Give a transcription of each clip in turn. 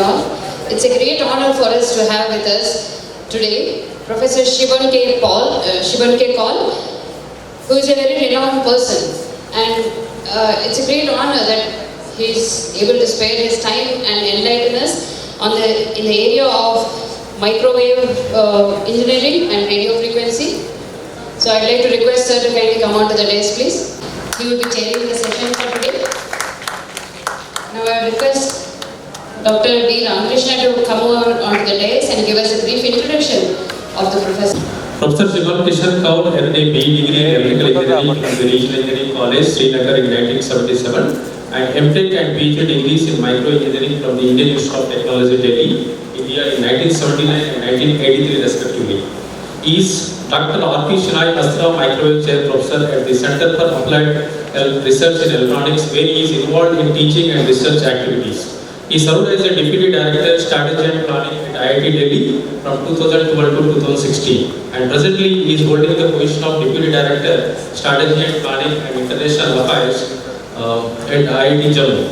all. It's a great honor for us to have with us today Professor Shiban K. Kaul, who is a very renowned person, and it's a great honor that he is able to spare his time and enlighten us in the area of microwave engineering and radio frequency. So I'd like to request sir to kindly come on to the dais, please. He will be chairing the session for today. Now I request Dr. D. Ramakrishna to come onto the dais and give us a brief introduction of the professor. Professor Shiban Kaul earned a BE degree in Electrical Engineering from the Regional Engineering College, Srinagar in 1977 and MTech and PhD degrees in Microengineering from the Indian Institute of Technology, Delhi, India in 1979 and 1983 respectively. He is Dr. R.P. Shenoy Astra Microwave Chair Professor at the Center for Applied Research in Electronics, where he is involved in teaching and research activities. He served as the Deputy Director Strategy and Planning at IIT Delhi from 2012 to 2016, and presently he is holding the position of Deputy Director Strategy and Planning and International Affairs at IIT Jammu.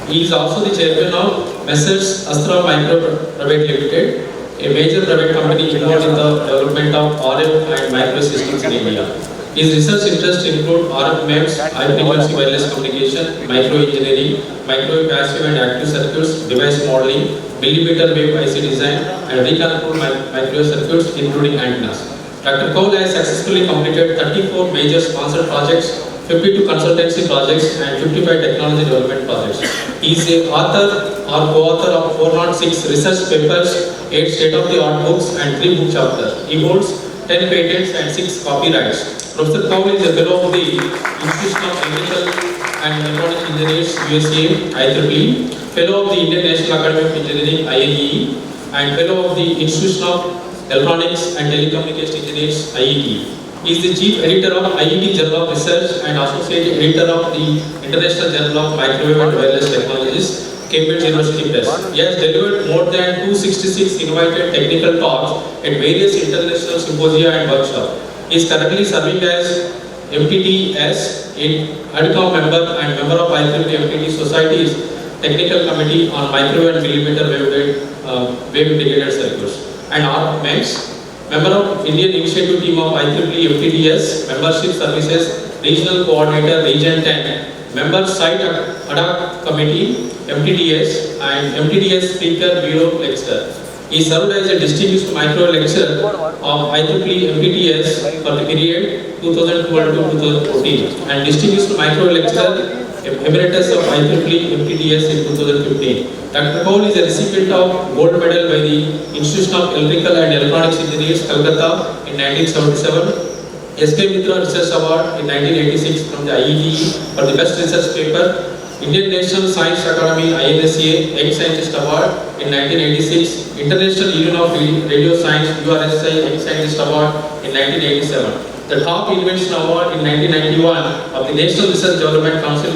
He is also the Chairman of Messrs. Astra Micro Private Limited, a major private company involved in the development of RF and micro systems in India. His research interests include RF MEMS, high frequency wireless communication, microengineering, microwave passive and active circuits, device modeling, millimeter wave IC design, and recontrolled microwave circuits, including antennas. Dr. Kaul has successfully completed 34 major sponsored projects, 52 consultancy projects, and 55 technology development projects. He is a author or co-author of 406 research papers, 8 state-of-the-art books, and 3 book chapters. He holds 10 patents and 6 copyrights. Professor Kaul is a fellow of the Institution of Electrical and Electronic Engineers, USA, IEEE, fellow of the Indian National Academy of Engineering, INEE, and fellow of the Institution of Electronics and Telecommunication Engineers, IETE. He is the Chief Editor of IET Journal of Research and Associate Editor of the International Journal of Microwave and Wireless Technologies, Cambridge University Press. He has delivered more than 266 invited technical talks at various international symposia and workshops. He is currently serving as MTTS, a HUDCOM member and member of IEEE MTT Society's Technical Committee on Microwave and Millimeter Wave Integrated Circuits, and RMEX, member of Indian Initiative Team of IEEE MTTS, Membership Services, Regional Coordinator, Region 10, Member Site Ad hoc Committee, MTTS, and MTTS Speaker Bureau Lecturer. He served as a Distinguished Microwave Lecturer of IEEE MTTS for the period 2012 to 2014, and Distinguished Microwave Lecturer Emeritus of IEEE MTTS in 2015. Dr. Kaul is a recipient of Gold Medal by the Institution of Electrical and Electronics Engineers, Calcutta in 1977, S.K. Mitra Research Award in 1986 from the IETE for the Best Research Paper, Indian National Science Academy INSA Young Scientist Award in 1986, International Union of Radio Science URSI Young Scientist Award in 1987. The Top Invention Award in 1991 of the National Research Development Council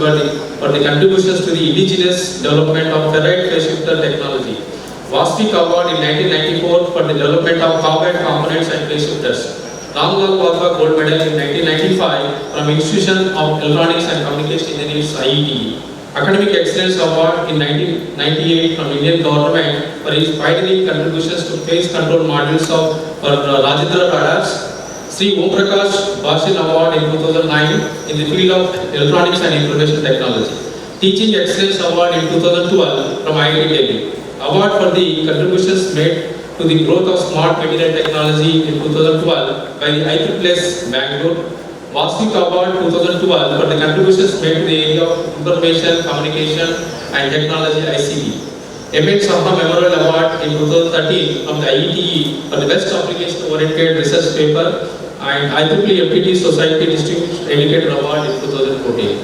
for the contributions to the indigenous development of ferrite phase shifter technology. Vaspik Award in 1994 for the development of carbide components and phase shifters. Ramlal Wadhwa Gold Medal in 1995 from Institution of Electronics and Communication Engineers IETE. Academic Excellence Award in 1998 from Indian Government for his pioneering contributions to phase control modules for Rajendra radars. Sri Om Prakash Bhasin Award in 2009 in the field of Electronics and Information Technology. Teaching Excellence Award in 2012 from IIT Delhi. Award for the contributions made to the growth of smart material technology in 2012 by the IEEE Bangalore. Vaspik Award 2012 for the contributions made to the area of Information, Communication and Technology ICT. M.H. Saha Memorial Award in 2013 from the IETE for the Best Application-Oriented Research Paper, and IEEE MTT Society Distinguished Educator Award in 2014.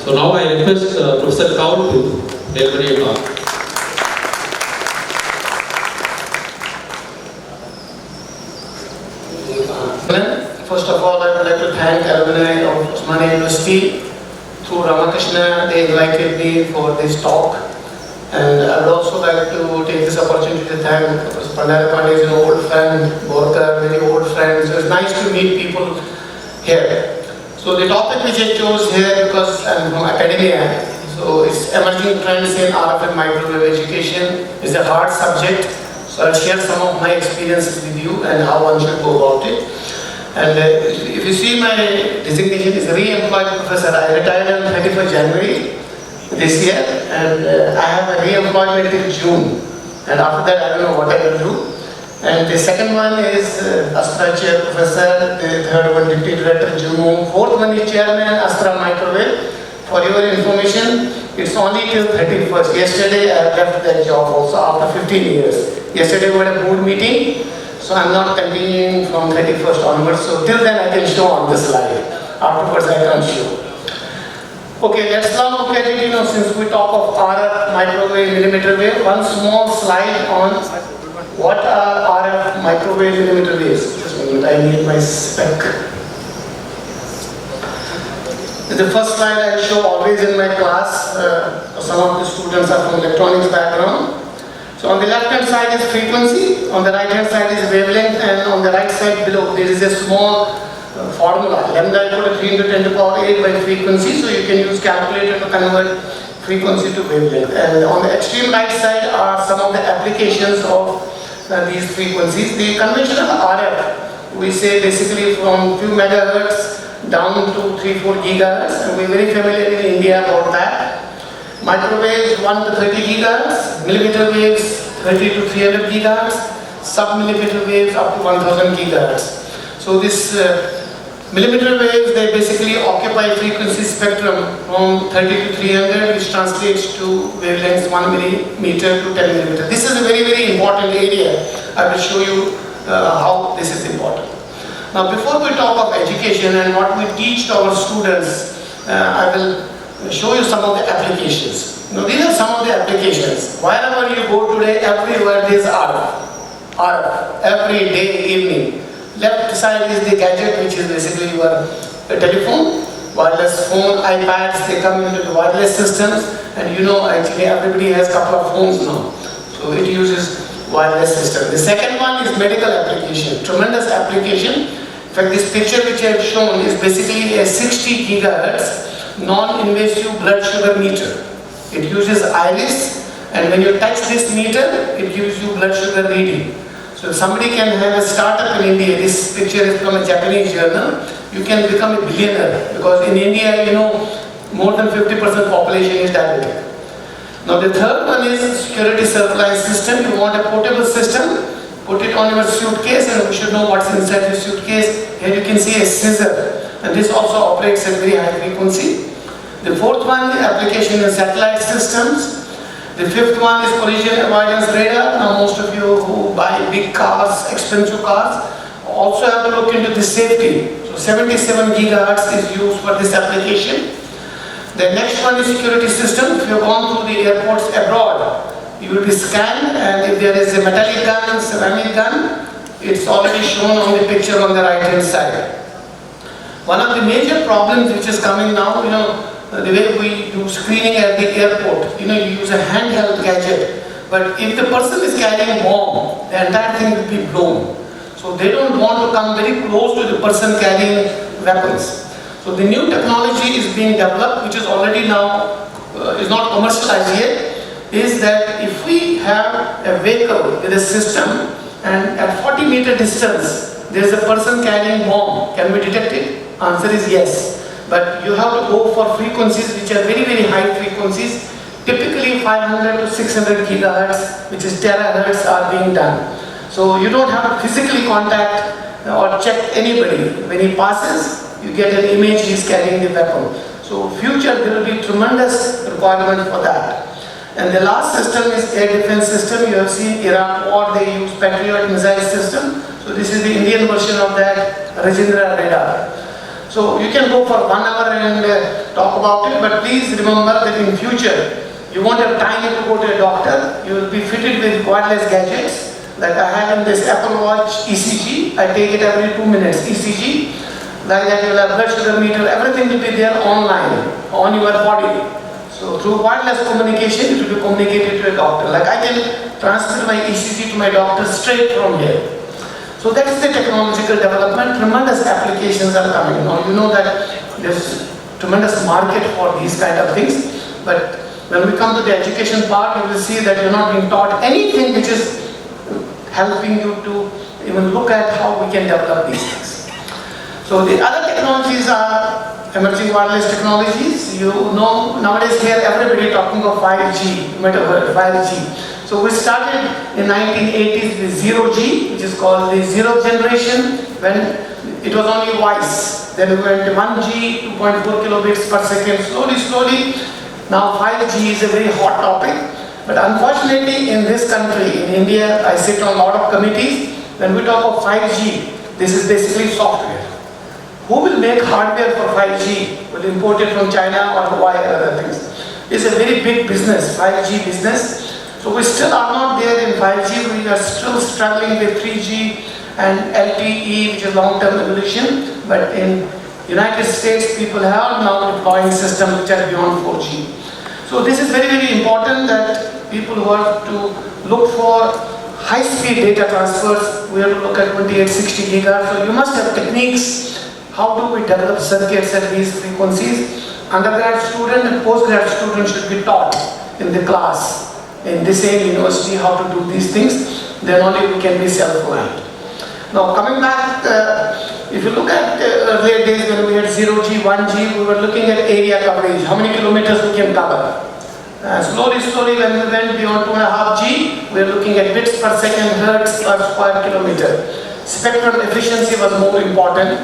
So now I request Professor Kaul to deliver a talk. First of all, I would like to thank alumni of Osmania University. Through Ramakrishna, they invited me for this talk. And I would also like to take this opportunity to thank Professor Pandara Pandey, is an old friend, Borkar, very old friends. So it's nice to meet people here. So the topic which I chose here, because I'm from academia, so So it's emerging trends in RF and microwave education. It's a hard subject. So I'll share some of my experiences with you and how one should go about it. And if you see my designation is re-employed professor. I retired on 31st January this year, and I have a re-employment till June. And after that, I don't know what I will do. And the second one is Astra Chair Professor, the third one Deputy Director Jumu, fourth one is Chairman Astra Microwave. For your information, it's only till 31st. Yesterday I left that job also after 15 years. Yesterday we had a board meeting, so I'm not continuing from 31st onwards. So till then I can show on the slide. Afterwards I can't show. Okay, let's now look at it, since we talk of RF, microwave, millimeter wave, one small slide on what are RF, microwave, millimeter waves. Just a minute, I need my spec. The first slide I show always in my class. Some of the students are from electronics background. So on the left hand side is frequency, on the right hand side is wavelength, and on the right side below there is a small formula. Lambda equal to 3 into 10 to the power 8 by frequency, so you can use calculator to convert frequency to wavelength. And on the extreme right side are some of the applications of these frequencies. The conventional RF, we say basically from few megahertz down to 3-4 gigahertz, and we're very familiar in India about that. Microwaves 1 to 30 gigahertz, millimeter waves 30 to 300 gigahertz, sub-millimeter waves up to 1000 gigahertz. So this millimeter waves, they basically occupy frequency spectrum from 30 to 300, which translates to wavelengths 1 millimeter to 10 millimeter. This is a very, very important area. I will show you how this is important. Now, before we talk of education and what we teach to our students, I will show you some of the applications. Now, these are some of the applications. Wherever you go today, everywhere there is RF. RF, every day, evening. Left side is the gadget, which is basically your telephone, wireless phone, iPads, they come into the wireless systems. And actually everybody has a couple of phones now. So it uses wireless system. The second one is medical application, tremendous application. In fact, this picture which I have shown is basically a 60 gigahertz non-invasive blood sugar meter. It uses iris, and when you touch this meter, it gives you blood sugar reading. So if somebody can have a startup in India, this picture is from a Japanese journal, you can become a billionaire, because in India, more than 50% population is diabetic. Now the third one is security surveillance system. You want a portable system, put it on your suitcase, and you should know what's inside your suitcase. Here you can see a scissor, and this also operates at very high frequency. The fourth one is application in satellite systems. The fifth one is collision avoidance radar. Now most of you who buy big cars, expensive cars, also have to look into the safety. So 77 gigahertz is used for this application. The next one is security system. If you have gone through the airports abroad, you will be scanned, and if there is a metallic gun, ceramic gun, it's already shown on the picture on the right hand side. One of the major problems which is coming now, the way we do screening at the airport, you use a handheld gadget, but if the person is carrying a bomb, the entire thing will be blown. So they don't want to come very close to the person carrying weapons. So the new technology is being developed, which is already now, is not commercialized yet, is that if we have a vehicle with a system, and at 40-meter distance, there is a person carrying bomb, can we detect it? Answer is yes. But you have to go for frequencies which are very, very high frequencies. Typically 500 to 600 gigahertz, which is terahertz, are being done. So you don't have to physically contact or check anybody. When he passes, you get an image he's carrying the weapon. So future there will be tremendous requirement for that. And the last system is air defense system. You have seen Iraq war, they use Patriot missile system. So this is the Indian version of that Rajendra radar. So you can go for 1 hour and talk about it, but please remember that in future, you won't have time to go to a doctor. You will be fitted with wireless gadgets. Like I have in this Apple Watch ECG, I take it every 2 minutes, ECG. Like that you will have blood sugar meter, everything will be there online, on your body. So through wireless communication, it will be communicated to a doctor. Like I can transmit my ECG to my doctor straight from here. So that is the technological development. Tremendous applications are coming. Now you know that there's tremendous market for these kind of things. But when we come to the education part, you will see that you're not being taught anything which is helping you to even look at how we can develop these things. So the other technologies are emerging wireless technologies. You know, nowadays here everybody talking of 5G, you might have heard 5G. So we started in 1980s with 0G, which is called the zero generation, when it was only voice. Then we went to 1G, 2.4 kilobits per second, slowly. Now 5G is a very hot topic. But unfortunately in this country, in India, I sit on a lot of committees. When we talk of 5G, this is basically software. Who will make hardware for 5G? Will import it from China or Hawaii or other things? It's a very big business, 5G business. So we still are not there in 5G. We are still struggling with 3G and LTE, which is long-term evolution. But in United States, people have now deploying systems which are beyond 4G. So this is very important that people who are to look for high-speed data transfers, we have to look at 2860 gigahertz. So you must have techniques. How do we develop circuits at these frequencies? Undergrad student and postgrad student should be taught in the class, in the same university, how to do these things. Then only we can be self-reliant. Now coming back, if you look at earlier days when we had 0G, 1G, we were looking at area coverage, how many kilometers we can cover. Slowly when we went beyond 2.5G, we are looking at bits per second, hertz per square kilometer. Spectrum efficiency was more important.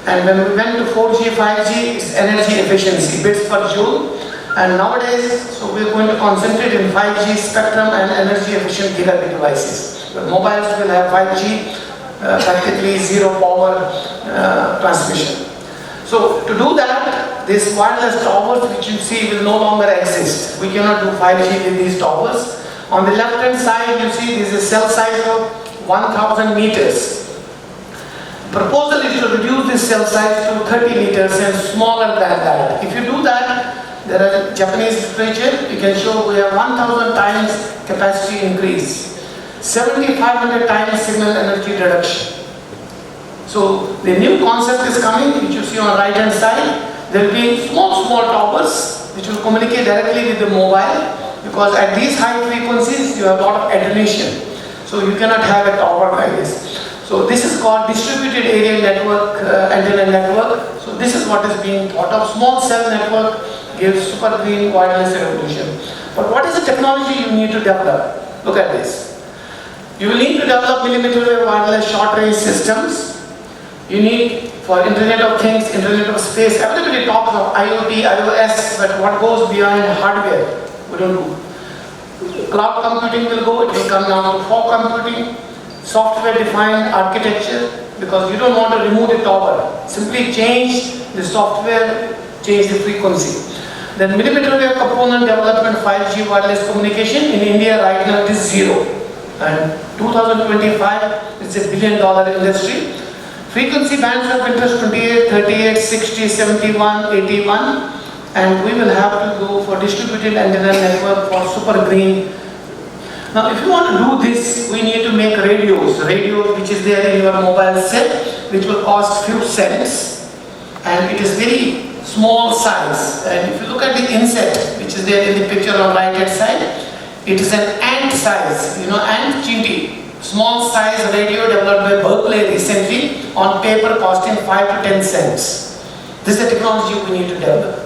And when we went to 4G, 5G, it's energy efficiency, bits per joule. And nowadays, so we're going to concentrate in 5G spectrum and energy efficient gigabit devices. But mobiles will have 5G, practically zero power transmission. So to do that, these wireless towers which you see will no longer exist. We cannot do 5G with these towers. On the left hand side, you see this is a cell size of 1000 meters. Proposal is to reduce this cell size to 30 meters and smaller than that. If you do that, there are Japanese literature, you can show we have 1000 times capacity increase, 7500 times signal energy reduction. So the new concept is coming, which you see on right hand side. There will be small towers which will communicate directly with the mobile, because at these high frequencies you have a lot of attenuation. So you cannot have a tower like this. So this is called distributed area network, antenna network. So this is what is being thought of. Small cell network gives super green wireless revolution. But what is the technology you need to develop? Look at this. You will need to develop millimeter wave wireless short range systems. You need for Internet of Things, Internet of Space. Everybody talks of IoT, iOS, but what goes beyond hardware? We don't do. Cloud computing will go, it will come down to fog computing. Software-defined architecture, because you don't want to remove the tower. Simply change the software, change the frequency. Then millimeter wave component development, 5G wireless communication. In India right now it is zero. And 2025, it's $1 billion industry. Frequency bands of interest 28, 38, 60, 71, 81. And we will have to go for distributed antenna network for super green. Now, if you want to do this, we need to make radios which is there in your mobile set, which will cost few cents, and it is very small size. And if you look at the inset, which is there in the picture on right hand side, it is an ant size, ant chinti, small size radio developed by Berkeley recently, on paper costing 5 to 10 cents. This is the technology we need to develop.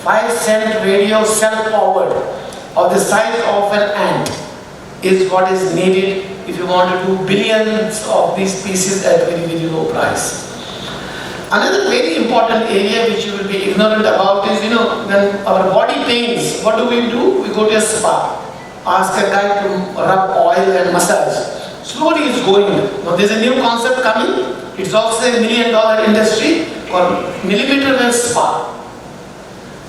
5-cent radio self-powered of the size of an ant is what is needed if you want to do billions of these pieces at very low price. Another very important area which you will be ignorant about is, when our body pains, what do? We go to a spa, ask a guy to rub oil and massage. Slowly it's going. Now there's a new concept coming. It's also $1 million industry called millimeter wave spa.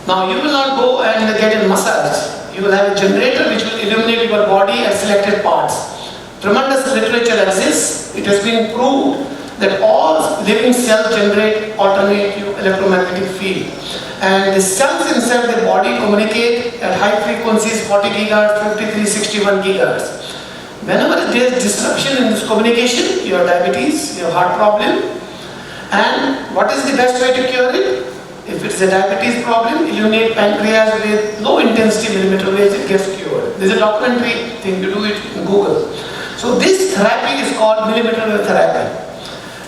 Now you will not go and get a massage. You will have a generator which will illuminate your body at selected parts. Tremendous literature exists. It has been proved that all living cells generate alternative electromagnetic field. And the cells inside the body communicate at high frequencies, 40 gigahertz, 53, 61 gigahertz. Whenever there is disruption in this communication, you have diabetes, you have heart problem. And what is the best way to cure it? If it's a diabetes problem, illuminate pancreas with low intensity millimeter waves, it gets cured. There's a documentary thing, you do it in Google. So this therapy is called millimeter wave therapy.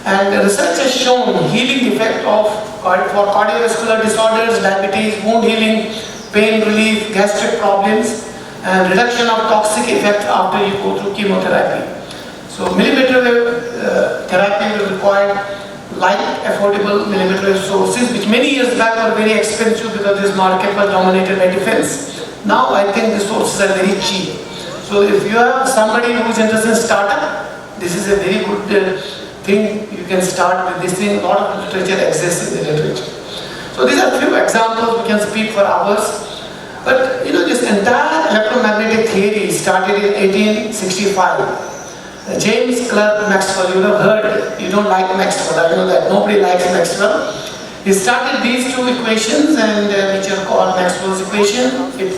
And research has shown healing effect for cardiovascular disorders, diabetes, wound healing, pain relief, gastric problems, and reduction of toxic effect after you go through chemotherapy. So millimeter wave therapy will require light, affordable millimeter wave sources, which many years back were very expensive because this market was dominated by defense. Now I think the sources are very cheap. So if you have somebody who is interested in startup, this is a very good thing. You can start with this thing. A lot of literature exists in the literature. So these are few examples. We can speak for hours. But this entire electromagnetic theory started in 1865. James Clerk Maxwell, you have heard, you don't like Maxwell, I know that, nobody likes Maxwell. He started these two equations and which are called Maxwell's equation. It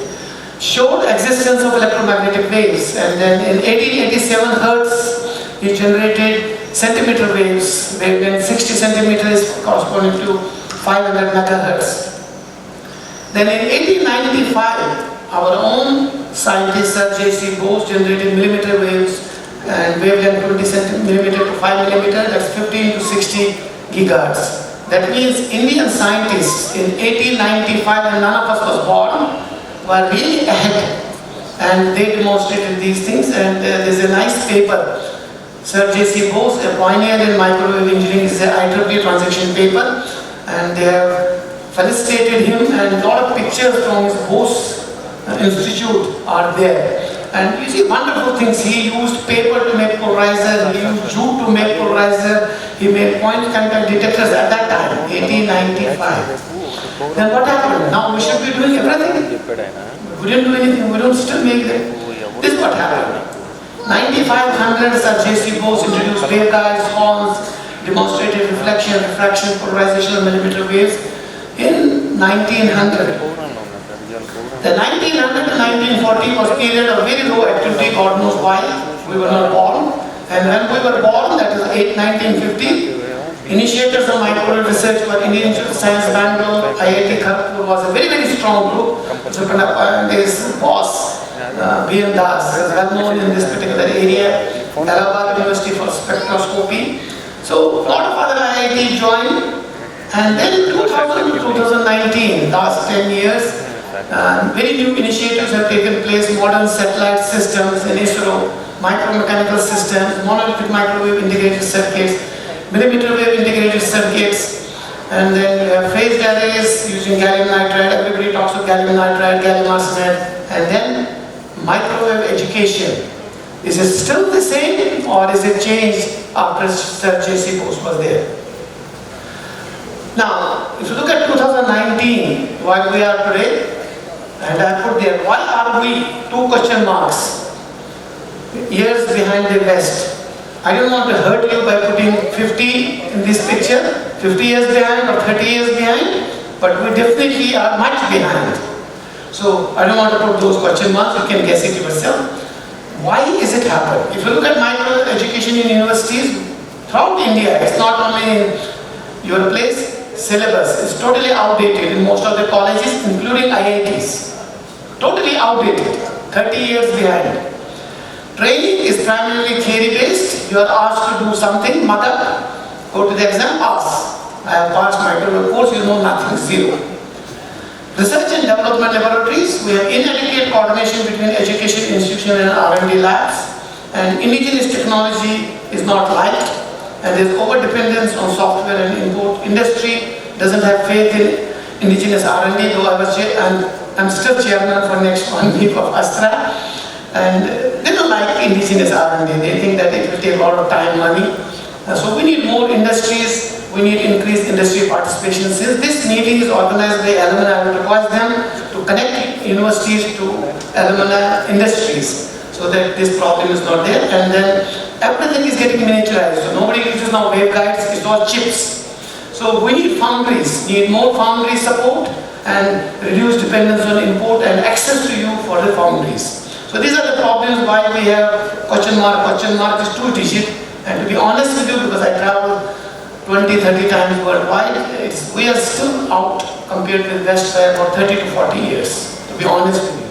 showed existence of electromagnetic waves, and then in 1887 Hertz, he generated centimeter waves, wavelength 60 centimeters corresponding to 500 megahertz. Then in 1895, our own scientist Sir J.C. Bose generated millimeter waves and wavelength 20 centimeter to 5 millimeter, that's 15 to 60 gigahertz. That means Indian scientists in 1895, and none of us was born, were really ahead, and they demonstrated these things. And there's a nice paper, Sir J.C. Bose, a pioneer in microwave engineering, is an IEEE transaction paper, and they have felicitated him, and a lot of pictures from his Bose Institute are there. And you see wonderful things. He used paper to make polarizer, he used jute to make polarizer, he made point contact detectors at that time, 1895. Then what happened? Now we should be doing everything. We didn't do anything, we don't still make them. This is what happened. 9500 Sir J.C. Bose introduced waveguides, horns, demonstrated reflection, refraction, polarization of millimeter waves in 1900. The 1900 to 1940 was a period of very low activity, God knows why. We were not born. And when we were born, that is 1950, initiators of microwave research were Indian Institute of Science, Bangalore, IIT Kharagpur was a very, very strong group. So his boss, BME is well known in this particular area. Allahabad University for spectroscopy. So a lot of other IIT joined. And then 2000 to 2019, last 10 years, very new initiatives have taken place, modern satellite systems in ISRO, micromechanical systems, monolithic microwave integrated circuits, millimeter wave integrated circuits, and then we have phased arrays using gallium nitride. Everybody talks of gallium nitride, gallium arsenide, and then microwave education. Is it still the same, or is it changed after Sir J.C. Bose was there? Now, if you look at 2019, what we are today, and I put there, why are we 2 question marks years behind the West? I don't want to hurt you by putting 50 in this picture, 50 years behind or 30 years behind, but we definitely are much behind. So I don't want to put those question marks, you can guess it yourself. Why is it happening? If you look at micro education in universities throughout India, it's not only in your place, syllabus is totally outdated in most of the colleges, including IITs. Totally outdated, 30 years behind. Training is primarily theory-based. You are asked to do something, mug up, go to the exam, pass. I have passed microwave course, you know nothing, zero. Research and development laboratories, we have inadequate coordination between education institutions and R&D labs, and indigenous technology is not liked, and there is over-dependence on software and import. Industry doesn't have faith in indigenous R&D, though I'm still chairman for next 1 week of Astra, and they don't like indigenous R&D. They think that it will take a lot of time, money. So we need more industries, we need increased industry participation. Since this meeting is organized by alumni, I would request them to connect universities to alumni industries so that this problem is not there. And then everything is getting miniaturized. So nobody uses now waveguides, it's all chips. So we need foundries, need more foundry support and reduce dependence on import and access to you for the foundries. So these are the problems why we have question mark is 2-digit. And to be honest with you, because I travel to 20, 30 times worldwide. We are still out compared with West by about 30 to 40 years, to be honest with you.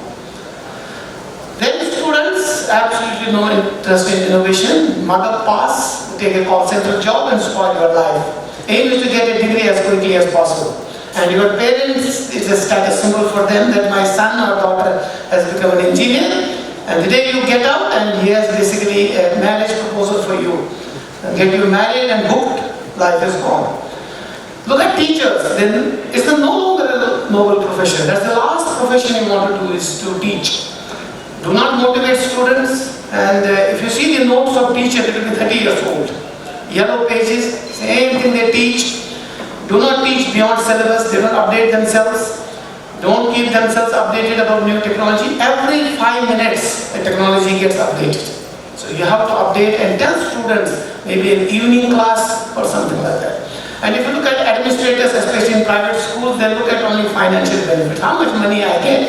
Then students, absolutely no interest in innovation, mother pass, take a call center job and spoil your life. Aim is to get a degree as quickly as possible. And your parents, it's a status symbol for them that my son or daughter has become an engineer. And the day you get out and he has basically a marriage proposal for you. And get you married and hooked, life is gone. Look at teachers, then it's no longer a noble profession. That's the last profession you want to do is to teach. Do not motivate students, and if you see the notes of teachers, it will be 30 years old. Yellow pages, same thing they teach. Do not teach beyond syllabus, they don't update themselves. Don't keep themselves updated about new technology. Every 5 minutes, the technology gets updated. So you have to update and tell students, maybe an evening class or something like that. And if you look at administrators, especially in private schools, they look at only financial benefits. How much money I get?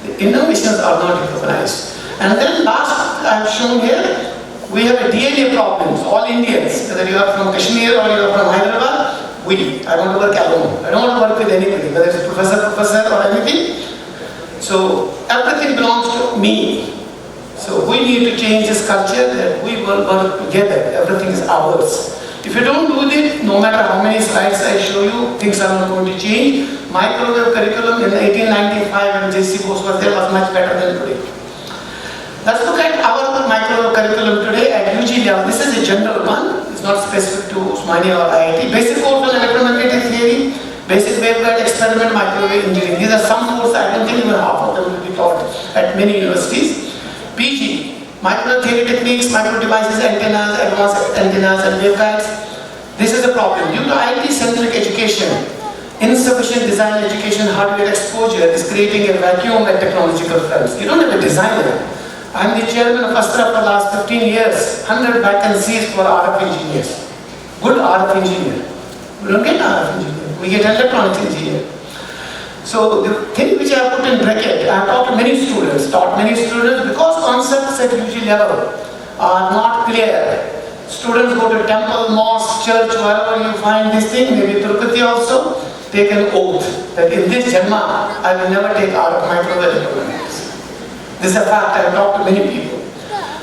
The innovations are not recognized. And then last I have shown here, we have a DNA problems, all Indians, whether you are from Kashmir or you are from Hyderabad, I don't want to work alone. I don't want to work with anybody, whether it's professor or anything. So everything belongs to me. So we need to change this culture that we will work together, everything is ours. If you don't do it, no matter how many slides I show you, things are not going to change. Microwave curriculum in 1895 when J.C. Bose was there was much better than today. Let's look at our microwave curriculum today at UG level. This is a general one. It's not specific to Osmania or IIT. Basic course on electromagnetic theory, basic waveguide experiment, microwave engineering. These are some courses, I don't think even half of them will be taught at many universities. PG, micro theory techniques, micro devices, antennas, advanced antennas and waveguides. This is the problem. Due to IT-centric education, insufficient design education, hardware exposure is creating a vacuum at technological fronts. You don't have a designer. I'm the chairman of ASTRA for the last 15 years, 100 vacancies for RF engineers. Good RF engineer. We don't get RF engineer, we get electronics engineer. So the thing which I put in bracket, I have taught many students because concepts at UG level are not clear. Students go to temple, mosque, church, wherever you find this thing, maybe Tirupati also, take an oath that in this Janma, I will never take RF microwave electronics. This is a fact, I have talked to many people.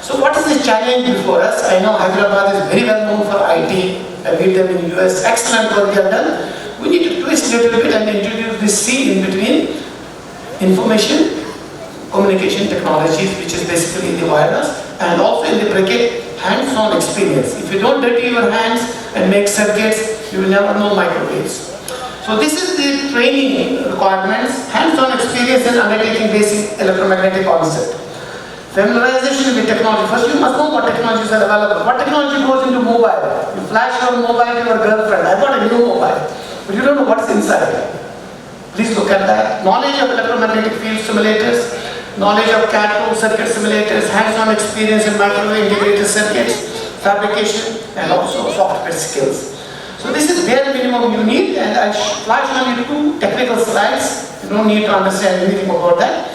So what is the challenge before us? I know Hyderabad is very well known for IT. I meet them in US, excellent work they have done. We need to twist a little bit and introduce this C in between information, communication technologies, which is basically the wireless, and also in the bracket, hands-on experience. If you don't dirty your hands and make circuits, you will never know microwaves. So this is the training requirements, hands-on experience in undertaking basic electromagnetic concept. Familiarization with technology. First you must know what technologies are available. What technology goes into mobile? You flash your mobile to your girlfriend. I bought a new mobile. But you don't know what's inside. Please look at that. Knowledge of electromagnetic field simulators, knowledge of cathode circuit simulators, hands-on experience in microwave integrated circuits, fabrication, and also software skills. So this is bare minimum you need, and I flash on you 2 technical slides. You don't need to understand anything about that.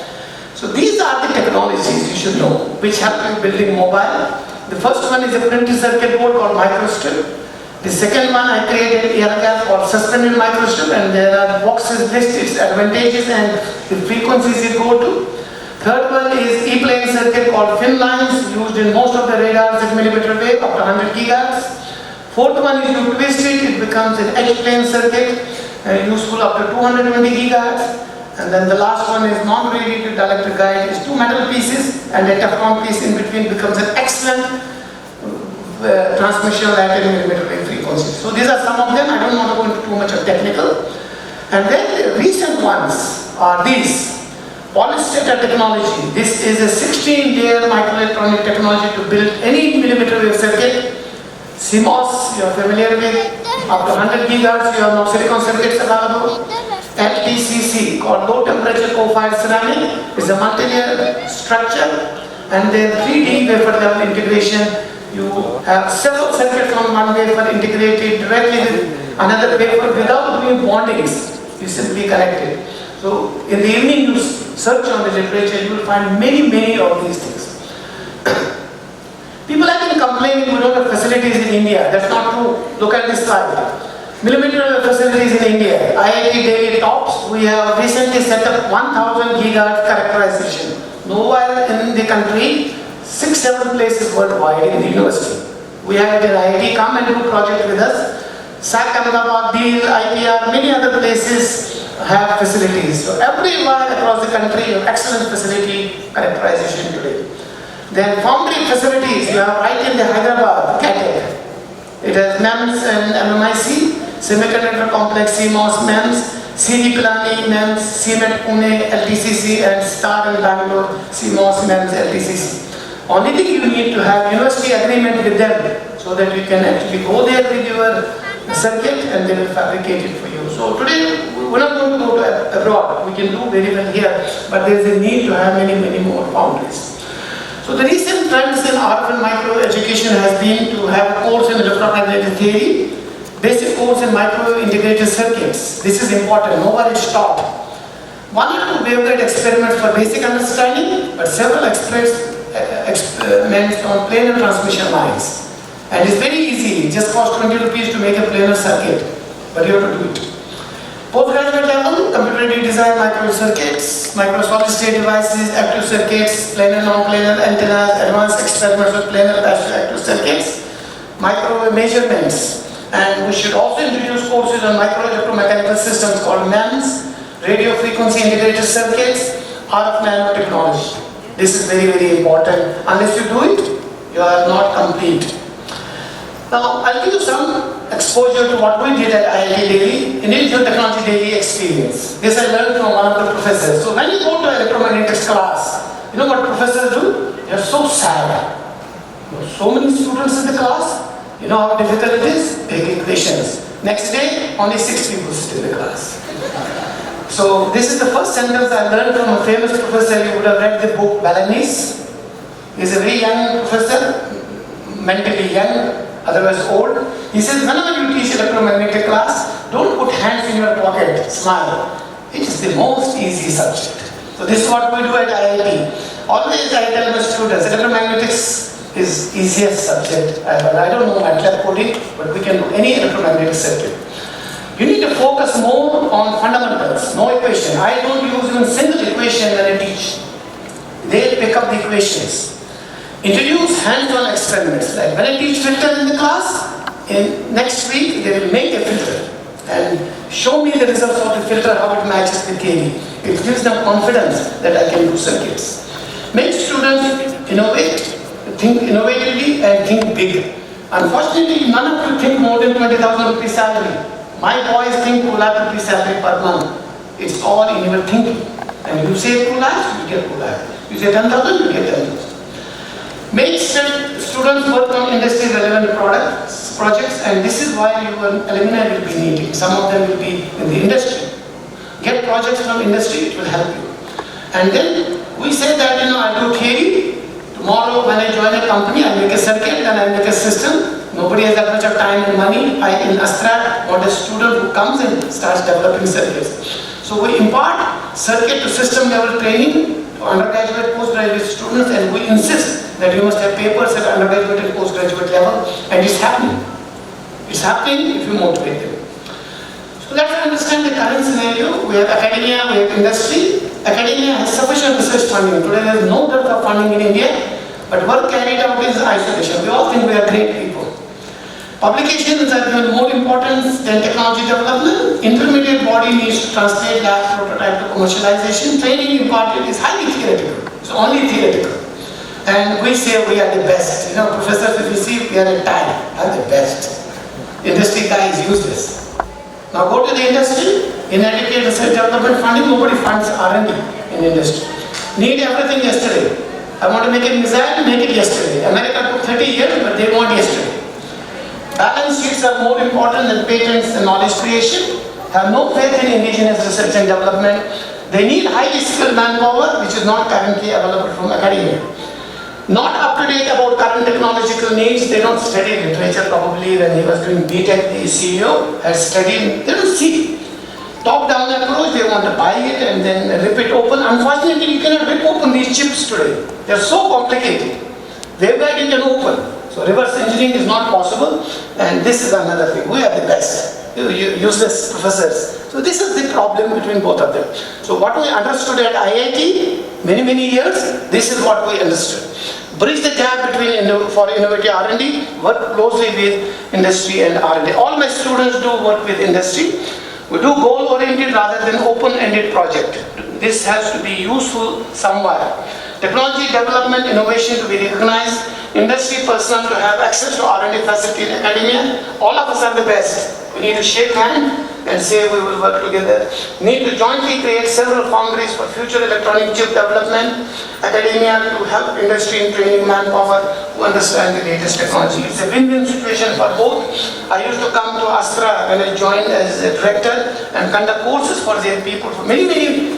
So these are the technologies you should know, which help you building mobile. The first one is a printed circuit board called microstrip. The second one I created air gap or suspended microstrip, and there are boxes list its advantages and the frequencies it go to. Third one is E-plane circuit called fin lines, used in most of the radars at millimeter wave up to 100 gigahertz. Fourth one is you twist it, it becomes an H-plane circuit, useful up to 220 gigahertz. And then the last one is non-radiated dielectric guide, is 2 metal pieces and a Teflon piece in between becomes an excellent transmission at a millimeter wave frequency. So these are some of them, I don't want to go into too much of technical. And then the recent ones are these. Polystator technology. This is a 16-layer microelectronic technology to build any millimeter wave circuit. CMOS, you are familiar with, up to 100 gigahertz, you have now silicon circuits available. LTCC, called low temperature co-fired ceramic, is a multi-layer structure, and then 3D wafer level integration. You have several circuits on one wafer integrated directly with another wafer without doing bondings. You simply connect it. So in the evening you search on the literature, you will find many of these things. People have been complaining we don't have facilities facilities in India. That's not true. Look at this slide. Millimeter wave facilities in India. IIT Delhi tops. We have recently set up 1000 gigahertz characterization. Nowhere in the country, 6-7 places worldwide in the university. We have it in IIT. Come and do project with us. SAC Ahmedabad, Deal, IPR, many other places have facilities. So everywhere across the country, you have excellent facility characterization today. Then foundry facilities, you have right in the Hyderabad, CATEC. It has MEMS and MMIC, Semiconductor Complex, CMOS, MEMS, CD Pilani, MEMS, CMET Pune, LTCC, and STAR in Bangalore, CMOS, MEMS, LTCC. Only thing you need to have university agreement with them so that you can actually go there with your circuit and they will fabricate it for you. So today, we're not going to go to abroad. We can do very well here, but there is a need to have many more foundries. So the recent trends in RF and micro education has been to have a course in electromagnetic theory, basic course in micro integrated circuits. This is important, nowhere is taught. 1 or 2 waveguide experiments for basic understanding, but several experiments on planar transmission lines. And it's very easy, it just costs 20 rupees to make a planar circuit, but you have to do it. Postgraduate level, computer-aided design, micro circuits, micro solid state devices, active circuits, planar, non-planar antennas, advanced experiments with planar passive active circuits, microwave measurements. And we should also introduce courses on micro electromechanical systems called MEMS, radio frequency integrated circuits, RF nanotechnology. This is very important. Unless you do it, you are not complete. Now, I'll give you some exposure to what we did at IIT Delhi, Indian Technology Delhi experience. This I learned from one of the professors. So when you go to electromagnetics class, you know what professors do? They are so sad. So many students in the class, you know how difficult it is? Big equations. Next day, only 6 people sit in the class. So this is the first sentence I learned from a famous professor. You would have read the book Balanese. He's a very young professor, mentally young, otherwise old. He says, whenever you teach electromagnetic class, don't put hands in your pocket, smile. It is the most easy subject. So this is what we do at IIT. Always I tell my students, electromagnetics is easiest subject. I don't know MATLAB coding, but we can do any electromagnetic circuit. You need to focus more on fundamentals, no equation. I don't use even single equation when I teach. They pick up the equations. Introduce hands-on experiments. Like when I teach filter in the class, in next week they will make a filter and show me the results of the filter, how it matches with KV. It gives them confidence that I can do circuits. Make students innovate, think innovatively and think big. Unfortunately, none of you think more than 20,000 rupees salary. My boys think 2 lakh rupees salary per month. It's all in your thinking. And you say 2 lakhs, you get 2 lakhs. You say 10,000, you get 10,000. Make students work on industry relevant projects, and this is why your alumni will be needed. Some of them will be in the industry. Get projects from industry, it will help you. And then we say that, I do theory. Tomorrow when I join a company, I make a circuit and I make a system. Nobody has that much of time and money. I, in Astra, want a student who comes and starts developing circuits. So we impart circuit to system level training to undergraduate, postgraduate students, and we insist that you must have papers at undergraduate and postgraduate level, and it's happening. It's happening if you motivate them. So let's understand the current scenario. We have academia, we have industry. Academia has sufficient research funding. Today there is no dearth of funding in India, but work carried out is isolation. We all think we are great people. Publications are given more importance than technology development. Intermediate body needs to translate lab prototype to commercialization. Training imparted is highly theoretical. It's only theoretical. And we say we are the best. Professors, if you see, we are a tie. I'm the best. Industry guy is useless. Now go to the industry. Inadequate research development funding, nobody funds R&D in industry. Need everything yesterday. I want to make a missile, make it yesterday. America took 30 years, but they want yesterday. Balance sheets are more important than patents and knowledge creation. Have no faith in indigenous research and development. They need highly skilled manpower, which is not currently available from academia. Not up to date about current technological needs. They don't study literature probably. When he was doing BTech, the CEO has studied. They don't see. Top-down approach, they want to buy it and then rip it open. Unfortunately, you cannot rip open these chips today. They are so complicated. Waveguide you can open. So reverse engineering is not possible, and this is another thing. We are the best. Useless professors. So this is the problem between both of them. So what we understood at IIT many years, this is what we understood. Bridge the gap between for innovative R&D, work closely with industry and R&D. All my students do work with industry. We do goal-oriented rather than open-ended project. This has to be useful somewhere. Technology development, innovation to be recognized, industry personnel to have access to R&D facility in academia. All of us are the best. We need to shake hands and say we will work together. We need to jointly create several foundries for future electronic chip development, academia to help industry in training manpower to understand the latest technology. It's a win-win situation for both. I used to come to Astra when I joined as a director and conduct courses for their people for many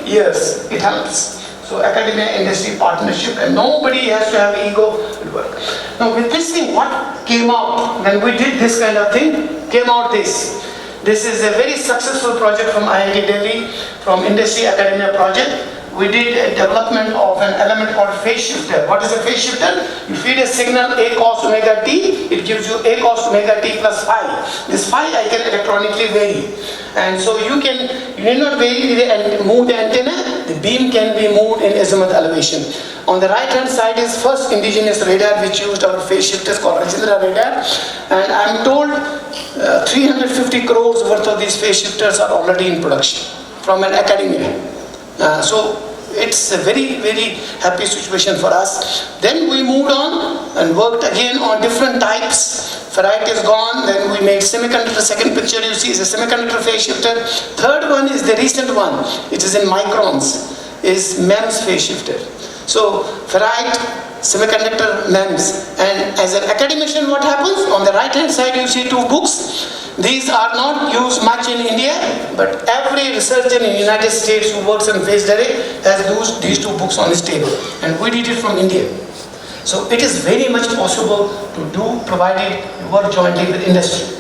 years. It helps. So academia industry partnership, and nobody has to have ego to work. Now with this thing, what came out when we did this kind of thing, came out this. This is a very successful project from IIT Delhi, from industry academia project. We did a development of an element called phase shifter. What is a phase shifter? You feed a signal A cos omega t, it gives you A cos omega t plus phi. This phi I can electronically vary. And so you need not vary and move the antenna, the beam can be moved in azimuth elevation. On the right hand side is first indigenous radar which used our phase shifters called Rajendra radar. And I'm told 350 crores worth of these phase shifters are already in production from an academia. So it's a very happy situation for us. Then we moved on and worked again on different types. Ferrite is gone, then we made semiconductor. Second picture you see is a semiconductor phase shifter. Third one is the recent one, it is in microns, is MEMS phase shifter. So ferrite, semiconductor, MEMS. And as an academician, what happens? On the right hand side you see two books. These are not used much in India, but every researcher in the United States who works on phased array has used these two books on his table. And we did it from India. So it is very much possible to do, provided you work jointly with industry.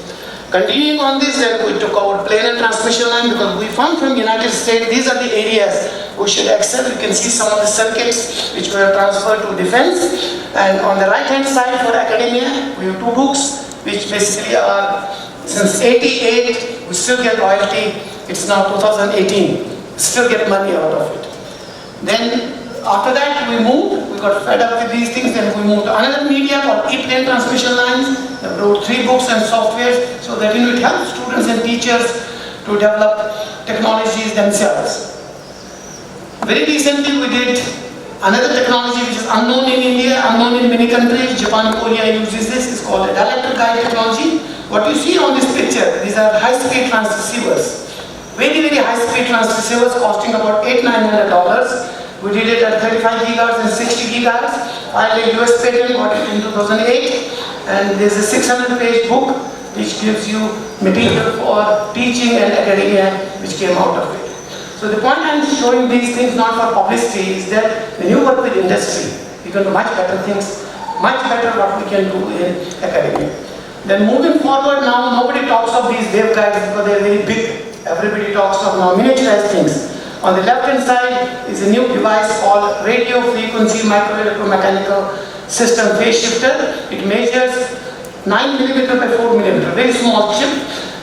Continuing on this, then we took our plane and transmission line because we found from United States, these are the areas we should excel. You can see some of the circuits which were transferred to defense. And on the right hand side for academia, we have two books which basically are, since 88, we still get royalty. It's now 2018. We still get money out of it. Then after that we moved, we got fed up with these things, then we moved to another media called E-plane transmission lines. I wrote 3 books and softwares so that it helps students and teachers to develop technologies themselves. Very recently we did another technology which is unknown in India, unknown in many countries. Japan, Korea uses this. It's called a dielectric guide technology. What you see on this picture, these are high-speed transceivers. Very high-speed transceivers costing about $800-900. We did it at 35 gigahertz and 60 gigahertz. Filed a US patent, got it in 2008. And there's a 600-page book which gives you material for teaching and academia which came out of it. So the point I'm showing these things not for publicity is that when you work with industry, you can do much better things, much better what we can do in academia. Then moving forward now, nobody talks of these waveguides because they're very big. Everybody talks of now miniaturized things. On the left hand side is a new device called radio frequency microelectromechanical system phase shifter. It measures 9mm by 4mm, very small chip.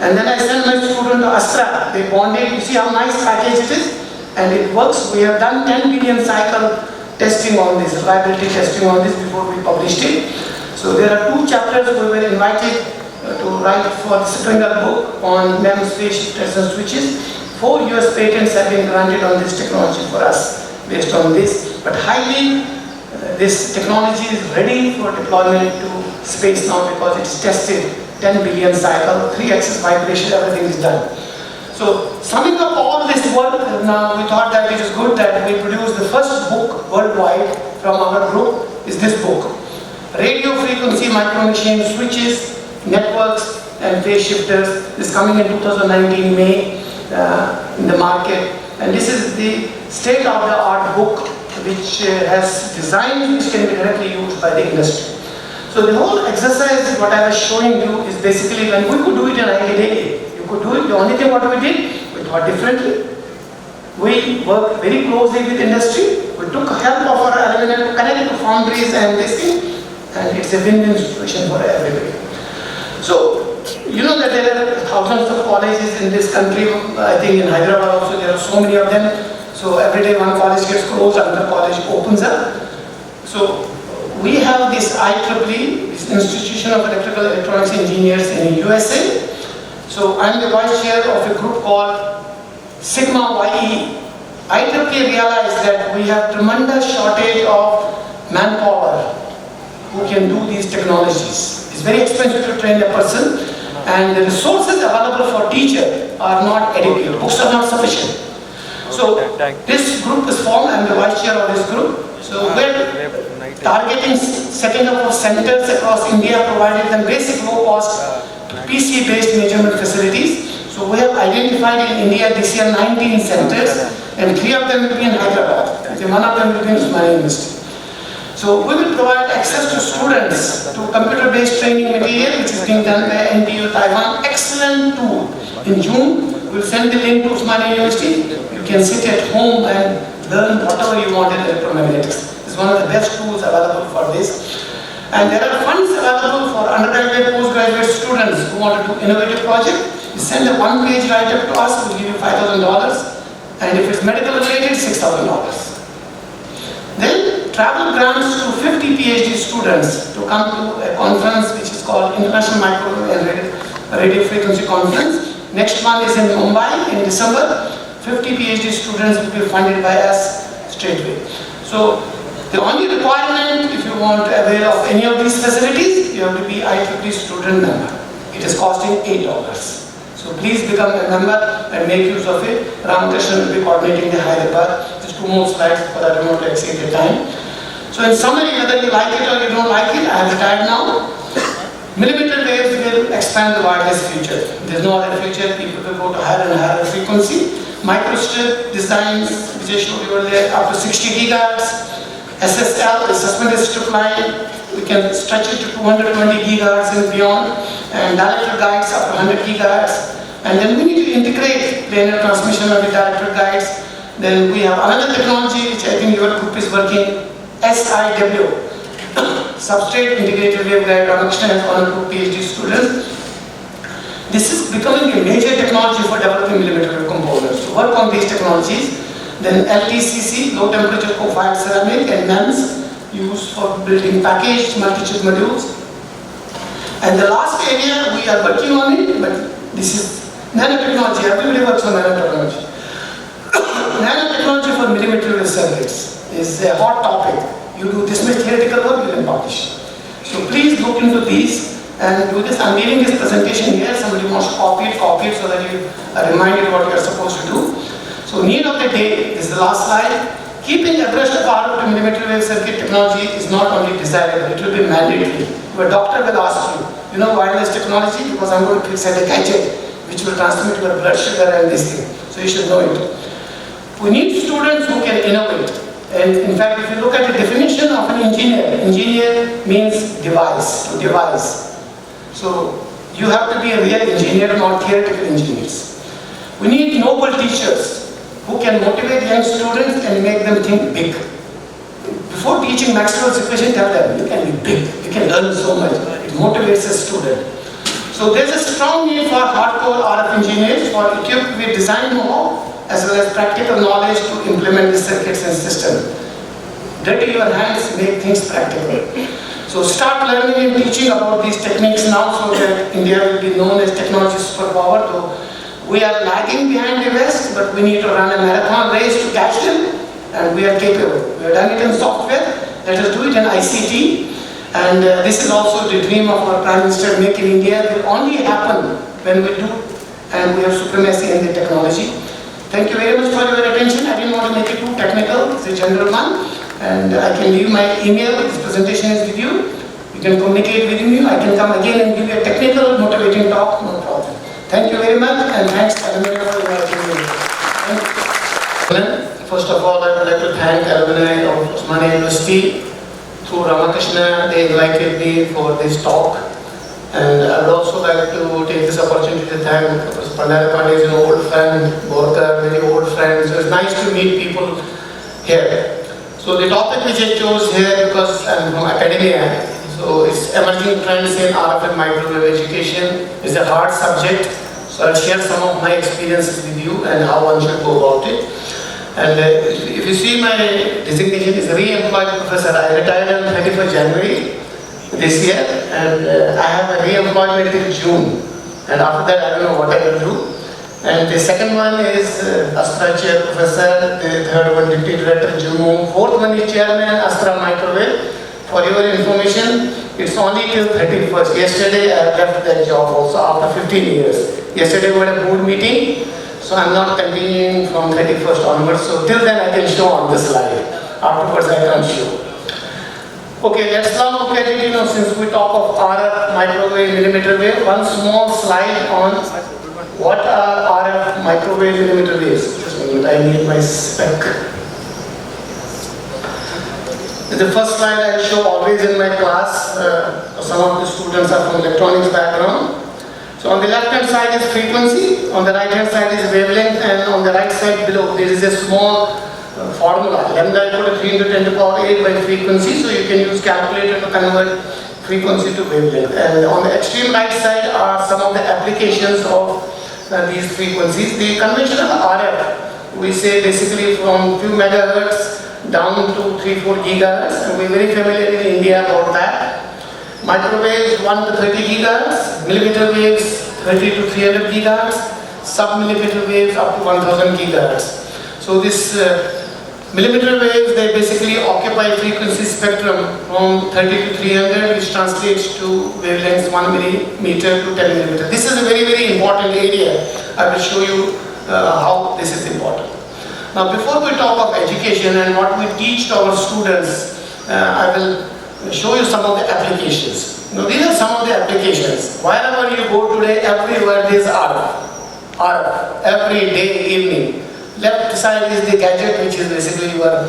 And then I sent my student to Astra. They bond it. You see how nice package it is? And it works. We have done 10 billion cycle testing on this, reliability testing on this before we published it. So there are 2 chapters we were invited to write for the Springer book on MEMS phase shifters and switches. 4 US patents have been granted on this technology for us based on this. But highly, this technology is ready for deployment to space now because it's tested 10 billion cycle, 3-axis vibration, everything is done. So summing up all this work, now we thought that it is good that we produce the first book worldwide from our group is this book. Radio frequency micro-machine switches, networks and phase shifters is coming in 2019 May in the market. And this is the state-of-the-art book which has designs which can be directly used by the industry. So the whole exercise, what I was showing you, is basically when we could do it in IIT Delhi. You could do it. The only thing what we did, we thought differently. We worked very closely with industry. We took help of our alumni to connect to foundries and this thing. and it's a win-win situation for everybody. So, you know that there are thousands of colleges in this country. I think in Hyderabad also there are so many of them. So every day one college gets closed, another college opens up. So we have this IEEE, this Institution of Electrical Electronics Engineers in USA. So I'm the vice chair of a group called Sigma YE. IEEE realized that we have tremendous shortage of manpower who can do these technologies. It's very expensive to train a person, and the resources available for teacher are not adequate. Books are not sufficient. So this group is formed. I'm the vice chair of this group. So we're targeting setting up of centers across India, providing them basic low-cost PC-based measurement facilities. So we have identified in India this year 19 centers, and 3 of them will be in Hyderabad. One of them will be in Usmania University. So we will provide access to students to computer-based training material, which is being done by NTU Taiwan. Excellent tool. In June, we'll send the link to Usmania University. You can sit at home and learn whatever you want in electromagnetics. It's one of the best tools available for this. And there are funds available for undergraduate, postgraduate students who want to do innovative project. You send a one-page write-up to us, we'll give you $5,000. And if it's medical related, $6,000. Then travel grants to 50 PhD students to come to a conference which is called International Microwave and Radio Frequency Conference. Next one is in Mumbai in December. 50 PhD students will be funded by us straightway. So the only requirement, if you want to avail of any of these facilities, you have to be IEEE student member. It is costing $8. So please become a member and make use of it. Ramakrishnan will be coordinating the Hyderabad. Just 2 more slides because I don't want to exceed the time. So in summary, whether you like it or you don't like it, I have retired now. Millimeter waves will expand the wireless future. There's no other future. People will go to higher and higher frequency. Microstrip designs, which I showed you earlier, up to 60 gigahertz. SSL, the suspended strip line, we can stretch it to 220 gigahertz and beyond. And dielectric guides up to 100 gigahertz. And then we need to integrate planar transmission of the dielectric guides. Then we have another technology which I think your group is working, SIW, Substrate Integrated Waveguide. Ramakrishnan has 1 or 2 PhD students. This is becoming a major technology for developing millimeter wave components. So work on these technologies. Then LTCC, low temperature co-fired ceramic, and MEMS, used for building packaged multi-chip modules. And the last area we are working on it, but this is nanotechnology. Everybody works on nanotechnology. Nanotechnology for millimeter wave circuits is a hot topic. You do this much theoretical work, you can publish. So please look into these and do this. I'm leaving this presentation here. Somebody wants to copy it so that you are reminded what you are supposed to do. So need of the day, this is the last slide. Keeping abreast of RF to millimeter wave circuit technology is not only desirable, it will be mandatory. Your doctor will ask you know wireless technology, because I'm going to fix a gadget which will transmit your blood sugar and this thing. So you should know it. We need students who can innovate. And in fact, if you look at the definition of an engineer means device, to devise. So you have to be a real engineer, not theoretical engineers. We need noble teachers who can motivate young students and make them think big. Before teaching Maxwell's equation, tell them you can be big, you can learn so much. It motivates a student. So there's a strong need for hardcore RF engineers who are equipped with design know-how as well as practical knowledge to implement the circuits and system. Dirty your hands, make things practical. So start learning and teaching about these techniques now so that India will be known as technology superpower. So we are lagging behind the West, but we need to run a marathon race to catch them, and we are capable. We have done it in software, let us do it in ICT, and this is also the dream of our Prime Minister, Make in India. It will only happen when we do, and we have supremacy in the technology. Thank you very much for your attention. I didn't want to make it too technical, it's a general one, and I can leave my email, this presentation is with you. You can communicate with me, I can come again and give you a technical, motivating talk, no problem. Thank you very much, and thanks alumni for inviting me. First of all, I would like to thank alumni of Usmania University. Through Ramakrishna, they invited me for this talk. And I would also like to take this opportunity to thank Professor Pandya is an old friend, Borkar, very old friend. So it's nice to meet people here. So the topic which I chose here, because I'm from academia, so it's emerging trends in RF and microwave education. It's a hard subject, so I'll share some of my experiences with you and how one should go about it. And if you see my designation is re-employed professor. I retired on 31st January this year, and I have a re-employment till June. And after that, I don't know what I will do. And the second one is Astra Chair Professor, the third one Deputy Director Jumu, fourth one is Chairman Astra Microwave. For your information, it's only till 31st. Yesterday I left that job also after 15 years. Yesterday we had a board meeting, so I'm not continuing from 31st onwards. So till then I can show on the slide. Afterwards I can't show. Okay, let's now look at it, since we talk of RF, microwave, millimeter wave, one small slide on what are RF, microwave, millimeter waves. Just a minute, I need my spec. The first slide I show always in my class. Some of the students are from electronics background. So on the left hand side is frequency, on the right hand side is wavelength, and on the right side below there is a small formula. Lambda equal to 3 into 10 to the power 8 by frequency, so you can use calculator to convert frequency to wavelength. And on the extreme right side are some of the applications of these frequencies. The conventional RF, we say basically from few megahertz down to 3-4 gigahertz, and we're very familiar in India about that. Microwaves 1 to 30 gigahertz, millimeter waves 30 to 300 gigahertz, sub-millimeter waves up to 1000 gigahertz. So this millimeter waves, they basically occupy frequency spectrum from 30 to 300, which translates to wavelengths 1 millimeter to 10 millimeter. This is a very, very important area. I will show you how this is important. Now, before we talk of education and what we teach to our students, I will show you some of the applications. Now, these are some of the applications. Wherever you go today, everywhere there is RF, every day, evening. Left side is the gadget, which is basically your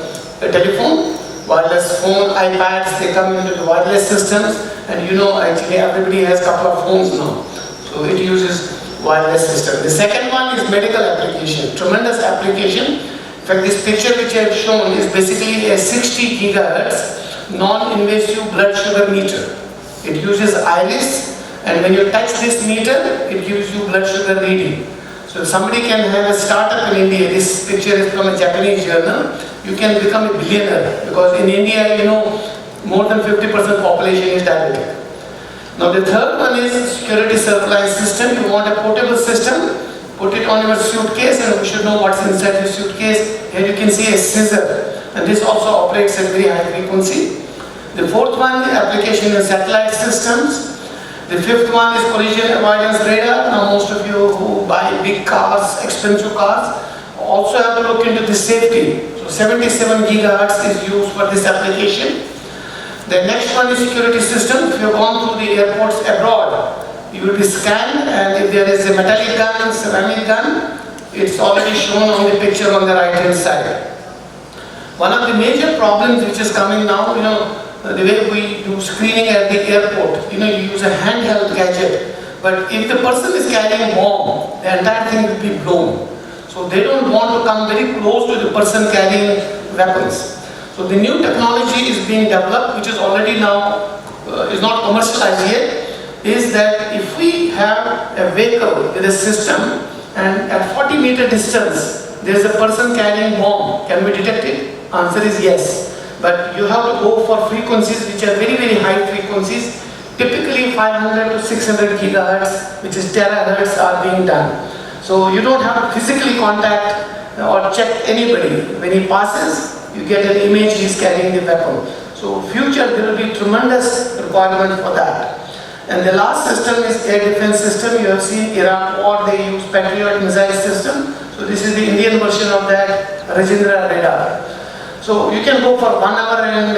telephone, wireless phone, iPads, they come into the wireless systems, and actually everybody has a couple of phones now. So it uses wireless system. The second one is medical application, tremendous application. In fact, this picture which I have shown is basically a 60 gigahertz non-invasive blood sugar meter. It uses iris, and when you touch this meter, it gives you blood sugar reading. So if somebody can have a startup in India, this picture is from a Japanese journal, you can become a billionaire, because in India, more than 50% population is diabetic. Now the third one is security surveillance system. You want a portable system, put it on your suitcase, and you should know what's inside the suitcase. Here you can see a scissor, and this also operates at very high frequency. The fourth one is application in satellite systems. The fifth one is collision avoidance radar. Now most of you who buy big cars, expensive cars, also have to look into the safety. So 77 gigahertz is used for this application. The next one is security system. If you have gone through the airports abroad, you will be scanned, and if there is a metallic gun, ceramic gun, it's already shown on the picture on the right hand side. One of the major problems which is coming now, the way we do screening at the airport, you use a handheld gadget, but if the person is carrying a bomb, the entire thing will be blown. So they don't want to come very close to the person carrying weapons. So the new technology is being developed, which is already now, is not commercialized yet, is that if we have a vehicle with a system, and at 40-meter distance, there is a person carrying bomb, can we detect it? Answer is yes. But you have to go for frequencies which are very, very high frequencies. Typically 500 to 600 gigahertz, which is terahertz, are being done. So you don't have to physically contact or check anybody. When he passes, you get an image he is carrying the weapon. So future there will be tremendous requirement for that. And the last system is air defense system. You have seen Iraq war, they use Patriot missile system. So this is the Indian version of that Rajendra radar. So you can go for 1 hour and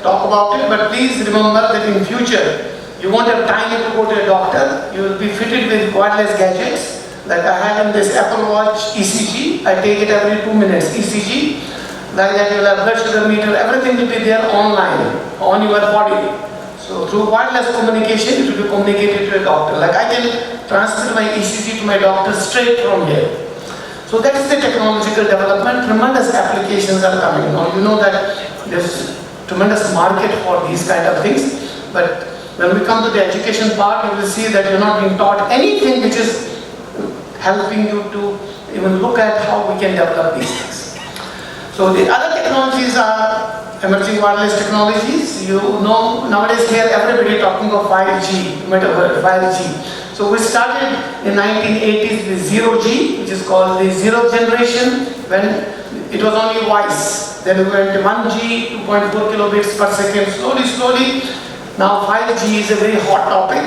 talk about it, but please remember that in future, you won't have time to go to a doctor. You will be fitted with wireless gadgets. Like I have in this Apple Watch ECG, I take it every 2 minutes, ECG. Like that you will have blood sugar meter, everything will be there online, on your body. So through wireless communication, it will be communicated to a doctor. Like I can transmit my ECG to my doctor straight from here. So that is the technological development. Tremendous applications are coming. Now you know that there's tremendous market for these kind of things. But When we come to the education part, you will see that you're not being taught anything which is helping you to even look at how we can develop these things. So the other technologies are emerging wireless technologies. You know, nowadays here everybody talking of 5G, you might have heard 5G. So we started in 1980s with 0G, which is called the zero generation, when it was only voice. Then we went to 1G, 2.4 kilobits per second, slowly. Now 5G is a very hot topic.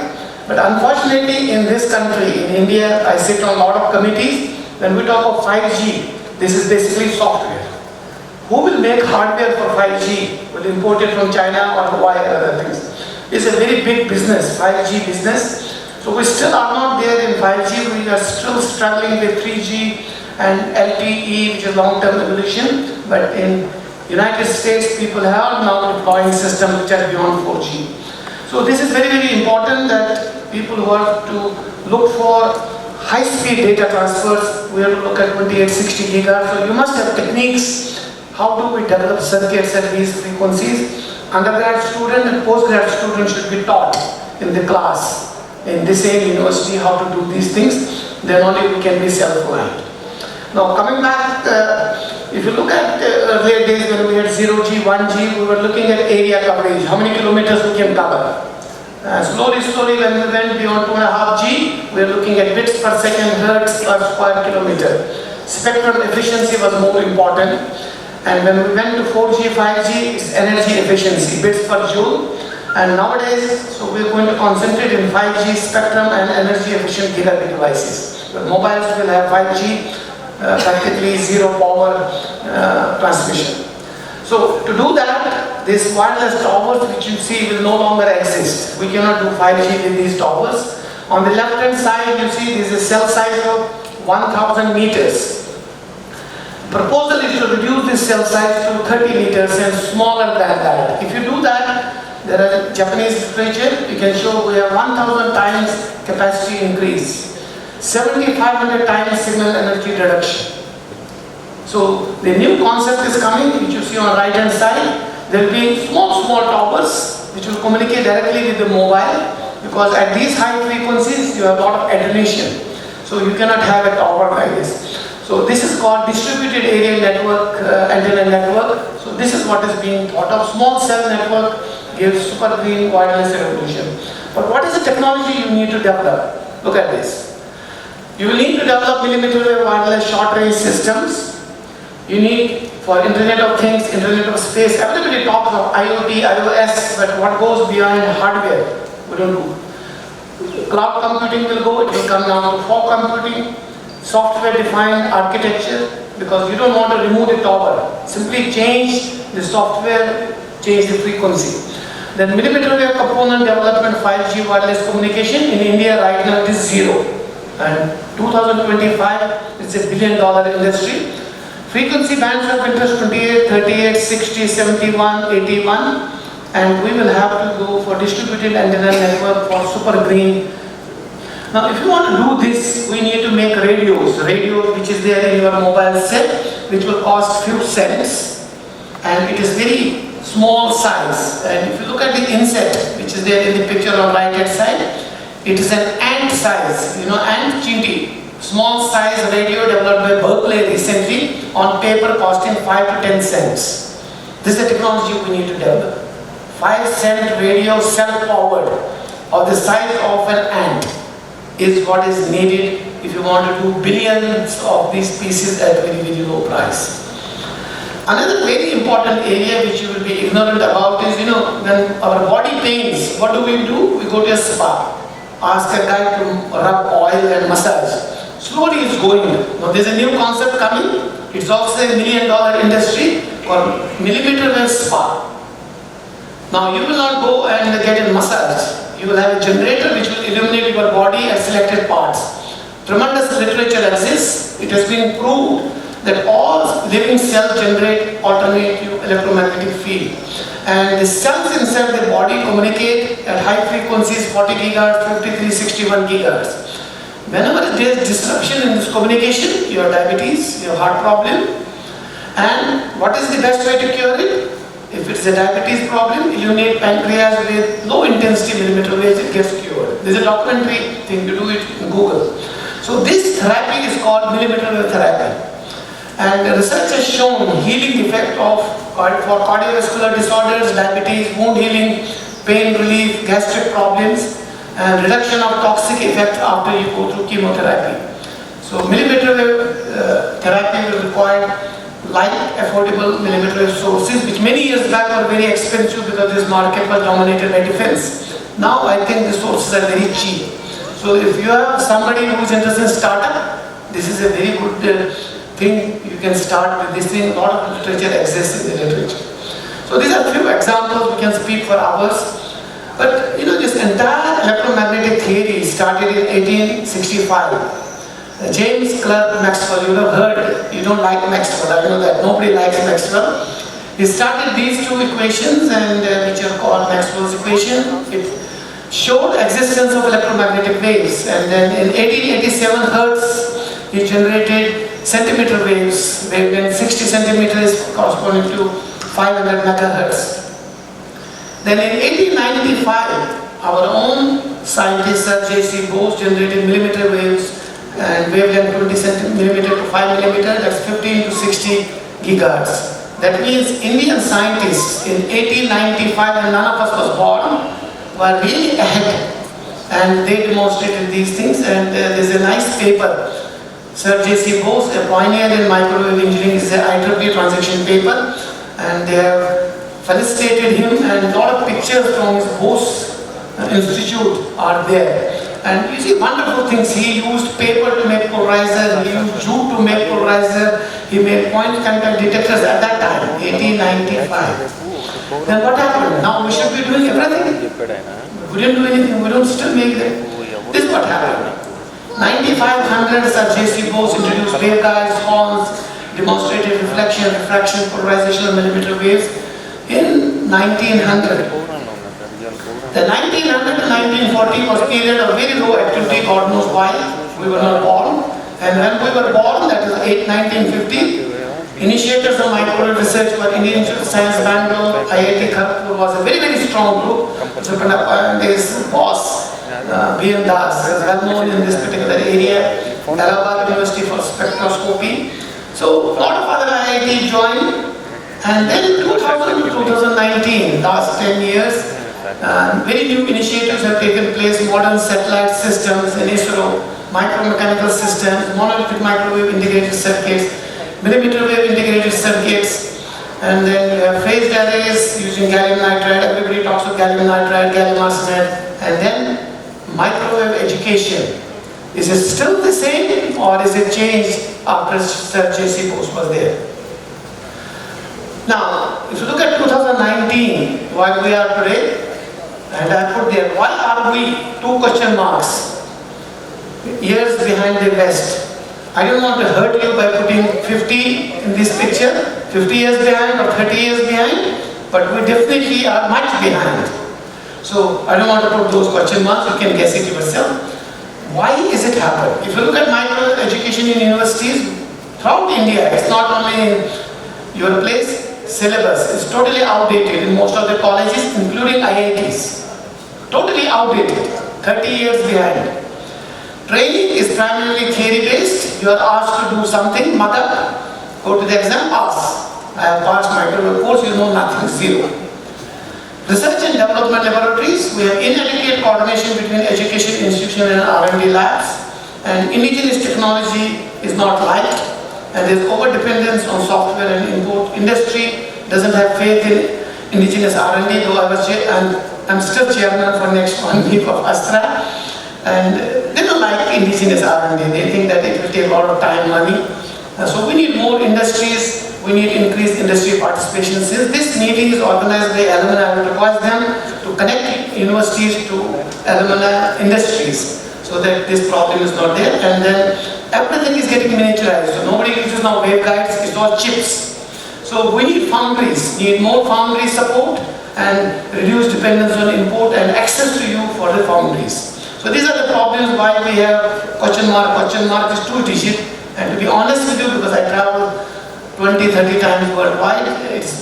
But unfortunately in this country, in India, I sit on a lot of committees. When we talk of 5G, this is basically software. Who will make hardware for 5G? Will import it from China or Hawaii or other things? It's a very big business, 5G business. So we still are not there in 5G. We are still struggling with 3G and LTE, which is long-term evolution. But in United States, people have now deploying systems which are beyond 4G. So this is very important that people who are to look for high-speed data transfers, we have to look at 2860 gigahertz. So you must have techniques. How do we develop circuits at these frequencies? Undergrad student and postgrad student should be taught in the class, in the same university, how to do these things. Then only we can be self-reliant. Now coming back, if you look at earlier days when we had 0G, 1G, we were looking at area coverage, how many kilometers we can cover. Slowly when we went beyond 2.5G, we are looking at bits per second, hertz per square kilometer. Spectrum efficiency was more important. And when we went to 4G, 5G, it's energy efficiency, bits per joule. And nowadays, so we're going to concentrate in 5G spectrum and energy efficient gigabit devices. But mobiles will have 5G, practically zero power transmission. So to do that, these wireless towers which you see will no longer exist. We cannot do 5G with these towers. On the left hand side, you see this is a cell size of 1000 meters. Proposal is to reduce this cell size to 30 meters and smaller than that. If you do that, there are Japanese literature, you can show we have 1000 times capacity increase, 7500 times signal energy reduction. So the new concept is coming, which you see on right hand side. There will be small towers which will communicate directly with the mobile, because at these high frequencies you have a lot of attenuation. So you cannot have a tower like this. So this is called distributed area network, antenna network. So this is what is being thought of. Small cell network gives super green wireless revolution. But what is the technology you need to develop? Look at this. You will need to develop millimeter wave wireless short range systems. You need for Internet of Things, Internet of Space. Everybody talks of IoT, iOS, but what goes beyond hardware? We don't do. Cloud computing will go, it will come down to fog computing. Software-defined architecture, because you don't want to remove the tower. Simply change the software, change the frequency. Then millimeter wave component development, 5G wireless communication. In India right now it is zero. And 2025, it's $1 billion industry. Frequency bands of interest 28, 38, 60, 71, 81. And we will have to go for distributed antenna network for super green. Now, if you want to do this, we need to make radios which is there in your mobile set, which will cost few cents, and it is very small size. And if you look at the inset, which is there in the picture on right hand side, it is an ant size, ant chinti, small size radio developed by Berkeley recently, on paper costing 5 to 10 cents. This is the technology we need to develop. 5-cent radio self-powered of the size of an ant is what is needed if you want to do billions of these pieces at very low price. Another very important area which you will be ignorant about is, when our body pains, what do? We go to a spa, ask a guy to rub oil and massage. Slowly it's going. Now there's a new concept coming. It's also a $1 million industry called millimeter wave spa. Now you will not go and get a massage. You will have a generator which will illuminate your body at selected parts. Tremendous literature exists. It has been proved that all living cells generate alternative electromagnetic field. And the cells inside the body communicate at high frequencies, 40 gigahertz, 53, 61 gigahertz. Whenever there is disruption in this communication, you have diabetes, you have heart problem. And what is the best way to cure it? If it's a diabetes problem, illuminate pancreas with low intensity millimeter waves, it gets cured. There's a documentary thing, you do it in Google. So this therapy is called millimeter wave therapy. And research has shown healing effect for cardiovascular disorders, diabetes, wound healing, pain relief, gastric problems, and reduction of toxic effect after you go through chemotherapy. So millimeter wave therapy will require light, affordable millimeter wave sources, which many years back were very expensive because this market was dominated by defense. Now I think the sources are very cheap. So if you have somebody who is interested in startup, this is a very good thing. You can start with this thing. A lot of literature exists in the literature. So these are few examples. We can speak for hours. But this entire electromagnetic theory started in 1865. James Clerk Maxwell, you have heard, you don't like Maxwell, I know that, nobody likes Maxwell. He started these two equations and which are called Maxwell's equation. It showed existence of electromagnetic waves, and then in 1887 Hertz, he generated centimeter waves, wavelength 60 centimeters corresponding to 500 megahertz. Then in 1895, our own scientist Sir J.C. Bose generated millimeter waves and wavelength 20 centimeter to 5 millimeter, that's 15 to 60 gigahertz. That means Indian scientists in 1895, and none of us was born, were really ahead, and they demonstrated these things. And there's a nice paper. Sir J.C. Bose, a pioneer in microwave engineering, is an IEEE transaction paper, and they have felicitated him, and a lot of pictures from his Bose Institute are there. And you see wonderful things. He used paper to make polarizer, he used jute to make polarizer, he made point contact detectors at that time, 1895. Then what happened? Now we should be doing everything. We didn't do anything, we don't still make them. This is what happened. 9500 Sir J.C. Bose introduced waveguides, horns, demonstrated reflection, refraction, polarization of millimeter waves in 1900. The 1900 to 1940 was a period of very low activity, God knows why. We were not born. And when we were born, that is 1950, initiators of microwave research were Indian Institute of Science, Bangalore, IIT Kharagpur was a very, very strong group. So his boss, BME is well known in this particular area. Allahabad University for spectroscopy. So a lot of other IIT joined. And then 2000 to 2019, last 10 years, very new initiatives have taken place. Modern satellite systems in ISRO, micromechanical systems, monolithic microwave integrated circuits, millimeter wave integrated circuits, and then you have phased arrays using gallium nitride. Everybody talks of gallium nitride, gallium arsenide, and then microwave education. Is it still the same, or is it changed after Sir J.C. Bose was there? Now, if you look at 2019, where we are today, and I put there, why are we 2 question marks years behind the West? I don't want to hurt you by putting 50 in this picture, 50 years behind or 30 years behind, but we definitely are much behind. So I don't want to put those question marks, you can guess it yourself. Why is it happening? If you look at micro education in universities throughout India, it's not only in your place, syllabus is totally outdated in most of the colleges, including IITs. Totally outdated, 30 years behind. Training is primarily theory-based. You are asked to do something, mug up, go to the exam, pass. I have passed microwave course, you know nothing, zero. Research and development laboratories, we have inadequate coordination between education institutions and R&D labs, and indigenous technology is not liked, and there is over-dependence on software and import. Industry doesn't have faith in indigenous R&D, though I'm still chairman for next 1 week of Astra, and they don't like indigenous R&D. They think that it will take a lot of time, money. So we need more industries, we need increased industry participation. Since this meeting is organized by alumni, I would request them to connect universities to alumni industries so that this problem is not there. And then everything is getting miniaturized. So nobody uses now waveguides, it's all chips. So we need foundries, need more foundry support and reduce dependence on import and access to you for the foundries. So these are the problems why we have question mark is 2 digit. And to be honest with you, because I travel 20, 30 times worldwide.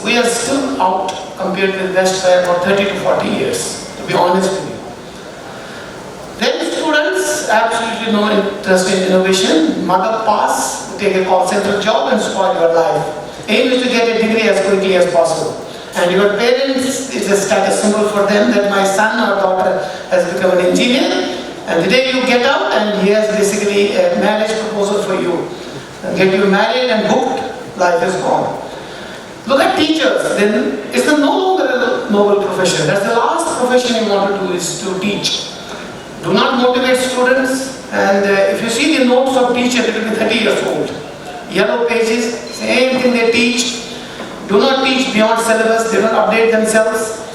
We are still out compared with West by about 30 to 40 years, to be honest with you. Then students, absolutely no interest in innovation, mug up pass, take a call center job and spoil your life. Aim is to get a degree as quickly as possible. And your parents, it's a status symbol for them that my son or daughter has become an engineer. And the day you get out and he has basically a marriage proposal for you. And get you married and hooked, life is gone. Look at teachers, then it's no longer a noble profession. That's the last profession you want to do is to teach. Do not motivate students, and if you see the notes of teachers, it will be 30 years old. Yellow pages, same thing they teach. Do not teach beyond syllabus, they don't update themselves.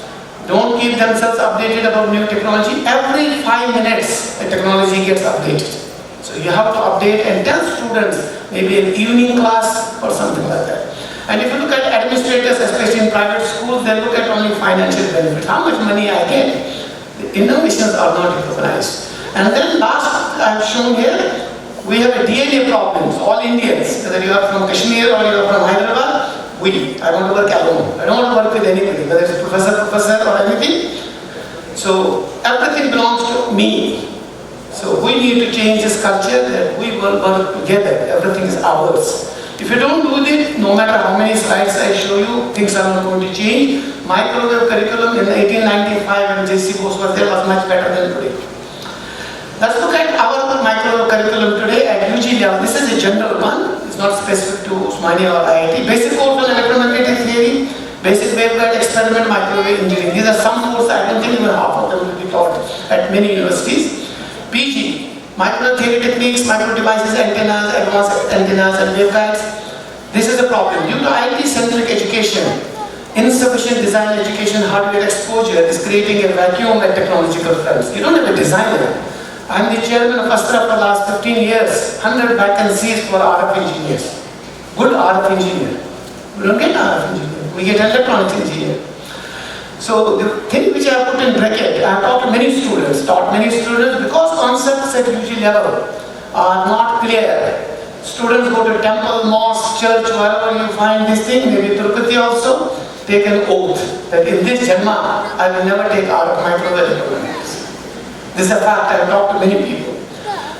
Don't keep themselves updated about new technology. Every 5 minutes, the technology gets updated. So you have to update and tell students, maybe an evening class or something like that. And if you look at administrators, especially in private schools, they look at only financial benefits. How much money I get? The innovations are not recognized. And then last I have shown here, we have a DNA problems, all Indians, whether you are from Kashmir or you are from Hyderabad, I want to work alone. I don't want to work with anybody, whether it's a professor or anything. So everything belongs to me. So we need to change this culture that we will work together, everything is ours. If you don't do it, no matter how many slides I show you, things are not going to change. Microwave curriculum in 1895 when J.C. Bose was there was much better than today. Let's look at our microwave curriculum today at UG level. This is a general one. It's not specific to Osmania or IIT. Basic course on electromagnetic theory, basic waveguide experiment, microwave engineering. These are some courses, I don't think even half of them will be taught at many universities. PG, micro theory techniques, micro devices, antennas, advanced antennas and waveguides. This is the problem. Due to IT-centric education, insufficient design education, hardware exposure is creating a vacuum at technological fronts. You don't have a designer. I'm the chairman of ASTRA for the last 15 years, 100 vacancies for RF engineers. Good RF engineer. We don't get RF engineer, we get electronics engineer. So the thing which I put in bracket, I have taught many students because concepts at UG level are not clear. Students go to temple, mosque, church, wherever you find this thing, maybe Tirupati also, take an oath that in this Janma, I will never take RF microwave electronics. This is a fact, I have talked to many people.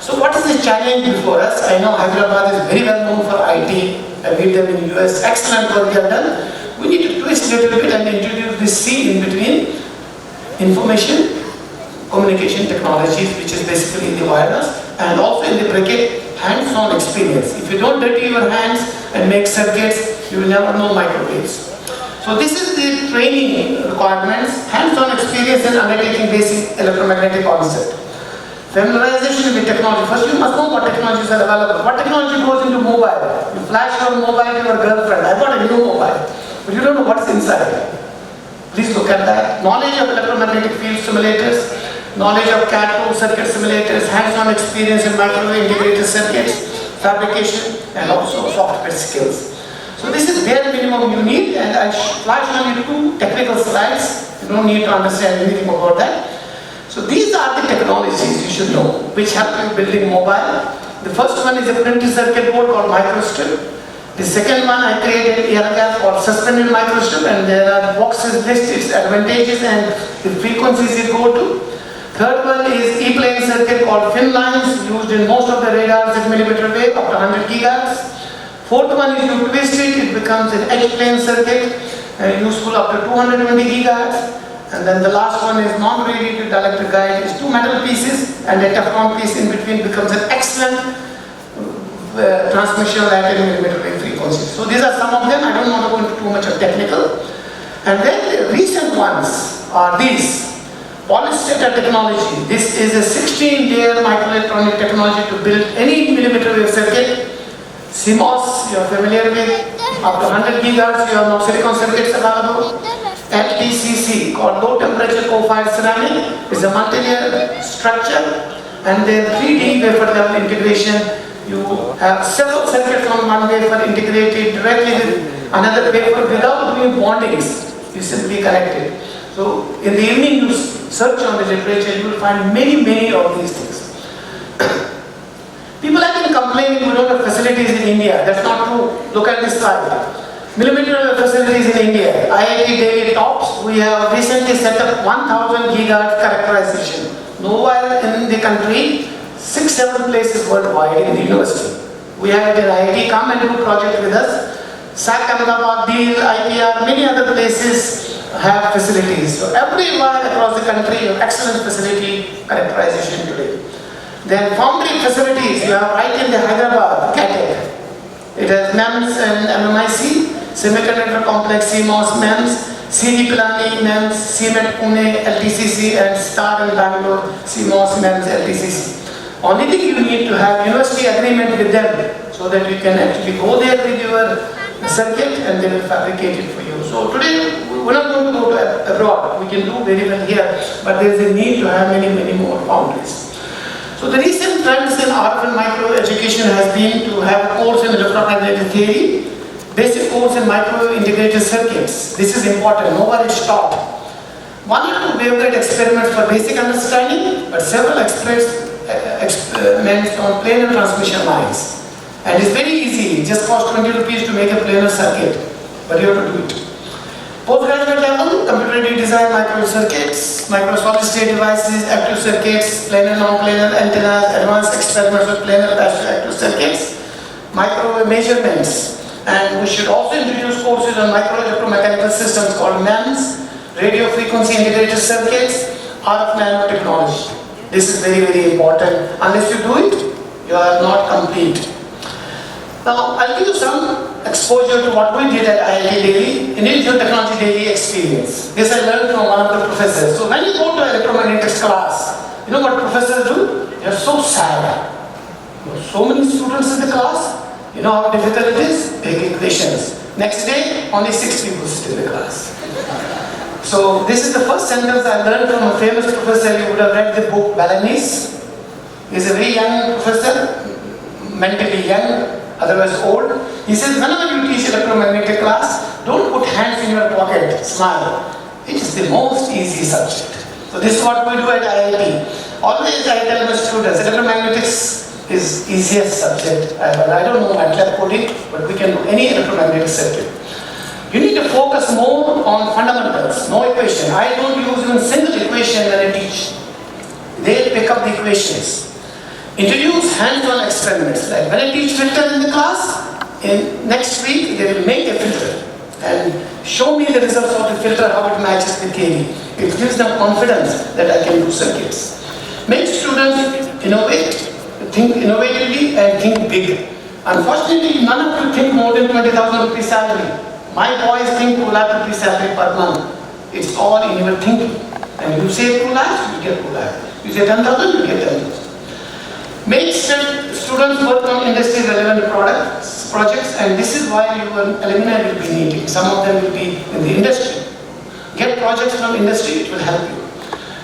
So what is the challenge before us? I know Hyderabad is very well known for IT. I meet them in the US, excellent work they have done. We need to twist a little bit and introduce this C in between information, communication technologies, which is basically the wireless, and also in the bracket, hands-on experience. If you don't dirty your hands and make circuits, you will never know microwaves. So this is the training requirements, hands-on experience in undertaking basic electromagnetic concept. Familiarization with technology. First you must know what technologies are available. What technology goes into mobile? You flash your mobile to your girlfriend. I bought a new mobile. But you don't know what's inside. Please look at that. Knowledge of electromagnetic field simulators, knowledge of cathode circuit simulators, hands-on experience in microwave integrated circuits, fabrication, and also software skills. So this is bare minimum you need, and I flash on you 2 technical slides. You don't need to understand anything about that. So these are the technologies you should know, which help you building mobile. The first one is a printed circuit board called microstrip. The second one I created air gap or suspended microstrip, and there are boxes list its advantages and the frequencies it go to. Third one is E-plane circuit called fin lines, used in most of the radars at millimeter wave up to 100 gigahertz. Fourth one is you twist it, it becomes an H-plane circuit, useful up to 220 gigahertz. And then the last one is non-radiated dielectric guide, is 2 metal pieces and a Teflon piece in between becomes an excellent transmission at a millimeter wave frequency. So these are some of them, I don't want to go into too much of technical. And then the recent ones are these. Polystator technology. This is a 16-layer microelectronic technology to build any millimeter wave circuit. CMOS, you are familiar with, up to 100 gigahertz, you have no silicon circuits available. LTCC, called low temperature co-fired ceramic, is a multi-layer structure, and then 3D wafer level integration. You have several circuits on one wafer integrated directly with another wafer without doing bondings. You simply connect it. So in the evening you search on the literature, you will find many of these things. People have been complaining we don't have facilities in India. That's not true. look at this slide. Millimeter wave facilities in India, IIT Delhi tops. We have recently set up 1000 gigahertz characterization. Nowhere in the country, 6-7 places worldwide in the university. We have it in IIT, come and do project with us. SAC Ahmedabad, Deal, IPR, many other places have facilities. So everywhere across the country, you have excellent facility characterization today. Then foundry facilities, you have right in the Hyderabad, CATEC. It has MEMS and MMIC, Semiconductor Complex, CMOS, MEMS, CD Pilani, MEMS, CMET Pune, LTCC, and STAR in Bangalore, CMOS, MEMS, LTCC. Only thing you need to have university agreement with them so that you can actually go there with your circuit and they will fabricate it for you. So today, we're not going to go to abroad. We can do very well here, but there is a need to have many more foundries. So the recent trends in RF and micro education has been to have a course in electromagnetic theory, basic course in micro integrated circuits. This is important, nowhere is taught. 1 or 2 waveguide experiments for basic understanding, but several experiments on planar transmission lines. And it's very easy, it just costs 20 rupees to make a planar circuit, but you have to do it. Postgraduate level, computer-aided design, micro circuits, micro solid state devices, active circuits, planar, non-planar antennas, advanced experiments with planar passive active circuits, microwave measurements. And we should also introduce courses on micro electromechanical systems called MEMS, radio frequency integrated circuits, RF nanotechnology. This is very important. Unless you do it, you are not complete. Now, I'll give you some exposure to what we did at IIT Delhi, Indian Technology Delhi experience. This I learned from one of the professors. So when you go to electromagnetics class, you know what professors do? They are so sad. So many students in the class. You know how difficult it is? Big equations. Next day, only 6 people sit in the class. So this is the first sentence I learned from a famous professor. You would have read the book Balanese. He's a very young professor, mentally young, otherwise old. He says, whenever you teach electromagnetic class, don't put hands in your pocket, smile. It is the most easy subject. So this is what we do at IIT. Always I tell my students, electromagnetics is easiest subject. I don't know MATLAB coding, but we can do any electromagnetic circuit. You need to focus more on fundamentals, no equation. I don't use even single equation when I teach. They pick up the equations. Introduce hands-on experiments. Like when I teach filter in the class, in next week they will make a filter and show me the results of the filter, how it matches with KV. It gives them confidence that I can do circuits. Make students innovate, think innovatively and think big. Unfortunately, none of you think more than 20,000 rupees salary. My boys think 2 lakh rupees salary per month. It's all in your thinking. And you say 2 lakhs, you get 2 lakhs. You say 10,000, you get 10,000. Make students work on industry relevant projects, and this is why your alumni will be needed. Some of them will be in the industry. Get projects from industry, it will help you.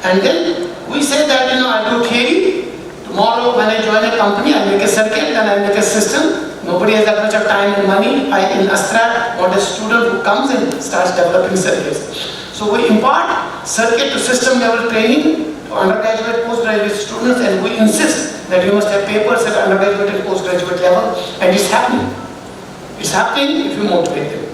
And then we say that, I do theory. Tomorrow when I join a company, I make a circuit and I make a system. Nobody has that much of time and money. I, in Astra, want a student who comes and starts developing circuits. So we impart circuit to system level training to undergraduate, postgraduate students, and we insist that you must have papers at undergraduate and postgraduate level, and it's happening. It's happening if you motivate them.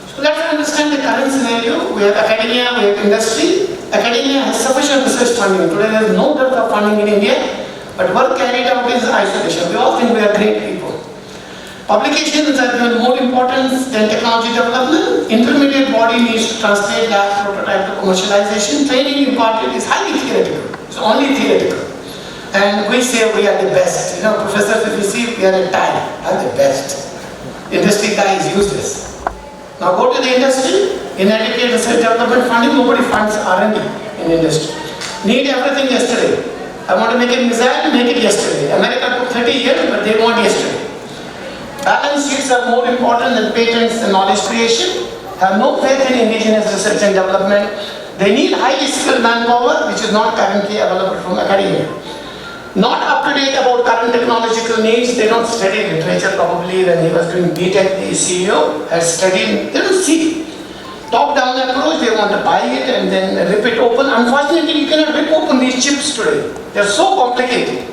So let's understand the current scenario. We have academia, we have industry. Academia has sufficient research funding. Today there is no dearth of funding in India, but work carried out is isolation. We all think we are great people. Publications are given more importance than technology development. Intermediate body needs to translate lab prototype to commercialization. Training imparted is highly theoretical. It's only theoretical. And we say we are the best. Professors, if you see, we are a tie. I'm the best. Industry guy is useless. Now go to the industry. Inadequate research development funding, nobody funds R&D in industry. Need everything yesterday. I want to make a missile, make it yesterday. America took 30 years, but they want yesterday. Balance sheets are more important than patents and knowledge creation. Have no faith in indigenous research and development. They need highly skilled manpower, which is not currently available from academia. Not up to date about current technological needs. They don't study literature probably. When he was doing BTech, the CEO has studied. They don't see. Top-down approach, they want to buy it and then rip it open. Unfortunately, you cannot rip open these chips today. They are so complicated.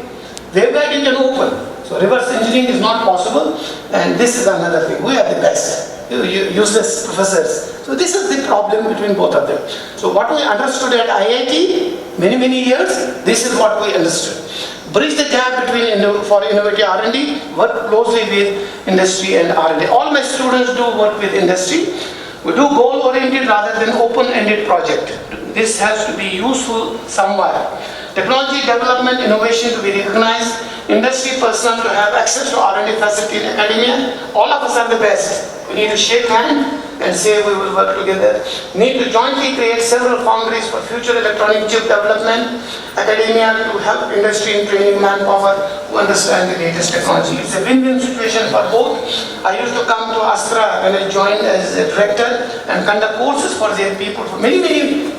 Waveguide you can open. So reverse engineering is not possible, and this is another thing. We are the best. Useless professors. So this is the problem between both of them. So what we understood at IIT many years, this is what we understood. Bridge the gap between for innovative R&D, work closely with industry and R&D. All my students do work with industry. We do goal-oriented rather than open-ended project. This has to be useful somewhere. Technology development, innovation to be recognized, industry personnel to have access to R&D facility in academia. All of us are the best. We need to shake hands and say we will work together. We need to jointly create several foundries for future electronic chip development, academia to help industry in training manpower to understand the latest technology. It's a win-win situation for both. I used to come to Astra when I joined as a director and conduct courses for their people for many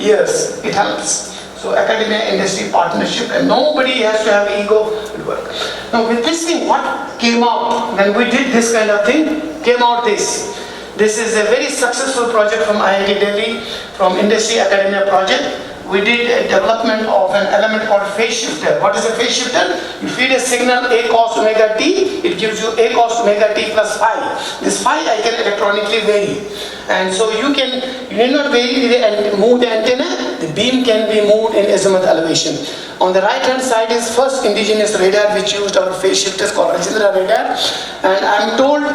years. It helps. So academia industry partnership, and nobody has to have ego to work. Now with this thing, what came out when we did this kind of thing, came out this. This is a very successful project from IIT Delhi, from industry academia project. We did a development of an element called phase shifter. What is a phase shifter? You feed a signal A cos omega t, it gives you A cos omega t plus phi. This phi I can electronically vary. And so you need not vary the move the antenna, the beam can be moved in azimuth elevation. On the right hand side is first indigenous radar which used our phase shifters called Rajendra radar. And I'm told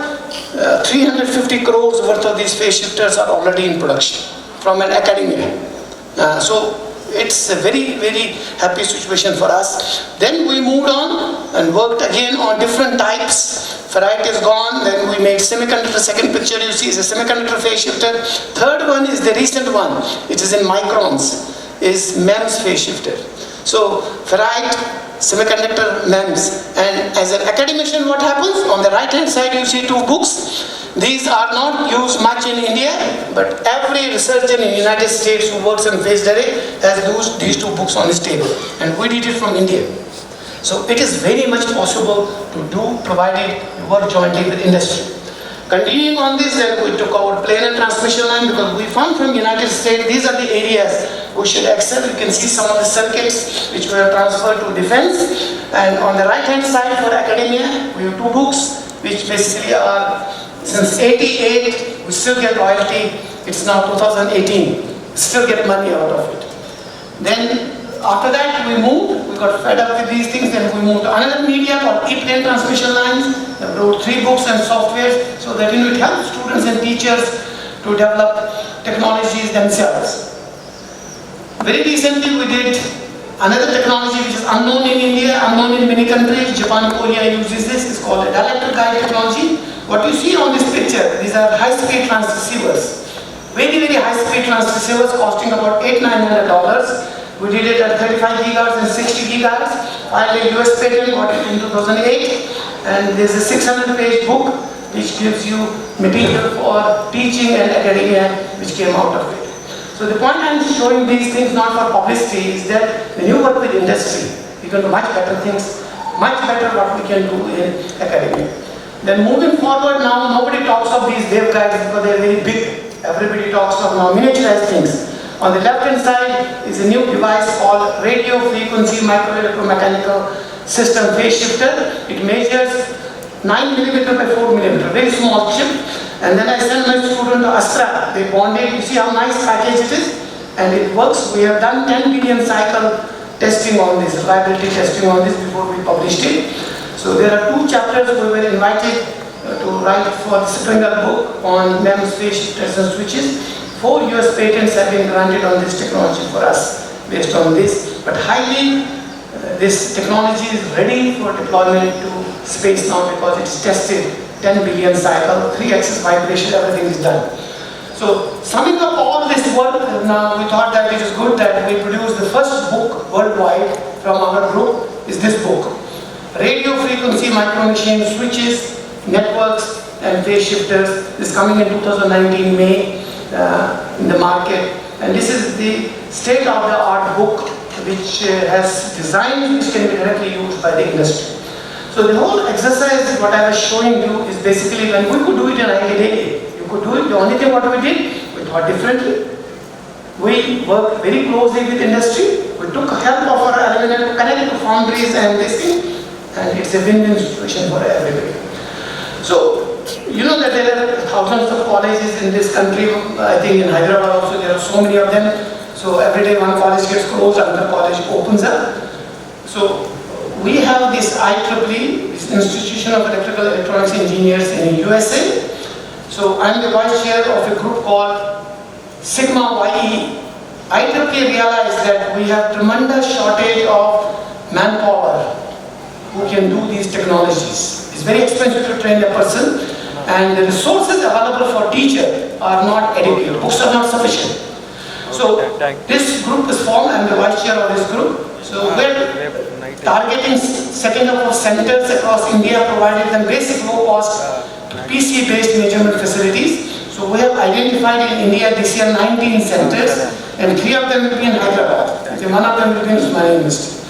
350 crores worth of these phase shifters are already in production from an academia. So it's a very happy situation for us. Then we moved on and worked again on different types. Ferrite is gone, then we made semiconductor. Second picture you see is a semiconductor phase shifter. Third one is the recent one, it is in microns, is MEMS phase shifter. So ferrite, semiconductor, MEMS. And as an academician, what happens? On the right hand side you see two books. These are not used much in India, but every researcher in the United States who works in phased array has used these two books on his table. And we did it from India. So it is very much possible to do, provided you work jointly with industry. Continuing on this, then we took our plane and transmission line because we found from United States, these are the areas we should excel. You can see some of the circuits which were transferred to defense. And on the right hand side for academia, we have two books which basically are, since 88, we still get royalty. It's now 2018. We still get money out of it. Then after that we moved, we got fed up with these things, then we moved to another media called E-plane transmission lines. I wrote 3 books and software so that it helps students and teachers to develop technologies themselves. Very recently we did another technology which is unknown in India, unknown in many countries. Japan, Korea uses this. It's called a dielectric guide technology. What you see on this picture, these are high-speed transceivers. Very high-speed transceivers costing about $800-900. We did it at 35 gigahertz and 60 gigahertz. Filed a US patent, got it in 2008. And there's a 600-page book which gives you material for teaching and academia which came out of it. So the point I'm showing these things not for publicity is that when you work with industry, you can do much better things, much better what we can do in academia. Then moving forward now, nobody talks of these waveguides because they're very big. Everybody talks of now miniaturized things. On the left hand side is a new device called radio frequency microelectromechanical system phase shifter. It measures 9mm by 4mm, very small chip. And then I sent my student to Astra. They bonded. You see how nice package it is? And it works. We have done 10 billion cycle testing on this, reliability testing on this before we published it. So there are 2 chapters we were invited to write for the Springer book on MEMS phase shifters and switches. 4 US patents have been granted on this technology for us based on this. But highly, this technology is ready for deployment to space now because it's tested 10 billion cycle, 3-axis vibration, everything is done. So summing up all this work, now we thought that it is good that we produce the first book worldwide from our group is this book. Radio frequency micro machine switches, networks and phase shifters is coming in 2019 May in the market. And this is the state-of-the-art book which has designs which can be directly used by the industry. So the whole exercise, what I was showing you, is basically when we could do it in IIT Delhi. You could do it. The only thing what we did, we thought differently. We worked very closely with industry. We took help of our alumni to connect to foundries and this thing. and it's a win-win situation for everybody. So, you know that there are thousands of colleges in this country. I think in Hyderabad also there are so many of them. So every day one college gets closed, another college opens up. So we have this IEEE, this Institution of Electrical Electronics Engineers in USA. So I'm the vice chair of a group called Sigma YE. IEEE realized that we have tremendous shortage of manpower who can do these technologies. It's very expensive to train a person, and the resources available for teacher are not adequate. Books are not sufficient. So this group is formed. I'm the vice chair of this group. So we're targeting setting up of centers across India, providing them basic low-cost PC-based measurement facilities. So we have identified in India this year 19 centers, and 3 of them will be in Hyderabad. One of them will be in Usmania University.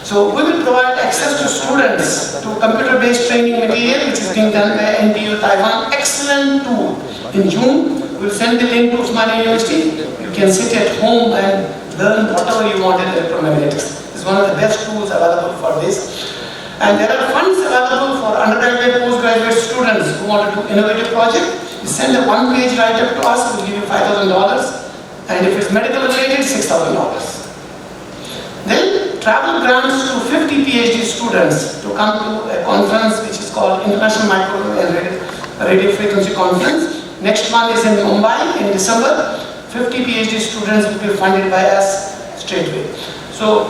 So we will provide access to students to computer-based training material, which is being done by NTU Taiwan. Excellent tool. In June, we'll send the link to Usmania University. You can sit at home and learn whatever you want in electromagnetics. It's one of the best tools available for this. And there are funds available for undergraduate, postgraduate students who want to do innovative project. You send a one-page write-up to us, we'll give you $5,000. And if it's medical related, $6,000. Then travel grants to 50 PhD students to come to a conference which is called International Microwave and Radio Frequency Conference. Next one is in Mumbai in December. 50 PhD students will be funded by us straightway. So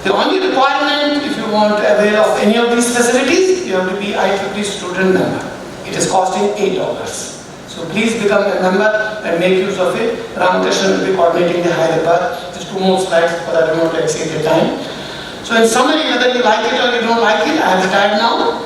the only requirement, if you want to avail of any of these facilities, you have to be IEEE student member. It is costing $8. So please become a member and make use of it. Ramakrishnan will be coordinating the Hyderabad. Just 2 more slides because I don't want to exceed the time. So in summary, whether you like it or you don't like it, I have retired now.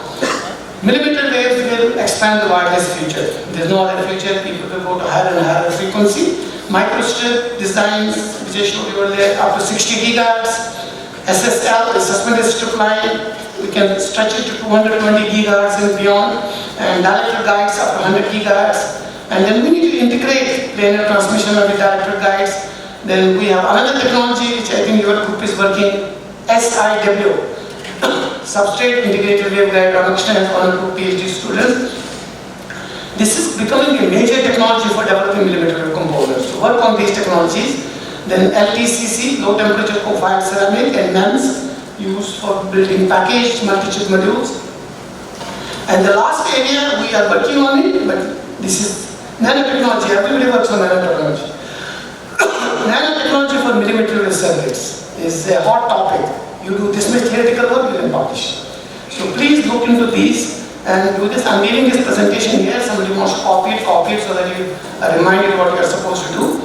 Millimeter waves will expand the wireless future. There is no other future. People will go to higher and higher frequency. Microstrip designs, which I showed you earlier, up to 60 gigahertz. SSL, the suspended strip line, we can stretch it to 220 gigahertz and beyond, and dielectric guides up to 100 gigahertz. And then we need to integrate planar transmission of the dielectric guides. Then we have another technology which I think your group is working, SIW, Substrate Integrated Waveguide. Ramakrishnan has 1 or 2 PhD students. This is becoming a major technology for developing millimeter wave components. So work on these technologies. Then LTCC, low temperature co-fired ceramic, and MEMS, used for building packaged multi-chip modules. And the last area we are working on it, but this is nanotechnology. Everybody works on nanotechnology. Nanotechnology for millimeter wave circuits is a hot topic. You do this much theoretical work, you can publish. So please look into these and do this. I'm leaving this presentation here. Somebody wants to copy it so that you are reminded what you are supposed to do.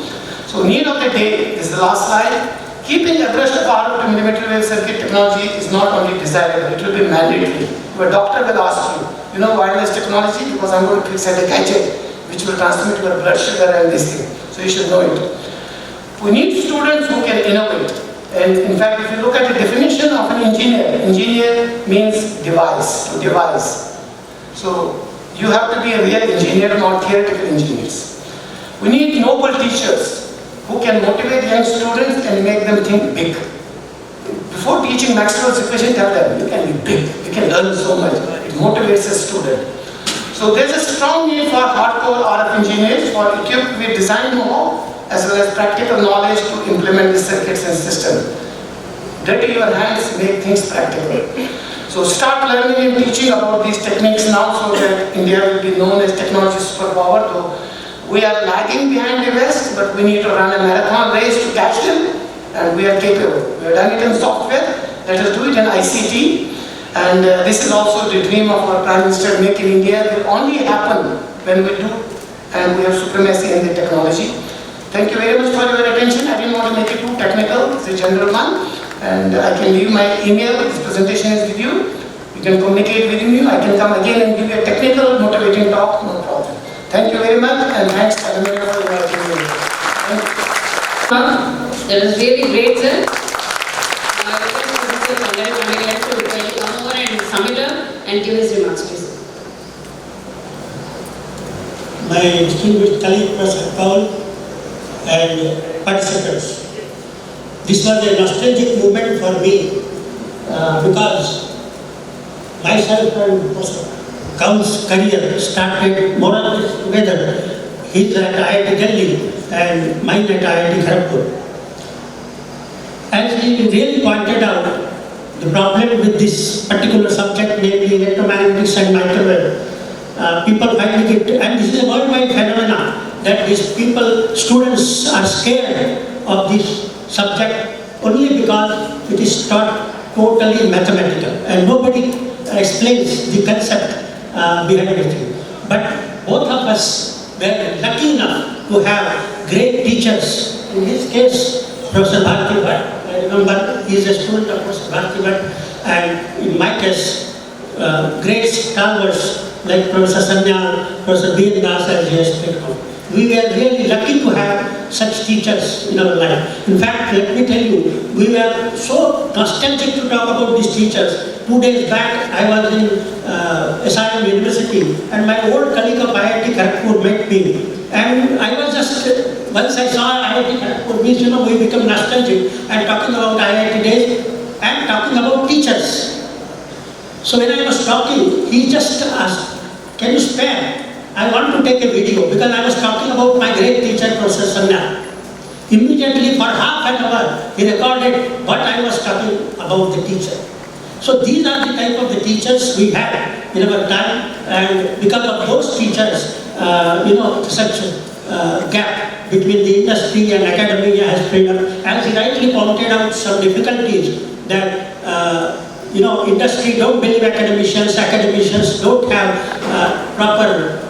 So need of the day, this is the last slide. Keeping abreast of RF to millimeter wave circuit technology is not only desirable, it will be mandatory. Your doctor will ask you know wireless technology, because I'm going to present a gadget which will transmit your blood sugar and this thing. So you should know it. We need students who can innovate. And in fact, if you look at the definition of an engineer means device, to devise. So you have to be a real engineer, not theoretical engineers. We need noble teachers who can motivate young students and make them think big. Before teaching Maxwell's equation, tell them you can be big, you can learn so much. It motivates a student. So there's a strong need for hardcore RF engineers who are equipped with design know-how as well as practical knowledge to implement the circuits and system. Dirty your hands, make things practical. So start learning and teaching about these techniques now so that India will be known as technology superpower. So we are lagging behind the West, but we need to run a marathon race to catch them, and we are capable. We have done it in software, let us do it in ICT, and this is also the dream of our Prime Minister, Make in India. It will only happen when we do, and we have supremacy in the technology. Thank you very much for your attention. I didn't want to make it too technical, it's a general one, and I can leave my email, this presentation is with you. You can communicate with me, I can come again and give you a technical, motivating talk, no problem. Thank you very much, and thanks for inviting me. That was really great, sir. I request Professor Pandey to come over and sum it up and give his remarks, please. My distinguished colleague, Professor Paul, and participants. This was a nostalgic moment for me because myself and Professor Kaul's career started more or less together. He's at IIT Delhi and mine at IIT Kharagpur. As he really pointed out, the problem with this particular subject, namely electromagnetics and microwave, people finding it, and this is a worldwide phenomenon, that these people, students are scared of this subject only because it is taught totally mathematical and nobody explains the concept behind it. But both of us were lucky enough to have great teachers. In his case, Professor Bharti Bhatt, I remember he is a student of Professor Bharti Bhatt, and in my case, great stalwarts like Professor Sanyal, Professor B. Das, as he has spoken. We were really lucky to have such teachers in our life. In fact, let me tell you, we were so nostalgic to talk about these teachers. 2 days back, I was in SIM University, and my old colleague of IIT Kharagpur met me. And I was just, once I saw IIT Kharagpur, means, we become nostalgic and talking about IIT days and talking about teachers. So when I was talking, he just asked, "Can you spare? I want to take a video," because I was talking about my great teacher, Professor Sanya. Immediately for half an hour, he recorded what I was talking about the teacher. So these are the type of the teachers we had in our time, and because of those teachers, such gap between the industry and academia has sprung up. As he rightly pointed out, some difficulties that industry don't believe academicians, academicians don't have proper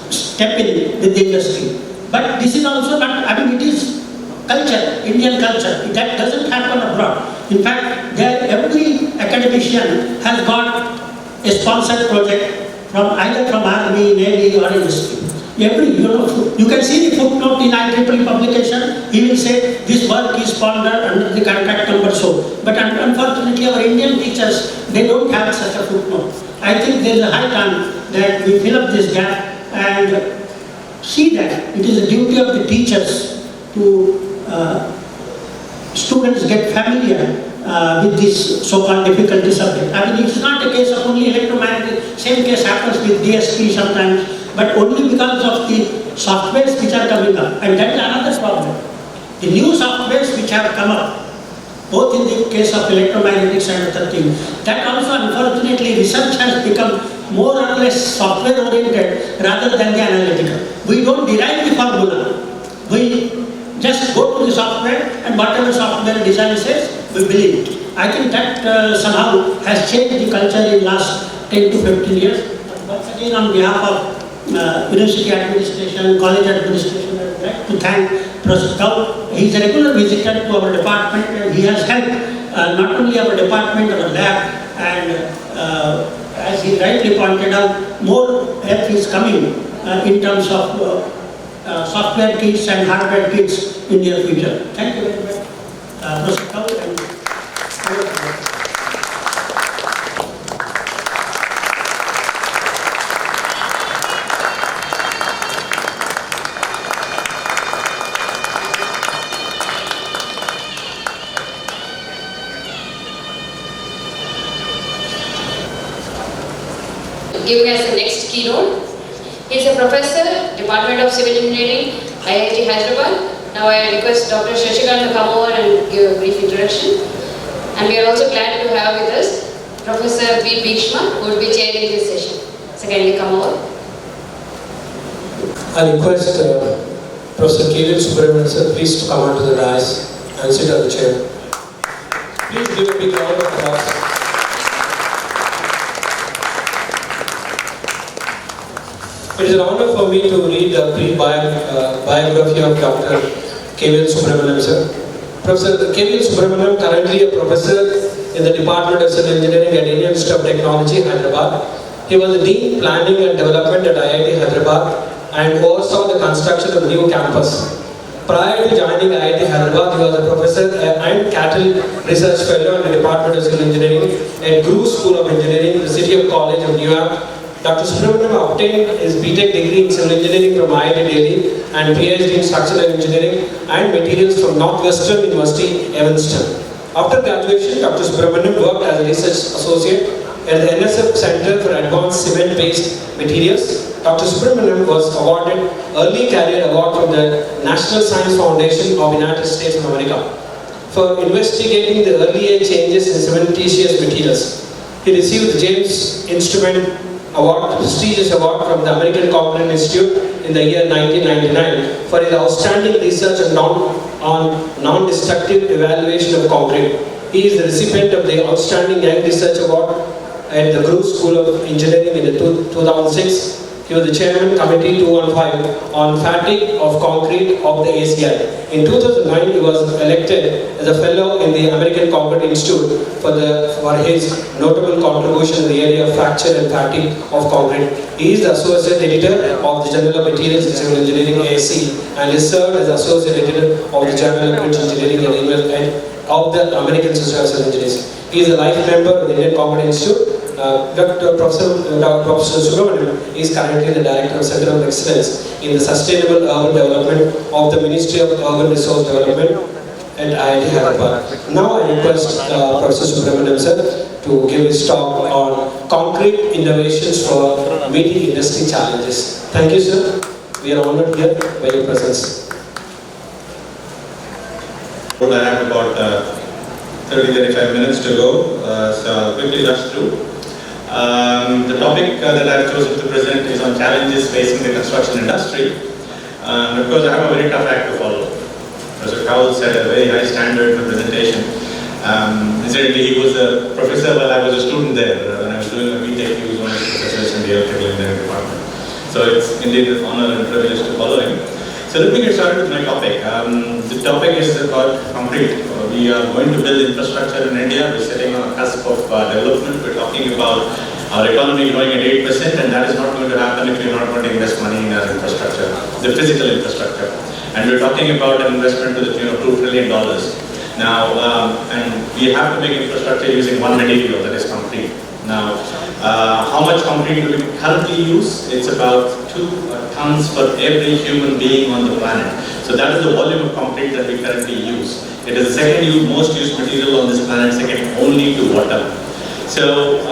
step in with the industry. But this is also not, it is culture, Indian culture. That doesn't happen abroad. In fact, every academician has got a sponsored project from either from army, navy or industry. You can see the footnote in IEEE publication. He will say this work is sponsored under the contract number so. But unfortunately, our Indian teachers, they don't have such a footnote. I think there is a high time that we fill up this gap and see that it is the duty of the teachers to students get familiar with this so-called difficulty subject. It's not a case of only electromagnetic. Same case happens with DSP sometimes, but only because of the softwares which are coming up. And that is another problem. The new softwares which have come up, both in the case of electromagnetics and other things, that also unfortunately research has become more or less software oriented rather than the analytical. We don't derive the formula. We just go to the software and whatever software design says, we believe it. I think that somehow has changed the culture in last 10 to 15 years. Once again, on behalf of university administration, college administration, I would like to thank Professor Kaul. He is a regular visitor to our department and he has helped not only our department, our lab, and as he rightly pointed out, more help is coming in terms of software kits and hardware kits in near future. Thank you very much, Professor Kaul. Giving us the next keynote. He is a professor, Department of Civil Engineering, IIT Hyderabad. Now I request Dr. Shashikant to come over and give a brief introduction. And we are also glad to have with us Professor B. Bhishma, who will be chairing this session. So kindly come over. I request Professor K.V. Subramanian sir, please to come onto the dais and sit on the chair. Please give a big round of applause. It is an honor for me to read a brief biography of Dr. K.V. Subramanian sir. Professor K.V. Subramanian, currently a professor in the Department of Civil Engineering at Indian Institute of Technology, Hyderabad. He was the Dean Planning and Development at IIT Hyderabad and oversaw the construction of the new campus. Prior to joining IIT Hyderabad, he was a professor and cattle research fellow in the Department of Civil Engineering at Groove School of Engineering, the City College of New York. Dr. Subramanian obtained his BTech degree in Civil Engineering from IIT Delhi and PhD in Structural Engineering and Materials from Northwestern University, Evanston. After graduation, Dr. Subramanian worked as a research associate at the NSF Center for Advanced Cement-Based Materials, Dr. Subramaniam was awarded Early Career Award from the National Science Foundation of the United States of America for investigating the early age changes in cementitious materials. He received the James Instrument Award, prestigious award from the American Component Institute in the year 1999 for his outstanding research on non-destructive evaluation of concrete. He is the recipient of the Outstanding Young Research Award at the Groove School of Engineering in 2006. He was the Chairman Committee 215 on Fatigue of Concrete of the ACI. In 2009, he was elected as a Fellow in the American Concrete Institute for his notable contribution in the area of fracture and fatigue of concrete. He is the Associate Editor of the Journal of Materials and Civil Engineering ASC and has served as Associate Editor of the Journal of Bridge Engineering and of the American Society of Civil Engineers. He is a life member of the Indian Concrete Institute. Professor Subramaniam is currently the Director of Center of Excellence in the Sustainable Urban Development of the Ministry of Urban Resource Development at IIT Hyderabad. Now I request Professor Subramaniam sir to give his talk on concrete innovations for meeting industry challenges. Thank you, sir. We are honored here by your presence. I have about 30-35 minutes to go, so I'll quickly rush through. The topic that I've chosen to present is on challenges facing the construction industry. Of course, I have a very tough act to follow. Professor Cowell set a very high standard for presentation. Incidentally, he was a professor while I was a student there. When I was doing my BTech, he was one of the professors in the electrical engineering department. So it's indeed an honor and privilege to follow him. So let me get started with my topic. The topic is about concrete. We are going to build infrastructure in India. We're sitting on a cusp of development. We're talking about our economy growing at 8%, and that is not going to happen if we're not going to invest money in our infrastructure, the physical infrastructure. And we're talking about an investment to the tune of $2 trillion. Now, and we have to make infrastructure using one material, that is concrete. Now, how much concrete do we currently use? It's about 2 tons for every human being on the planet. So that is the volume of concrete that we currently use. It is the second most used material on this planet, second only to water. So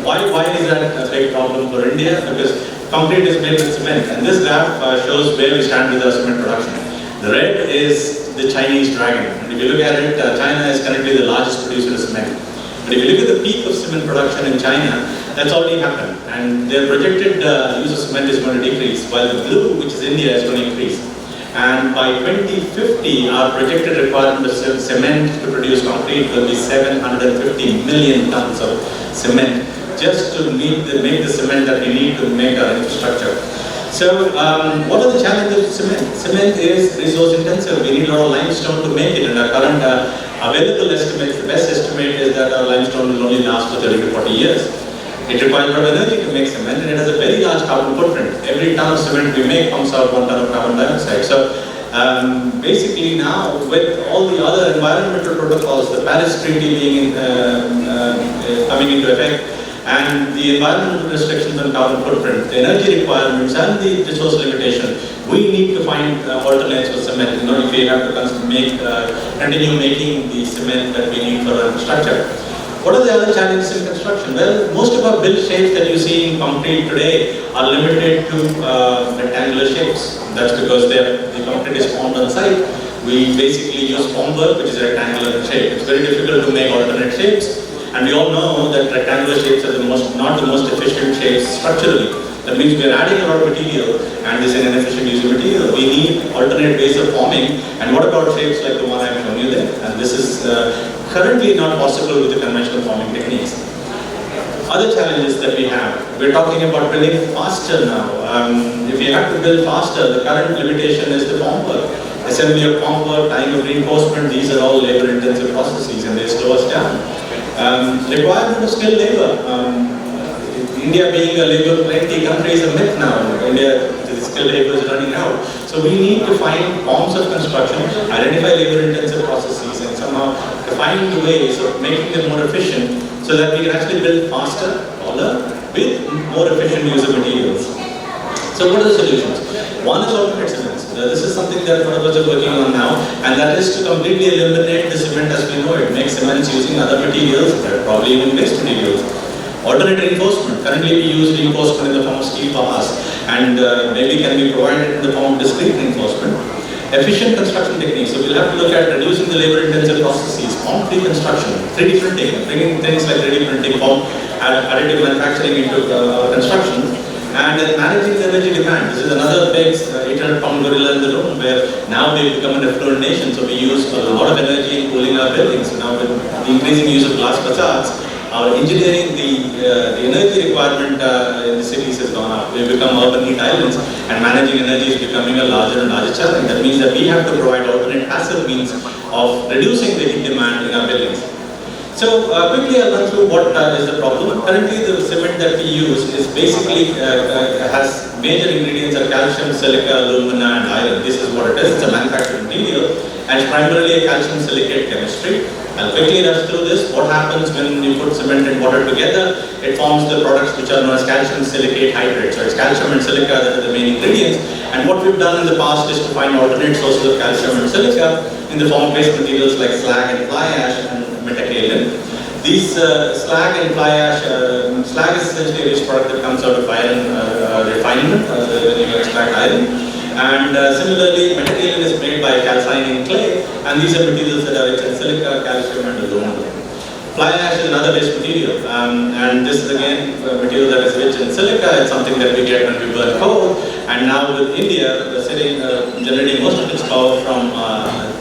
why is that a big problem for India? Because concrete is made with cement, and this graph shows where we stand with our cement production. The red is the Chinese dragon, and if you look at it, China is currently the largest producer of cement. But if you look at the peak of cement production in China, that's already happened, and their projected use of cement is going to decrease, while the blue, which is India, is going to increase. And by 2050, our projected requirement of cement to produce concrete will be 750 million tons of cement, just to make the cement that we need to make our infrastructure. So, what are the challenges of cement? Cement is resource intensive. We need a lot of limestone to make it, and our current available estimates, the best estimate is that our limestone will only last for 30 to 40 years. It requires a lot of energy to make cement, and it has a very large carbon footprint. Every ton of cement we make comes out 1 ton of carbon dioxide. So basically now, with all the other environmental protocols, the Paris Treaty being coming into effect, and the environmental restrictions on carbon footprint, the energy requirements, and the resource limitation, we need to find alternates for cement. You know, if we have to continue making the cement that we need for our infrastructure. What are the other challenges in construction? Well, most of our build shapes that you see in concrete today are limited to rectangular shapes. That's because the concrete is formed on site. We basically use formwork, which is a rectangular shape. It's very difficult to make alternate shapes. And we all know that rectangular shapes are not the most efficient shapes structurally. That means we are adding a lot of material, and this is an inefficient use of material. We need alternate ways of forming. And what about shapes like the one I've shown you there? And this is currently not possible with the conventional forming techniques. Other challenges that we have, we're talking about building faster now. If you have to build faster, the current limitation is the formwork. Assembly of formwork, tying of reinforcement, these are all labor-intensive processes, and they slow us down. Requirement of skilled labor. India being a labor-plenty country is a myth now. India, the skilled labor is running out. So we need to find forms of construction, identify labor-intensive processes, and somehow find ways of making them more efficient so that we can actually build faster, taller, with more efficient use of materials. So what are the solutions? One is alternate cements. This is something that one of us are working on now, and that is to completely eliminate the cement as we know it. Make cements using other materials, probably even waste materials. Alternate reinforcement. Currently we use reinforcement in the form of steel bars and maybe can be provided in the form of discrete reinforcement. Efficient construction techniques. So we'll have to look at reducing the labor intensive processes, form-free construction, 3D printing, bringing things like 3D printing, form, additive manufacturing into construction, and then managing the energy demand. This is another big 800-pound gorilla in the room where now we've become an affluent nation, so we use a lot of energy in cooling our buildings. So now with the increasing use of glass facades, our engineering, the energy requirement in the cities has gone up. We've become urban heat islands, and managing energy is becoming a larger and larger challenge. That means that we have to provide alternate passive means of reducing the heat demand in our buildings. So quickly I'll run through what is the problem. Currently the cement that we use is basically has major ingredients are calcium, silica, alumina and iron. This is what it is. It's a manufactured material and it's primarily a calcium silicate chemistry. I'll quickly rush through this. What happens when you put cement and water together? It forms the products which are known as calcium silicate hydrate. So it's calcium and silica that are the main ingredients. And what we've done in the past is to find alternate sources of calcium and silica in the form of waste materials like slag and fly ash and metakaolin. These slag and fly ash, slag is essentially a waste product that comes out of iron refinement when you extract iron. And similarly, metakaolin is made by calcining clay, and these are materials that are rich in silica, calcium, and aluminum. Fly ash is another waste material, and this is again a material that is rich in silica. It's something that we get when we burn coal, and now with India generating most of its power from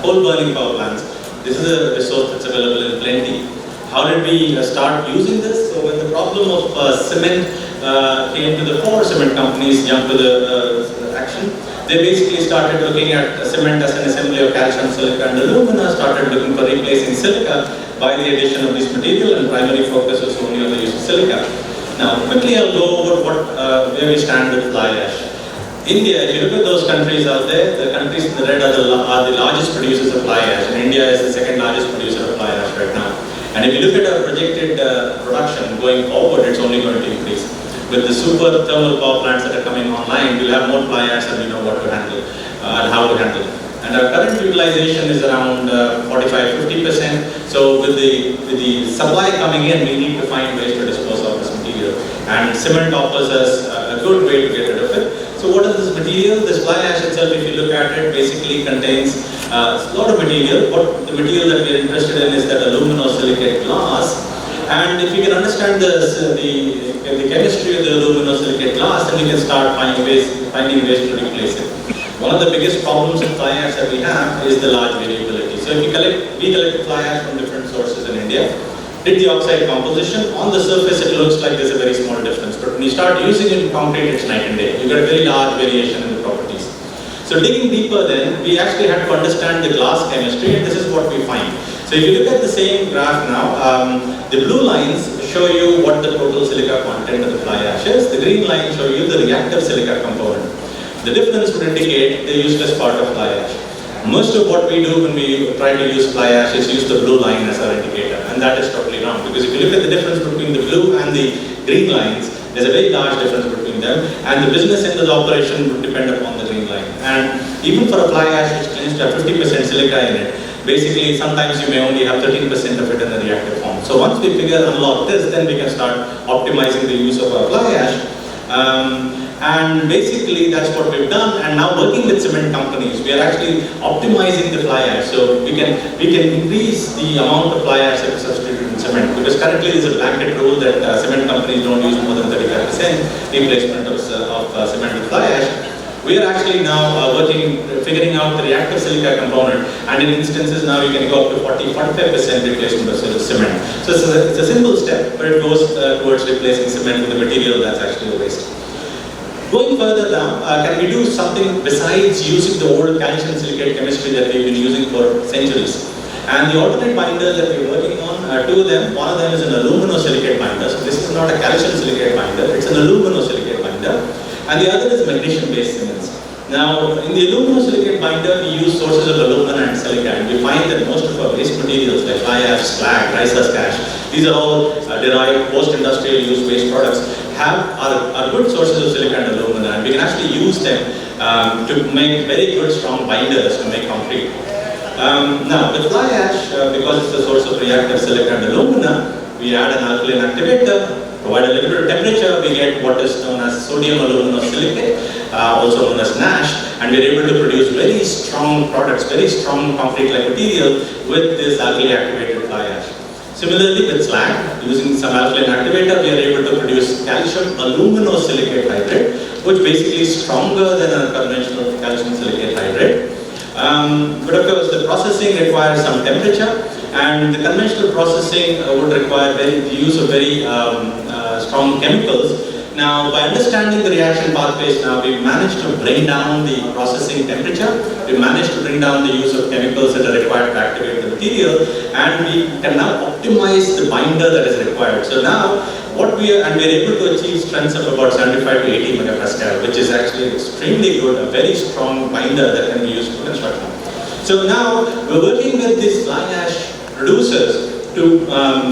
coal burning power plants, this is a resource that's available in plenty. How did we start using this? So when the problem of cement came to the fore, cement companies jumped to the action. They basically started looking at cement as an assembly of calcium, silica and alumina, started looking for replacing silica by the addition of this material, and primary focus was only on the use of silica. Now quickly I'll go over where we stand with fly ash. India, if you look at those countries out there, the countries in the red are the largest producers of fly ash, and India is the second largest producer of fly ash right now. And if you look at our projected production going forward, it's only going to increase. With the super thermal power plants that are coming online, we'll have more fly ash and we know what to handle and how to handle it. And our current utilization is around 45-50%. So with the supply coming in, we need to find ways to dispose of this material. And cement offers us a good way to get rid of it. So what is this material? This fly ash itself, if you look at it, basically contains a lot of material. What the material that we are interested in is that aluminosilicate glass. And if you can understand the chemistry of the aluminosilicate glass, then we can start finding ways to replace it. One of the biggest problems with fly ash that we have is the large variability. So if we collect fly ash from different sources in India, did the oxide composition. On the surface it looks like there's a very small difference, but when you start using it in concrete, it's night and day. You get a very large variation in the properties. So digging deeper then, we actually had to understand the glass chemistry, and this is what we find. So if you look at the same graph now, the blue lines show you what the total silica content of the fly ash is. The green lines show you the reactive silica component. The difference would indicate the useless part of fly ash. Most of what we do when we try to use fly ash is use the blue line as our indicator, and that is totally wrong, because if you look at the difference between the blue and the green lines, there's a very large difference between them, and the business end of the operation would depend upon the green line. And even for a fly ash which claims to have 50% silica in it, basically sometimes you may only have 13% of it in the reactive form. So once we unlock this, then we can start optimizing the use of our fly ash. And basically that's what we've done, and now working with cement companies, we are actually optimizing the fly ash. So we can increase the amount of fly ash that is substituted in cement, because currently there's a blanket rule that cement companies don't use more than 35% replacement of cement with fly ash. We are actually now figuring out the reactive silica component, and in instances now you can go up to 40-45% replacement of cement. So it's a simple step, but it goes towards replacing cement with a material that's actually a waste. Going further down, can we do something besides using the old calcium silicate chemistry that we've been using for centuries? And the alternate binders that we're working on, two of them, one of them is an aluminosilicate binder. So this is not a calcium silicate binder, it's an aluminosilicate binder. And the other is magnesium-based cements. Now, in the aluminosilicate binder, we use sources of alumina and silica, and we find that most of our waste materials like fly ash, slag, rice husk ash, these are all derived post-industrial use waste products, are good sources of silica and alumina, and we can actually use them to make very good strong binders to make concrete. Now with fly ash, because it's the source of reactive silica and alumina, we add an alkaline activator, provide a little bit of temperature, we get what is known as sodium aluminosilicate, also known as NaSH, and we're able to produce very strong products, very strong concrete-like material with this alkali activated fly ash. Similarly with slag, using some alkaline activator, we are able to produce calcium aluminosilicate hydrate, which basically is stronger than a conventional calcium silicate hydrate. But of course, the processing requires some temperature, and the conventional processing would require the use of very strong chemicals. Now, by understanding the reaction pathways now, we've managed to bring down the processing temperature, we've managed to bring down the use of chemicals that are required to activate the material, and we can now optimize the binder that is required. So now, we're able to achieve strengths of about 75 to 80 megapascal, which is actually extremely good, a very strong binder that can be used for construction. So now, we're working with these fly ash producers to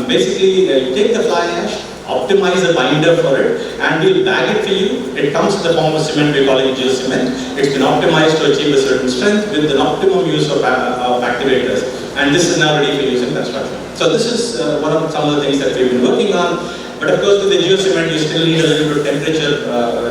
basically take the fly ash, optimize a binder for it, and we'll bag it for you. It comes in the form of cement, we call it geocement. It's been optimized to achieve a certain strength with an optimum use of activators. And this is now ready for use in construction. So this is some of the things that we've been working on. But of course with the geocement, you still need a little bit of temperature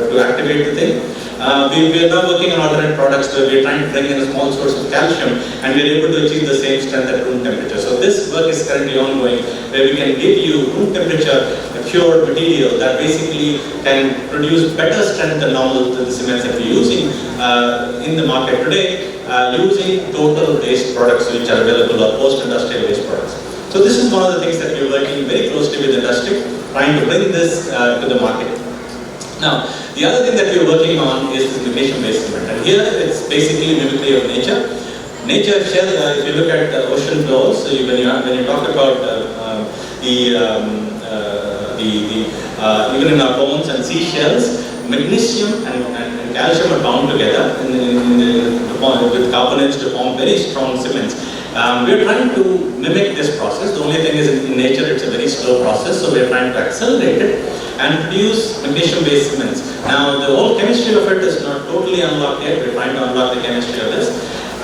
to activate the thing. We are now working on alternate products where we're trying to bring in a small source of calcium, and we're able to achieve the same strength at room temperature. So this work is currently ongoing, where we can give you room temperature cured material that basically can produce better strength than normal the cements that we're using in the market today, using total waste products which are available or post-industrial waste products. So this is one of the things that we're working very closely with industry, trying to bring this to the market. Now, the other thing that we're working on is the magnesium-based cement, and here it's basically mimicry of nature. Nature, if you look at ocean floors, so when you talk about even in our bones and seashells, magnesium and calcium are bound together with carbonates to form very strong cements. We are trying to mimic this process. The only thing is in nature it's a very slow process, so we are trying to accelerate it and produce magnesium-based cements. Now the whole chemistry of it is not totally unlocked yet. We are trying to unlock the chemistry of this.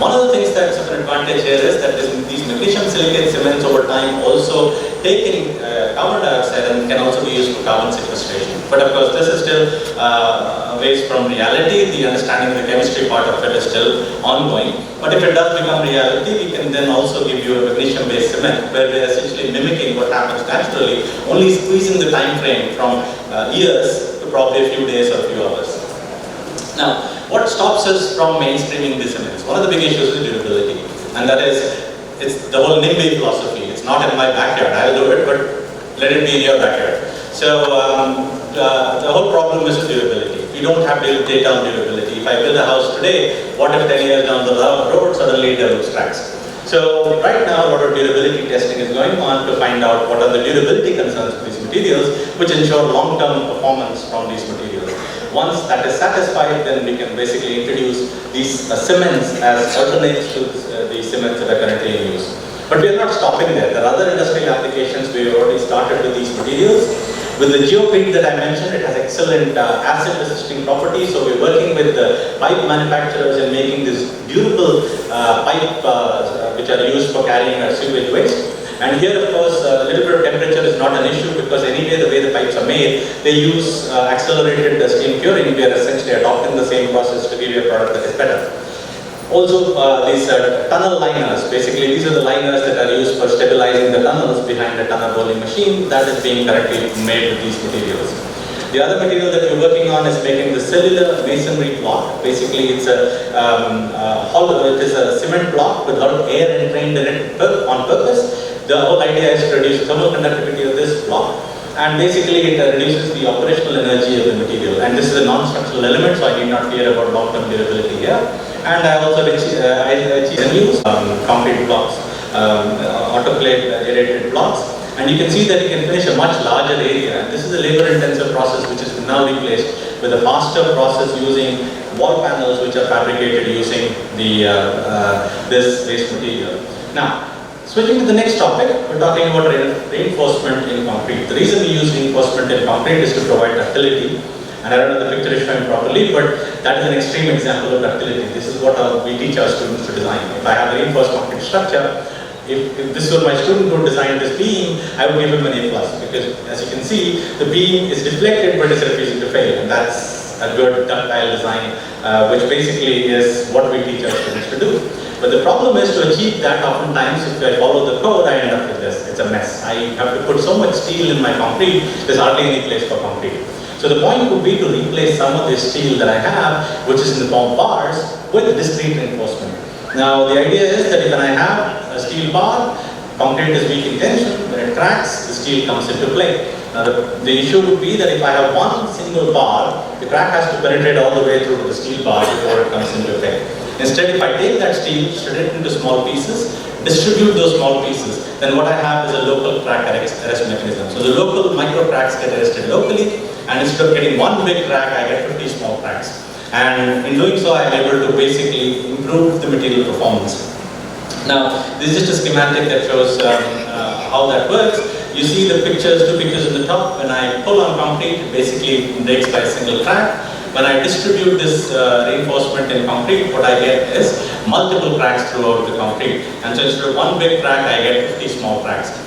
One of the things that's of an advantage here is that these magnesium silicate cements over time also take in carbon dioxide and can also be used for carbon sequestration. But of course this is still a ways from reality. The understanding of the chemistry part of it is still ongoing. But if it does become reality, we can then also give you a magnesium-based cement where we're essentially mimicking what happens naturally, only squeezing the time frame from years to probably a few days or a few hours. Now, what stops us from mainstreaming these cements? One of the big issues is durability, and that is, it's the whole NIMBY philosophy. It's not in my backyard, I'll do it, but let it be in your backyard. So, the whole problem is durability. We don't have data on durability. If I build a house today, what if 10 years down the road, suddenly it develops cracks? So, right now, a lot of durability testing is going on to find out what are the durability concerns of these materials, which ensure long-term performance from these materials. Once that is satisfied, then we can basically introduce these cements as alternates to the cements that are currently in use. But we are not stopping there. There are other industrial applications we have already started with these materials. With the geoprene that I mentioned, it has excellent acid resisting properties. So we're working with the pipe manufacturers in making this durable pipe which are used for carrying our sewage waste. And here, of course, a little bit of temperature is not an issue because anyway, the way the pipes are made, they use accelerated steam curing. We are essentially adopting the same process to give you a product that is better. Also, these tunnel liners, basically these are the liners that are used for stabilizing the tunnels behind the tunnel rolling machine that is being currently made with these materials. The other material that we're working on is making the cellular masonry block. Basically, it's it is a cement block with a lot of air entrained in it on purpose. The whole idea is to reduce thermal conductivity of this block, and basically it reduces the operational energy of the material. And this is a non-structural element, so I need not fear about long-term durability here. And I also use concrete blocks, autoclave aerated blocks, and you can see that you can finish a much larger area. This is a labor-intensive process which is now replaced with a faster process using wall panels which are fabricated using this waste material. Now, switching to the next topic, we're talking about reinforcement in concrete. The reason we use reinforcement in concrete is to provide ductility. And I don't know if the picture is showing properly, but that is an extreme example of ductility. This is what we teach our students to design. If I have a reinforced concrete structure, if this were my student who designed this beam, I would give him an A+, because as you can see, the beam is deflected but is refusing to fail, and that's a good ductile design, which basically is what we teach our students to do. But the problem is to achieve that, oftentimes if I follow the code, I end up with this. It's a mess. I have to put so much steel in my concrete, there's hardly any place for concrete. So the point would be to replace some of this steel that I have, which is in the form of bars, with discrete reinforcement. Now the idea is that if I have a steel bar, concrete is weak in tension, when it cracks, the steel comes into play. Now the issue would be that if I have one single bar, the crack has to penetrate all the way through to the steel bar before it comes into effect. Instead, if I take that steel, shred it into small pieces, distribute those small pieces, then what I have is a local crack arrest mechanism. So the local micro cracks get arrested locally, and instead of getting one big crack, I get 50 small cracks. And in doing so, I am able to basically improve the material performance. Now, this is just a schematic that shows how that works. You see the pictures, two pictures in the top. When I pull on concrete, it basically breaks by a single crack. When I distribute this reinforcement in concrete, what I get is multiple cracks throughout the concrete. And so instead of one big crack, I get 50 small cracks.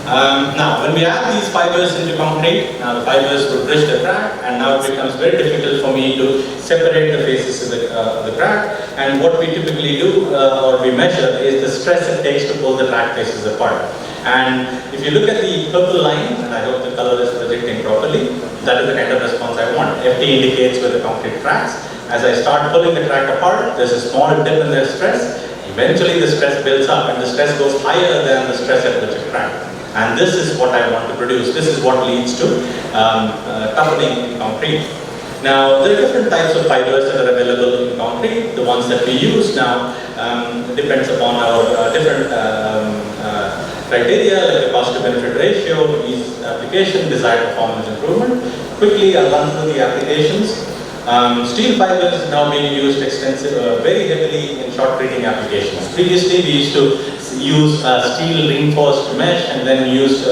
Now, when we add these fibers into concrete, now the fibers will bridge the crack, and now it becomes very difficult for me to separate the faces of the crack. And what we typically do, or we measure, is the stress it takes to pull the crack faces apart. And if you look at the purple line, and I hope the color is projecting properly, that is the kind of response I want. FT indicates where the concrete cracks. As I start pulling the crack apart, there's a small dip in the stress. Eventually the stress builds up, and the stress goes higher than the stress at which it cracked. And this is what I want to produce. This is what leads to toughening in concrete. Now, there are different types of fibers that are available in concrete. The ones that we use now depends upon our different criteria, like the cost to benefit ratio, ease application, desired performance improvement. Quickly, I'll run through the applications. Steel fibers is now being used very heavily in short treating applications. Previously, we used to use steel reinforced mesh and then use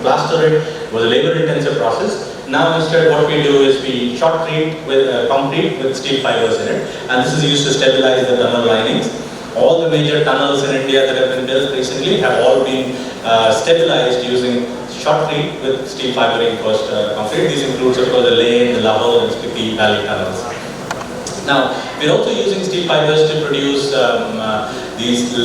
plaster it. It was a labor intensive process. Now instead what we do is we short treat with concrete with steel fibers in it, and this is used to stabilize the tunnel linings. All the major tunnels in India that have been built recently have all been stabilized using short treat with steel fiber reinforced concrete. These includes of course the Leh, the Lahore and Spiti Valley tunnels. Now, we're also using steel fibers to produce these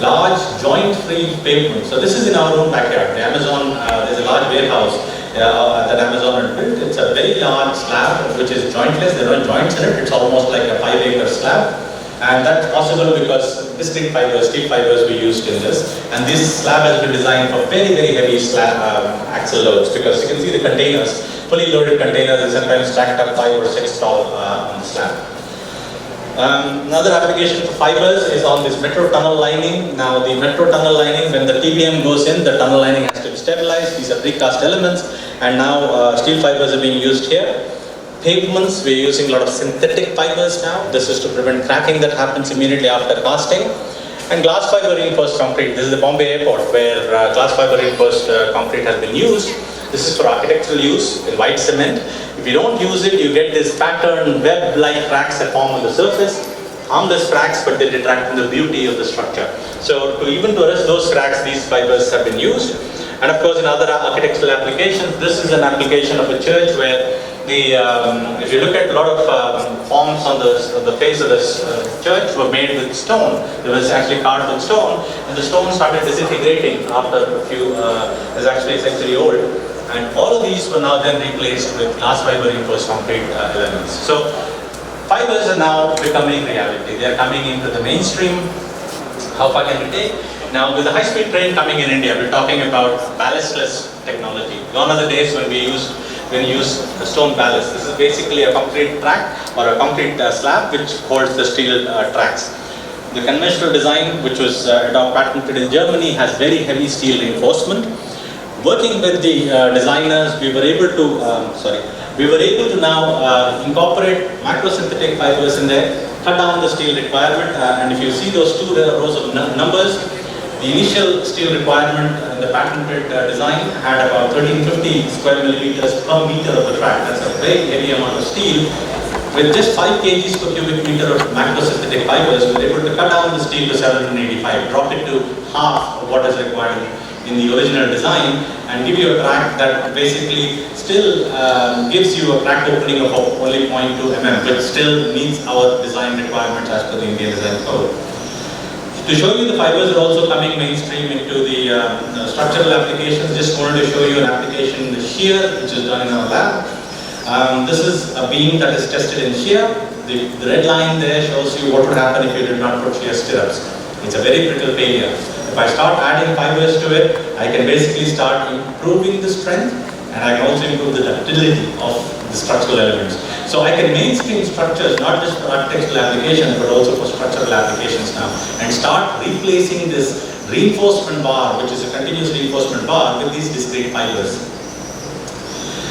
large joint-free pavements. So this is in our own backyard. The Amazon, there's a large warehouse that Amazon had built. It's a very large slab which is jointless. There are no joints in it. It's almost like a 5-acre slab. And that's possible because discrete fibers, steel fibers we used in this. And this slab has been designed for very, very heavy slab axle loads, because you can see the containers, fully loaded containers, are sometimes stacked up 5 or 6 tall on the slab. Another application for fibers is on this metro tunnel lining. Now the metro tunnel lining, when the TBM goes in, the tunnel lining has to be stabilized. These are precast elements, and now steel fibers are being used here. Pavements, we're using a lot of synthetic fibers now. This is to prevent cracking that happens immediately after casting. And glass fiber reinforced concrete. This is the Bombay airport where glass fiber reinforced concrete has been used. This is for architectural use in white cement. If you don't use it, you get this pattern web-like cracks that form on the surface. Harmless cracks, but they detract from the beauty of the structure. So even to arrest those cracks, these fibers have been used. And of course, in other architectural applications, this is an application of a church where if you look at a lot of forms on the face of this church were made with stone. It was actually carved with stone, and the stone started disintegrating after a few, it's actually a century old. And all of these were now then replaced with glass fiber reinforced concrete elements. So fibers are now becoming reality. They are coming into the mainstream. How far can we take? Now with the high-speed train coming in India, we're talking about ballastless technology. Gone are the days when we used a stone ballast. This is basically a concrete track or a concrete slab which holds the steel tracks. The conventional design, which was patented in Germany, has very heavy steel reinforcement. Working with the designers, we were able to now incorporate microsynthetic fibers in there, cut down the steel requirement, and if you see those two rows of numbers, the initial steel requirement in the patented design had about 1350 square millimeters per meter of the track. That's a very heavy amount of steel. With just 5 kgs per cubic meter of macrosynthetic fibers, we were able to cut down the steel to 785, drop it to half of what is required in the original design, and give you a crack that basically still gives you a crack opening of only 0.2 mm, which still meets our design requirements as per the Indian Design Code. To show you, the fibers are also coming mainstream into the structural applications. Just wanted to show you an application in the shear, which is done in our lab. This is a beam that is tested in shear. The red line there shows you what would happen if you did not put shear stirrups. It's a very brittle failure. If I start adding fibers to it, I can basically start improving the strength, and I can also improve the ductility of the structural elements. So I can mainstream structures not just for architectural applications but also for structural applications now, and start replacing this reinforcement bar, which is a continuous reinforcement bar, with these discrete fibers.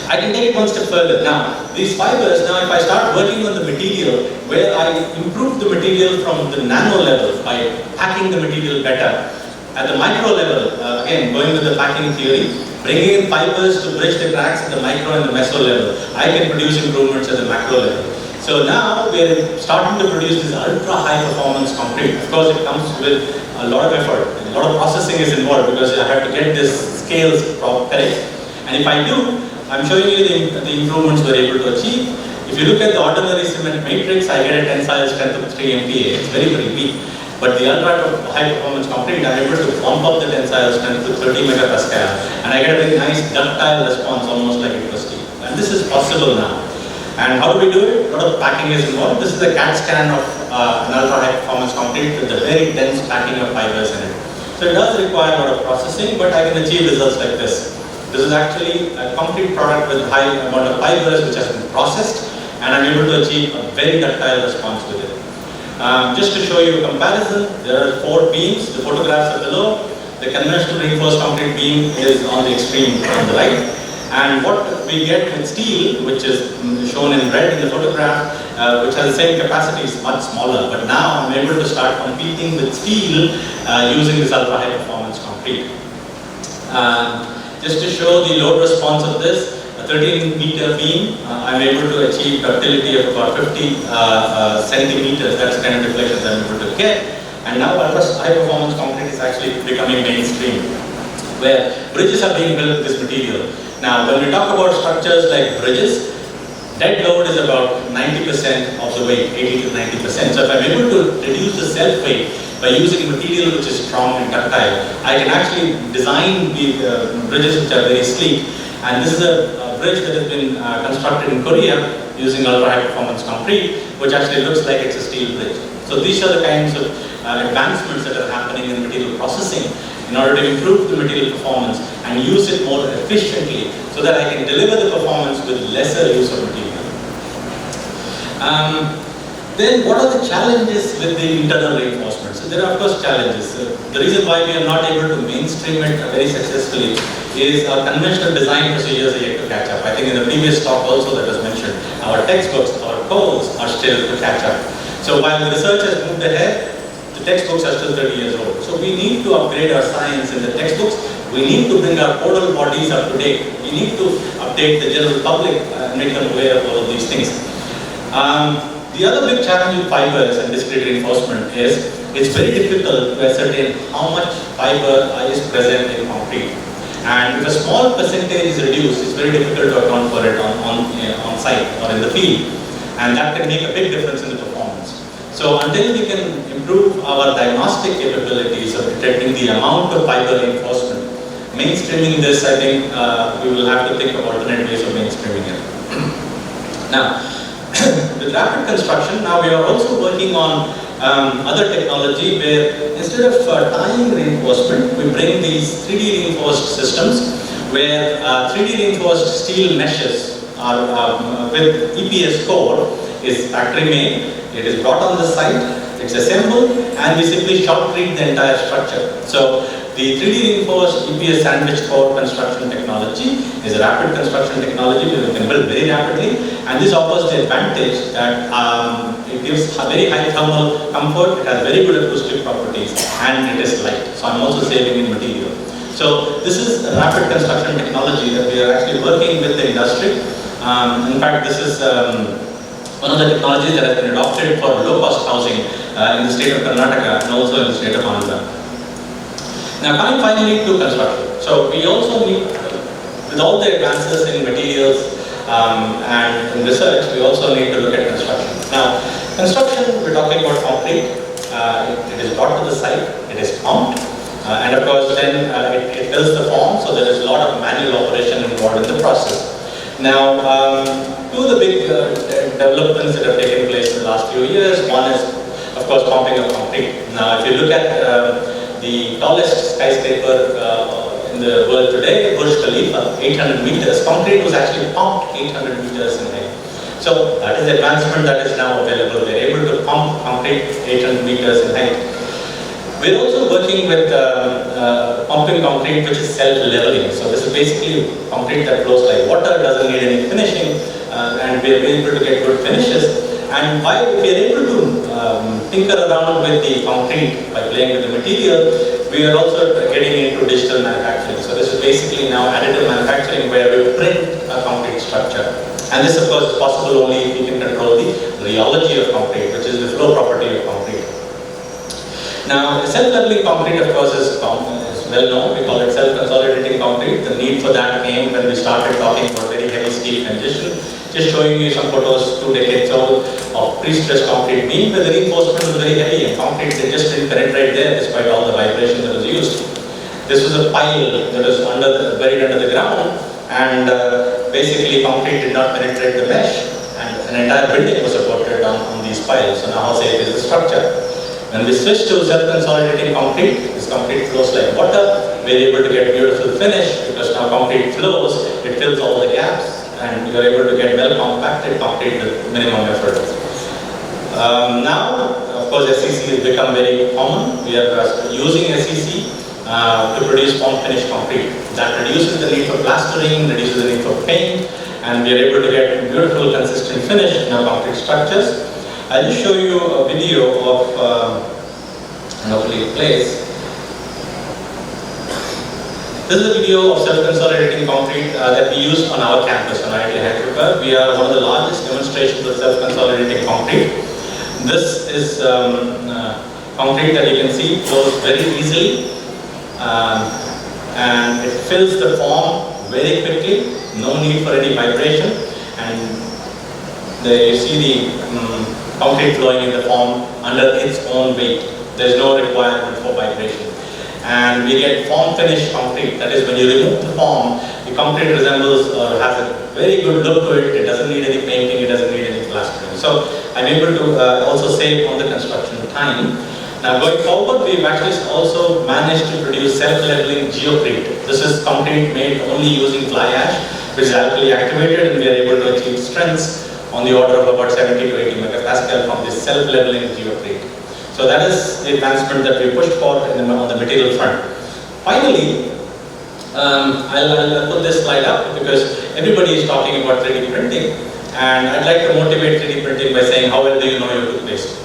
I can take it one step further. Now, these fibers, now if I start working on the material, where I improve the material from the nano level by packing the material better, at the micro level, again going with the packing theory, bringing in fibers to bridge the cracks at the micro and the meso level, I can produce improvements at the macro level. So now we are starting to produce this ultra high performance concrete. Of course, it comes with a lot of effort, a lot of processing is involved because I have to get this scales correct. And if I do, I'm showing you the improvements we're able to achieve. If you look at the ordinary cement matrix, I get a tensile strength of 3 MPa. It's very, very weak. But the ultra high performance concrete, I'm able to bump up the tensile strength to 30 megapascal, and I get a very nice ductile response, almost like it was steel. And this is possible now. And how do we do it? A lot of packing is involved. This is a CAT scan of an ultra high performance concrete with a very dense packing of fibers in it. So it does require a lot of processing, but I can achieve results like this. This is actually a concrete product with high amount of fibers which has been processed, and I'm able to achieve a very ductile response with it. Just to show you a comparison, there are 4 beams. The photographs are below. The conventional reinforced concrete beam is on the extreme on the right. And what we get with steel, which is shown in red in the photograph, which has the same capacity, is much smaller. But now I'm able to start competing with steel using this ultra high performance concrete. Just to show the load response of this, a 13-meter beam, I'm able to achieve ductility of about 50 centimeters. That's the kind of deflections I'm able to get. And now ultra high performance concrete is actually becoming mainstream, where bridges are being built with this material. Now, when we talk about structures like bridges, dead load is about 90% of the weight, 80 to 90%. So if I'm able to reduce the self weight by using material which is strong and ductile, I can actually design the bridges which are very sleek. And this is a bridge that has been constructed in Korea using ultra high performance concrete, which actually looks like it's a steel bridge. So these are the kinds of advancements that are happening in material processing in order to improve the material performance and use it more efficiently so that I can deliver the performance with lesser use of material. Then what are the challenges with the internal reinforcement? So there are of course challenges. The reason why we are not able to mainstream it very successfully is our conventional design procedures are yet to catch up. I think in the previous talk also that was mentioned, our textbooks, our codes are still to catch up. So while the research has moved ahead, the textbooks are still 30 years old. So we need to upgrade our science in the textbooks. We need to bring our codal bodies up to date. We need to update the general public and make them aware of all of these things. The other big challenge with fibers and discrete reinforcement is it's very difficult to ascertain how much fiber is present in concrete. And if a small percentage is reduced, it's very difficult to account for it on site or in the field. And that can make a big difference in the performance. So until we can improve our diagnostic capabilities of detecting the amount of fiber reinforcement, mainstreaming this, I think we will have to think of alternate ways of mainstreaming it. Now, with rapid construction, now we are also working on other technology where instead of tying reinforcement, we bring these 3D reinforced systems where 3D reinforced steel meshes are with EPS core is factory made. It is brought on the site, it's assembled, and we simply shotcrete the entire structure. So the 3D reinforced EPS sandwich core construction technology is a rapid construction technology where we can build very rapidly, and this offers the advantage that it gives a very high thermal comfort, it has very good acoustic properties, and it is light. So I'm also saving in material. So this is a rapid construction technology that we are actually working with the industry. In fact, this is one of the technologies that has been adopted for low-cost housing in the state of Karnataka and also in the state of Andhra. Now coming finally to construction. So we also need, with all the advances in materials and in research, we also need to look at construction. Now, construction, we're talking about concrete. It is brought to the site, it is pumped, and of course then it fills the form, so there is a lot of manual operation involved in the process. Now, two of the big developments that have taken place in the last few years, one is of course pumping of concrete. Now, if you look at the tallest skyscraper in the world today, Burj Khalifa, 800 meters, concrete was actually pumped 800 meters in height. So that is the advancement that is now available. They're able to pump concrete 800 meters in height. We're also working with pumping concrete which is self-leveling. So this is basically concrete that flows like water, doesn't need any finishing, and we're able to get good finishes. And while we are able to tinker around with the concrete by playing with the material, we are also getting into digital manufacturing. So this is basically now additive manufacturing where we print a concrete structure. And this of course is possible only if you can control the rheology of concrete, which is the flow property of concrete. Now, self-leveling concrete of course is well known. We call it self-consolidating concrete. The need for that came when we started talking about very heavy steel congestion. Just showing you some photos 2 decades old of pre-stressed concrete beam where the reinforcement was very heavy and concrete they just didn't penetrate there despite all the vibration that was used. This was a pile that was buried under the ground, and basically concrete did not penetrate the mesh, and an entire building was supported on these piles. So now how safe is the structure? When we switch to self-consolidating concrete, this concrete flows like water. We're able to get beautiful finish because now concrete flows, it fills all the gaps, and you're able to get well compacted concrete with minimum effort. Now, of course, SEC has become very common. We are using SEC to produce form finished concrete. That reduces the need for plastering, reduces the need for paint, and we are able to get beautiful consistent finish in our concrete structures. I'll just show you a video of, hopefully it plays. This is a video of self-consolidating concrete that we use on our campus on IIT Hyderabad. We are one of the largest demonstrations of self-consolidating concrete. This is concrete that you can see flows very easily, and it fills the form very quickly, no need for any vibration, and there you see the concrete flowing in the form under its own weight. There's no requirement for vibration. And we get form finished concrete, that is when you remove the form, the concrete resembles or has a very good look to it. It doesn't need any painting, it doesn't need any plastering. So I'm able to also save on the construction time. Now going forward, we've actually also managed to produce self-leveling geocrete. This is concrete made only using fly ash, which is alkali activated, and we are able to achieve strengths on the order of about 70 to 80 megapascal from this self-leveling geocrete. So that is the advancement that we pushed for on the material front. Finally, I'll put this slide up because everybody is talking about 3D printing, and I'd like to motivate 3D printing by saying how well do you know your toothpaste?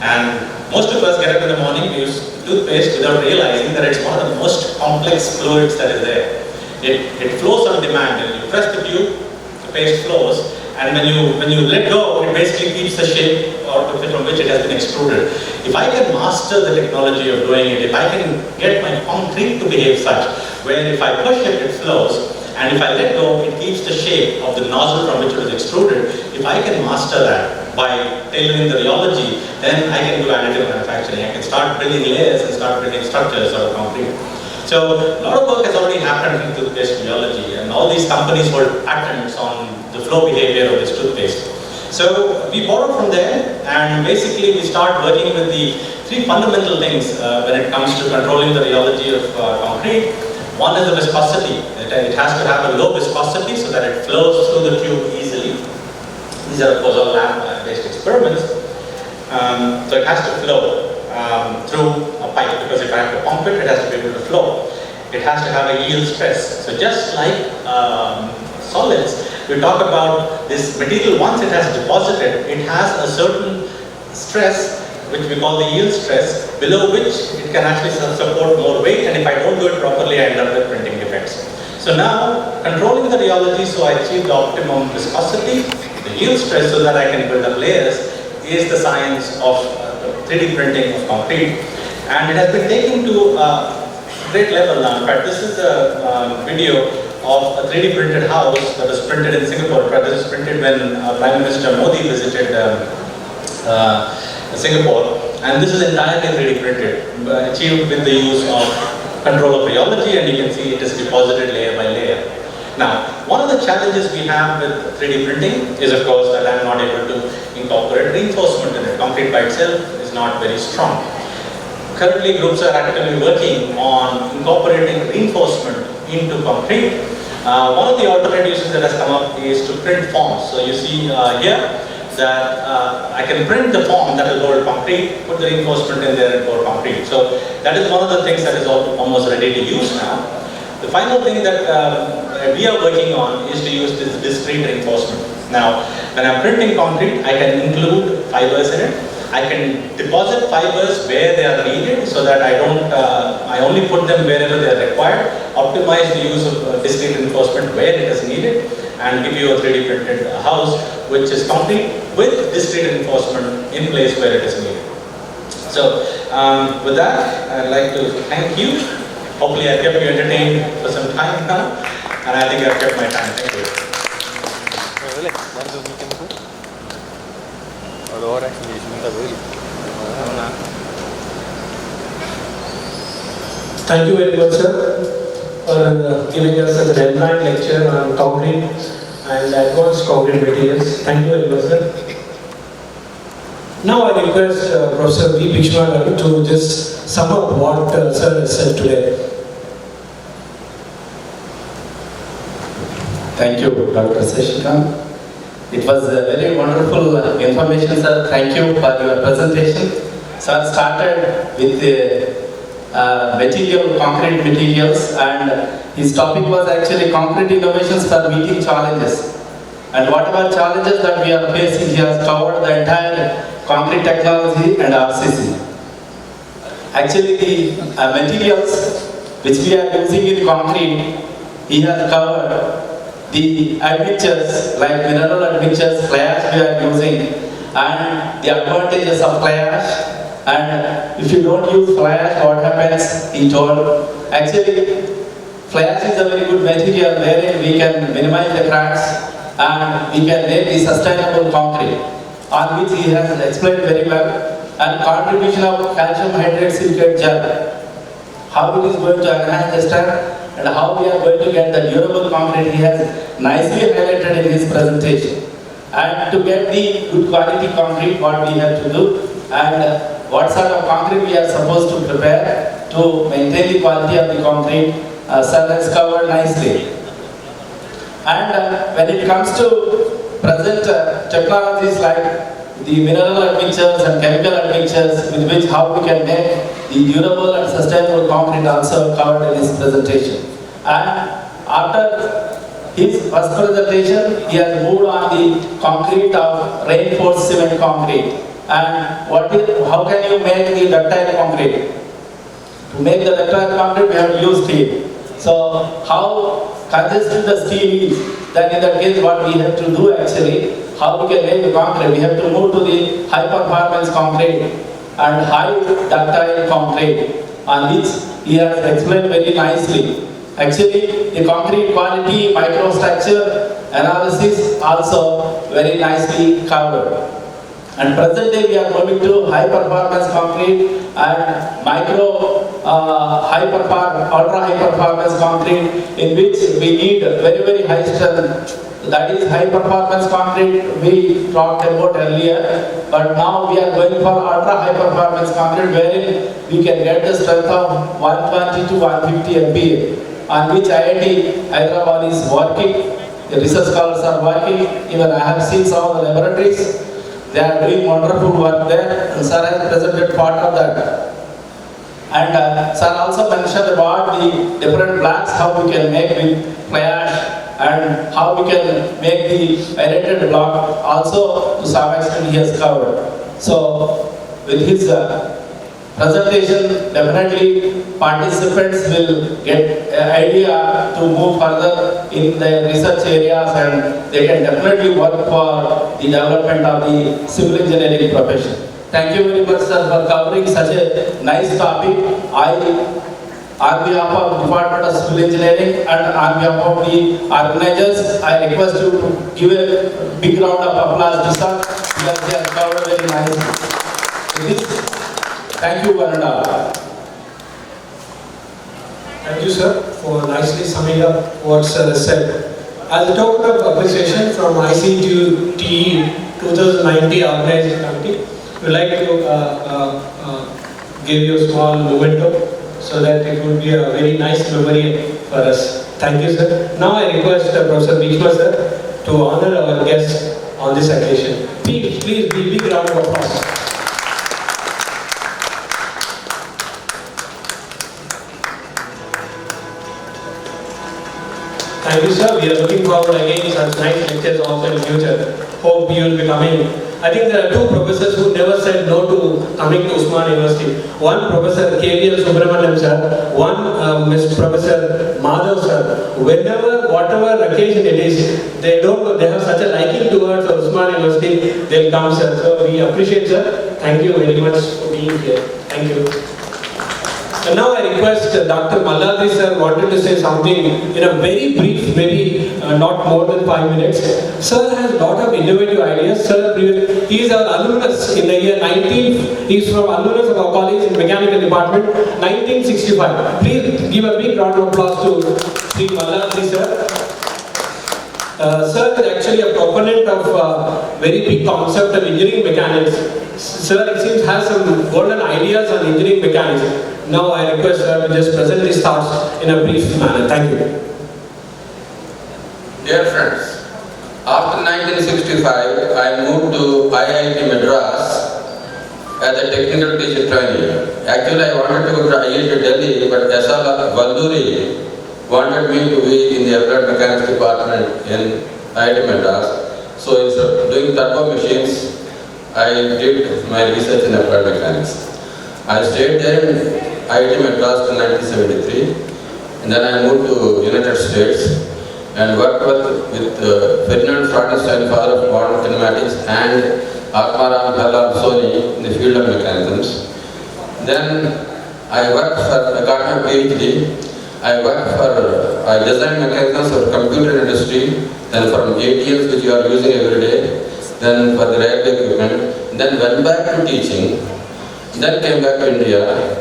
And most of us get up in the morning, we use toothpaste without realizing that it's one of the most complex fluids that is there. It flows on demand. When you press the tube, the paste flows, and when you let go, it basically keeps the shape from which it has been extruded. If I can master the technology of doing it, if I can get my concrete to behave such, where if I push it, it flows, and if I let go, it keeps the shape of the nozzle from which it was extruded. If I can master that by tailoring the rheology, then I can do additive manufacturing. I can start building layers and start building structures out of concrete. So a lot of work has already happened in toothpaste rheology, and all these companies hold patents on the flow behavior of this toothpaste. So we borrow from there, and basically we start working with the three fundamental things when it comes to controlling the rheology of concrete. One is the viscosity. It has to have a low viscosity so that it flows through the tube easily. These are of course all lab-based experiments. So it has to flow through a pipe, because if I have to pump it, it has to be able to flow. It has to have a yield stress. So just like solids, we talk about this material, once it has deposited, it has a certain stress which we call the yield stress, below which it can actually support more weight, and if I don't do it properly, I end up with printing defects. So now, controlling the rheology, so I achieve the optimum viscosity, the yield stress so that I can build up layers is the science of 3D printing of concrete. And it has been taken to a great level now. In fact, this is a video of a 3D printed house that was printed in Singapore. In fact, this was printed when Prime Minister Modi visited Singapore. And this is entirely 3D printed, achieved with the use of control of rheology, and you can see it is deposited layer by layer. Now, one of the challenges we have with 3D printing is, of course, that I am not able to incorporate reinforcement in it. Concrete by itself is not very strong. Currently, groups are actively working on incorporating reinforcement into concrete. One of the alternatives that has come up is to print forms. So you see here that I can print the form that will hold concrete, put the reinforcement in there and pour concrete. So that is one of the things that is almost ready to use now. The final thing that we are working on is to use this discrete reinforcement. Now, when I'm printing concrete, I can include fibers in it. I can deposit fibers where they are needed so that I only put them wherever they are required, optimize the use of discrete reinforcement where it is needed, and give you a 3D printed house which is complete with discrete reinforcement in place where it is needed. So, with that, I'd like to thank you. Hopefully I kept you entertained for some time now, and I think I've kept my time. Thank you. Thank you very much, sir, for giving us such an enlightening lecture on concrete and advanced concrete materials. Thank you very much, sir. Now I request Professor V. Bhishma to just sum up what sir has said today. Thank you, Dr. Sashikant. It was a very wonderful information, sir. Thank you for your presentation. Sir started with concrete materials, and his topic was actually concrete innovations for meeting challenges. And whatever challenges that we are facing, he has covered the entire concrete technology and RCC. Actually, the materials which we are using in concrete, he has covered the admixtures like mineral admixtures, fly ash we are using, and the advantages of fly ash. And if you don't use fly ash, what happens? He told. Actually, fly ash is a very good material wherein we can minimize the cracks and we can make the sustainable concrete, on which he has explained very well. And contribution of calcium hydrate silicate gel, how it is going to enhance the strength and how we are going to get the durable concrete, he has nicely highlighted in his presentation. And to get the good quality concrete, what we have to do, and what sort of concrete we are supposed to prepare to maintain the quality of the concrete, sir has covered nicely. And when it comes to present technologies like the mineral admixtures and chemical admixtures, with which how we can make the durable and sustainable concrete, also covered in his presentation. And after his first presentation, he has moved on the concrete of reinforced cement concrete. And how can you make the ductile concrete? To make the ductile concrete, we have to use steel. So how congested the steel is, then in that case what we have to do actually, how we can make the concrete, we have to move to the high performance concrete and high ductile concrete, on which he has explained very nicely. Actually, the concrete quality, microstructure analysis also very nicely covered. And presently we are moving to high performance concrete and ultra high performance concrete, in which we need very high strength. That is high performance concrete we talked about earlier, but now we are going for ultra high performance concrete, wherein we can get the strength of 120 to 150 MPa, on which IIT Hyderabad is working. The research scholars are working. Even I have seen some of the laboratories. They are doing wonderful work there, and sir has presented part of that. And sir also mentioned about the different blocks, how we can make with fly ash, and how we can make the aerated block, also to some extent he has covered. So with his presentation, definitely participants will get an idea to move further in their research areas, and they can definitely work for the development of the civil engineering profession. Thank you very much, sir, for covering such a nice topic. On behalf of Department of Civil Engineering and on behalf of the organizers, I request you to give a big round of applause to sir, because they have covered very nicely. With this, thank you one and all. Thank you, sir, for nicely summing up what sir has said. As a token of appreciation from ICETE 2019 organizing committee, we would like to give you a small memento so that it would be a very nice memory for us. Thank you, sir. Now I request Professor Bhishma, sir, to honor our guest on this occasion. Please be big round of applause. Thank you, sir. We are looking forward again such nice lectures also in the future. Hope you will be coming. I think there are two professors who never said no to coming to Usman University. One Professor KVL Subramaniam, sir. One Mr. Professor Madhav, sir. Whenever, whatever occasion it is, they have such a liking towards Usman University, they'll come, sir. So we appreciate, sir. Thank you very much for being here. Thank you. And now I request Dr. Malladri sir wanted to say something in a very brief, maybe not more than 5 minutes. Sir has a lot of innovative ideas. Sir, he is our alumnus in the year 19. He is from alumnus of our college in mechanical department, 1965. Please give a big round of applause to Sri Malladri sir. Sir is actually a proponent of very big concept of engineering mechanics. Sir, it seems, has some golden ideas on engineering mechanics. Now I request sir to just present his thoughts in a brief manner. Thank you. Dear friends, after 1965, I moved to IIT Madras as a technical teacher trainee. Actually, I wanted to go to IIT Delhi, but S.R. Valduri wanted me to be in the applied mechanics department in IIT Madras. So instead of doing turbo machines, I did my research in applied mechanics. I stayed there in IIT Madras till 1973, and then I moved to United States and worked with Ferdinand Frauenstein, father of modern kinematics, and Atmaram Soni in the field of mechanisms. Then I worked for, I got my PhD. I designed mechanisms for computer industry, then from ATMs which you are using every day, then for the railway equipment, then went back to teaching, then came back to India,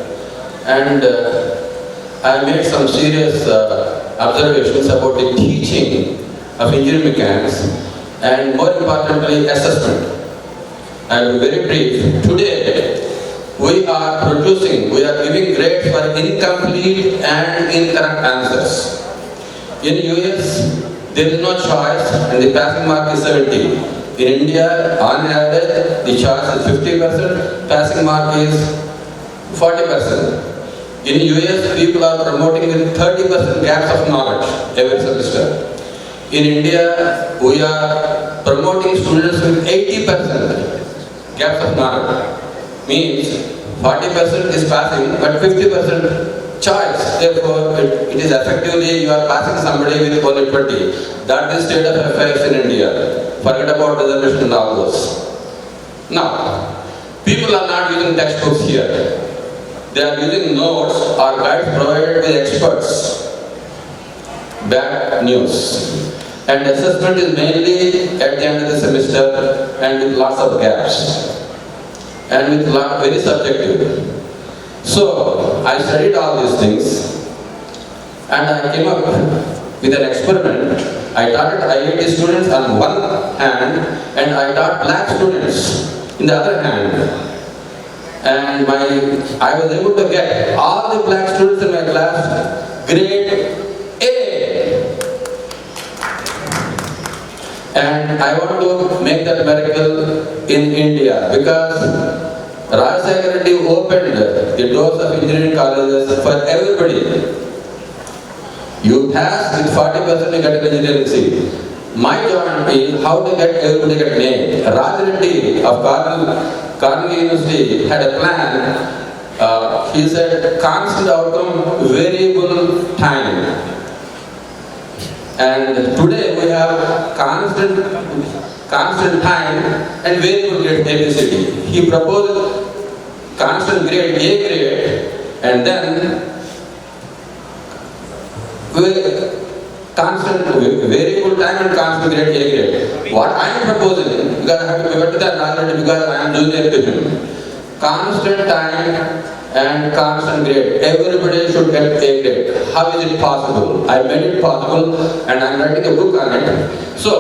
and I made some serious observations about the teaching of engineering mechanics, and more importantly, assessment. I will be very brief. Today, we are giving grades for incomplete and incorrect answers. In US, there is no choice and the passing mark is 70. In India, on average, the choice is 50%, passing mark is 40%. In US, people are promoting with 30% gaps of knowledge every semester. In India, we are promoting students with 80% gaps of knowledge. Means 40% is passing, but 50% choice. Therefore, it is effectively you are passing somebody with only 20. That is state of affairs in India. Forget about reservation and all those. Now, people are not using textbooks here. They are using notes or guides provided by experts. Bad news. And assessment is mainly at the end of the semester and with lots of gaps. And with very subjective. So, I studied all these things and I came up with an experiment. I taught IIT students on one hand and I taught black students in the other hand. And I was able to get all the black students in my class grade A. And I want to make that miracle in India because Rajashekhar Reddy opened the doors of engineering colleges for everybody. You pass with 40% to get an engineering seat. My job is how to get everybody to get named. Raj Reddy of Carnegie University had a plan he said constant outcome, variable time. And today we have constant time and variable grade ABCD. He proposed constant grade A grade and then variable time and constant grade A grade. What I am proposing, because I have to pivot to that already because I am junior to him. Constant time and constant grade. Everybody should get A grade. How is it possible? I made it possible and I am writing a book on it. So,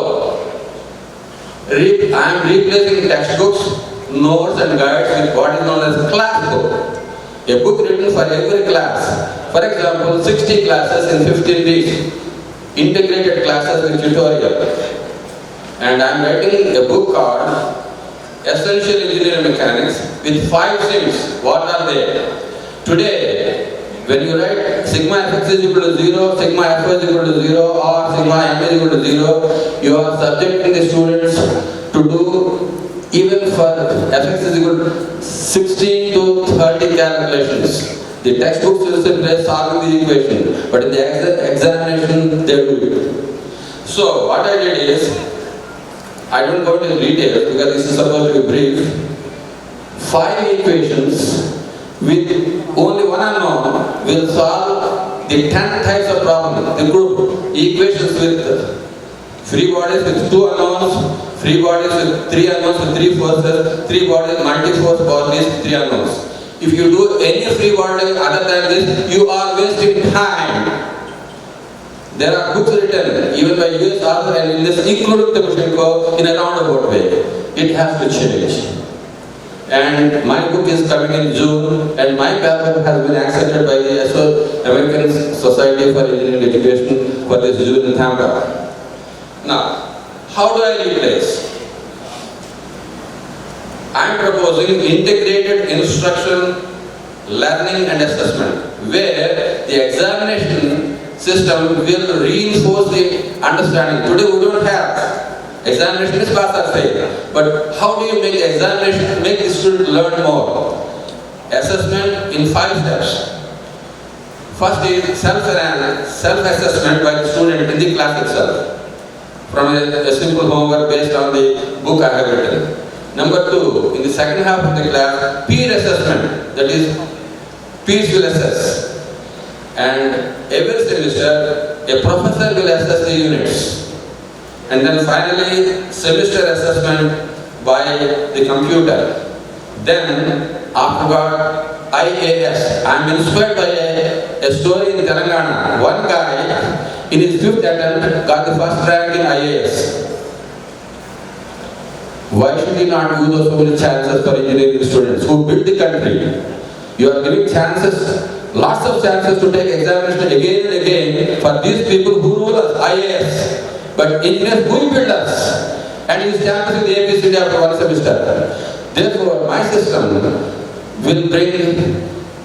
I am replacing textbooks, notes and guides with what is known as class book. A book written for every class. For example, 60 classes in 15 weeks. Integrated classes with tutorial. And I am writing a book called Essential Engineering Mechanics with 5 sims. What are they? Today, when you write sigma fx is equal to 0, sigma fy is equal to 0 or sigma m is equal to 0, you are subjecting the students to do even for fx is equal to 16 to 30 calculations. The textbooks will simply solve the equation, but in the examination they do it. So what I did is, I don't go into details because this is supposed to be brief. 5 equations with only one unknown will solve the 10 types of problems. The group equations with free bodies with 2 unknowns, free bodies with 3 unknowns with 3 forces, 3 bodies, multi-force bodies, 3 unknowns. If you do any free body other than this, you are wasting time. There are books written, even by US author and in this, including the Bushenko, in a roundabout way. It has to change. And my book is coming in June, and my paper has been accepted by the American Society for Engineering Education for this June in Tampa. Now, how do I replace? I am proposing integrated instruction, learning and assessment, where the examination system will reinforce the understanding. Today we don't have. Examination is pass or fail. But how do you make the examination, make the student learn more? Assessment in 5 steps. First is self-assessment by the student in the class itself, from a simple homework based on the book I have written. Number 2, in the second half of the class, peer assessment, that is, peers will assess. And every semester, a professor will assess the units. And then finally, semester assessment by the computer. Then, afterward, IAS. I am inspired by a story in Telangana. One guy, in his 5th attempt, got the first rank in IAS. Why should we not give those so many chances for engineering students who build the country? You are giving chances, lots of chances to take examination again and again for these people who rule us, IAS. But engineers who build us, and you stand with the ABCD after 1 semester. Therefore, my system will bring,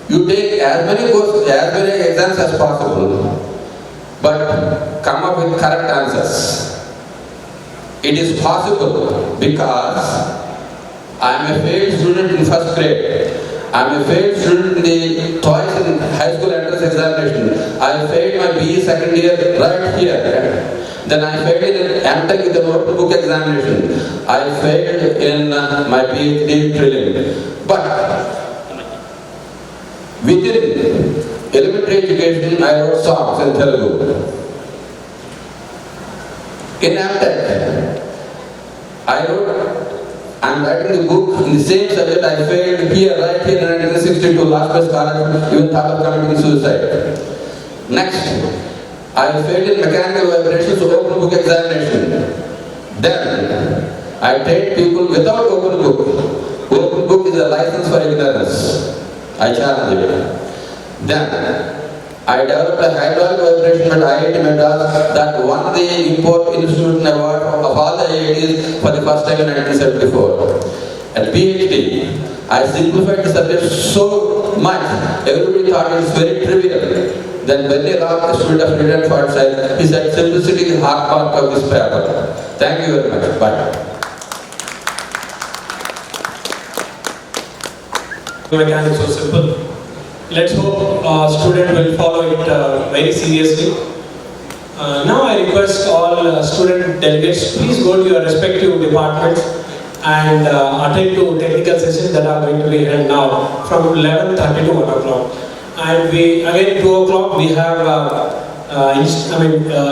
you take as many courses, as many exams as possible, but come up with correct answers. It is possible because I am a failed student in 1st grade. I am a failed student in the twice in high school entrance examination. I failed my BE 2nd year right here. Then I failed in MTech with the notebook examination. I failed in my PhD drilling. But within elementary education, I wrote songs in Telugu. In MTech, I am writing the book in the same subject I failed here, right here in 1962, last best college, even thought of committing suicide. Next, I failed in mechanical vibrations open book examination. Then, I trained people without open book. Open book is a license for ignorance. I challenge it. Then, I developed a hydraulic vibration at IIT Madras that won the Import Institute Award of all the IITs for the first time in 1974. At PhD, I simplified the subject so much, everybody thought it was very trivial. Then when they asked the student of Indian Fort Science, he said, simplicity is the hallmark of this paper. Thank you very much. Bye. Mechanics was simple. Let's hope student will follow it very seriously. Now I request all student delegates, please go to your respective departments and attend to technical sessions that are going to be held now from 11:30 to 1 o'clock. And we, again 2 o'clock, we have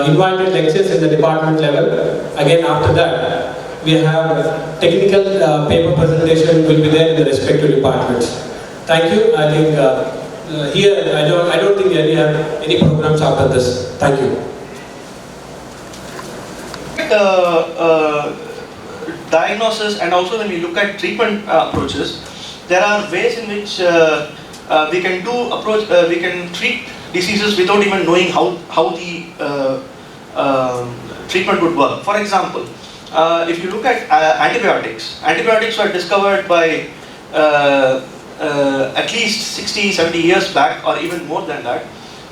invited lectures in the department level. Again after that, we have technical paper presentation will be there in the respective departments. Thank you. I think here, I don't think we have any programs after this. Thank you. Diagnosis, and also when we look at treatment approaches, there are ways in which we can treat diseases without even knowing how the treatment would work. For example, if you look at antibiotics were discovered by at least 60-70 years back, or even more than that,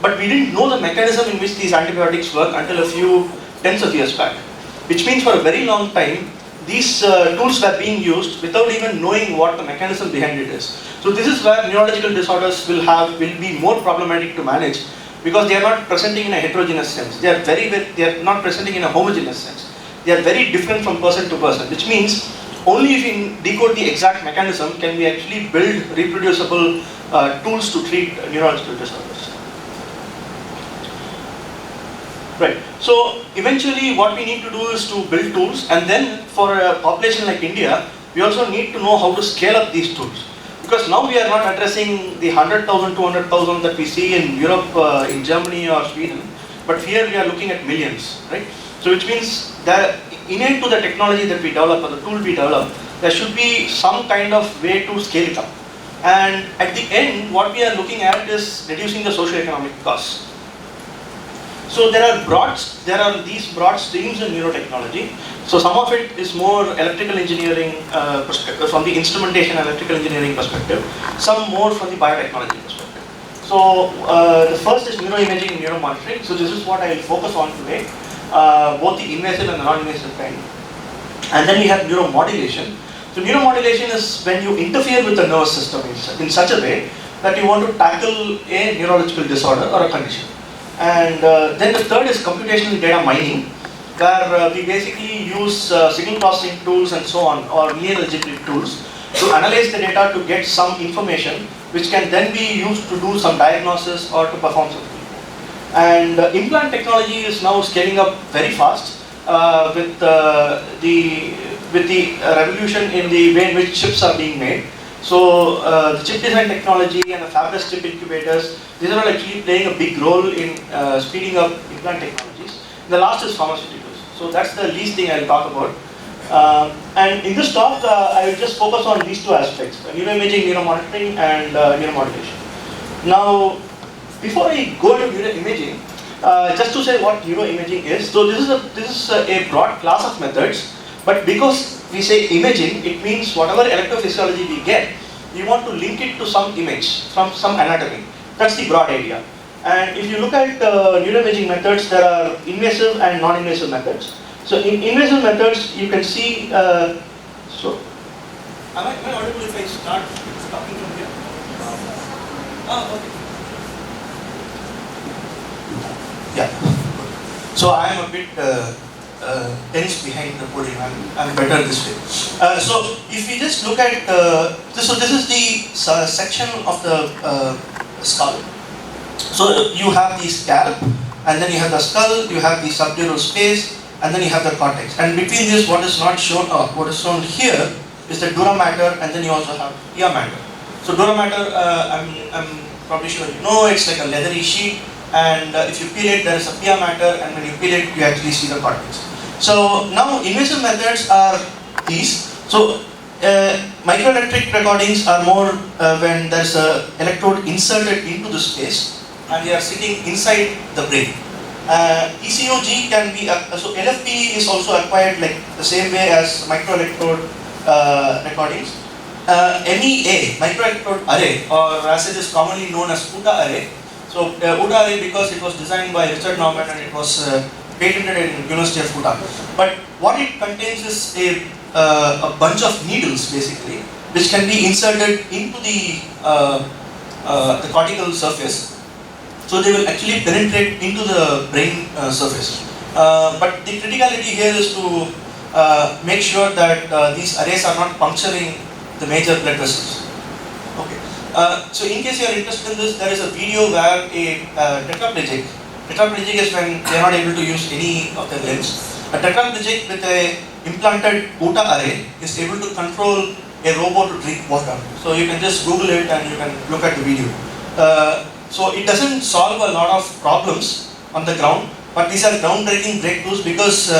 but we didn't know the mechanism in which these antibiotics work until a few tens of years back, which means for a very long time these tools were being used without even knowing what the mechanism behind it is. So this is where neurological disorders will be more problematic to manage, because they are not presenting in a heterogeneous sense. They are not presenting in a homogeneous sense. They are very different from person to person, which means only if we decode the exact mechanism can we actually build reproducible tools to treat neurological disorders. Right. So eventually what we need to do is to build tools, and then for a population like India, we also need to know how to scale up these tools. Because now we are not addressing the 100,000, 200,000 that we see in Europe, in Germany or Sweden, but here we are looking at millions, right? So which means that innate to the technology that we develop, or the tool we develop, there should be some kind of way to scale it up. And at the end, what we are looking at is reducing the socio-economic costs. So there are these broad streams in neurotechnology. So some of it is more electrical engineering perspective, from the instrumentation and electrical engineering perspective, some more from the biotechnology perspective. So the first is neuroimaging and neuromonitoring. So this is what I will focus on today, both the invasive and the non-invasive kind. And then we have neuromodulation. So neuromodulation is when you interfere with the nervous system in such a way that you want to tackle a neurological disorder or a condition. And then the third is computational data mining, where we basically use signal processing tools and so on, or linear algebraic tools, to analyze the data to get some information which can then be used to do some diagnosis or to perform some treatment. And implant technology is now scaling up very fast with the revolution in the way in which chips are being made. So the chip design technology and the fabless chip incubators, these are all actually playing a big role in speeding up implant technologies. The last is pharmaceuticals. So that's the least thing I'll talk about. And in this talk, I will just focus on these two aspects: neuroimaging, neuromonitoring, and neuromodulation. Now, before I go to neuroimaging, just to say what neuroimaging is. So this is a broad class of methods, but because we say imaging, it means whatever electrophysiology we get, we want to link it to some image from some anatomy. That's the broad idea. And if you look at neuroimaging methods, there are invasive and non-invasive methods. So in invasive methods, you can see. So, am I audible if I start talking from here? Okay. Yeah. So I am a bit tense behind the podium. I'm better this way. So if we just look at this, so this is the section of the skull. So you have the scalp, and then you have the skull, you have the subdural space, and then you have the cortex. And between this, what is not shown, what is shown here is the dura mater, and then you also have pia mater. So dura mater, I'm probably sure you know, it's like a leathery sheet, and if you peel it, there is a pia mater, and when you peel it, you actually see the cortex. So now invasive methods are these. So microelectric recordings are more when there's an electrode inserted into the space, and they are sitting inside the brain. ECOG can be, so LFP is also acquired like the same way as microelectrode recordings. MEA, microelectrode array, or as it is commonly known as UTA array. So UTA array because it was designed by Richard Norman and it was patented in University of Utah. But what it contains is a bunch of needles basically, which can be inserted into the the cortical surface. So they will actually penetrate into the brain surface. But the criticality here is to make sure that these arrays are not puncturing the major blood vessels. Okay. So in case you are interested in this, there is a video where a tetraplegic is when they are not able to use any of their limbs. A tetraplegic with a implanted OTA array is able to control a robot to drink water. So you can just Google it and you can look at the video. So it doesn't solve a lot of problems on the ground, but these are groundbreaking breakthroughs because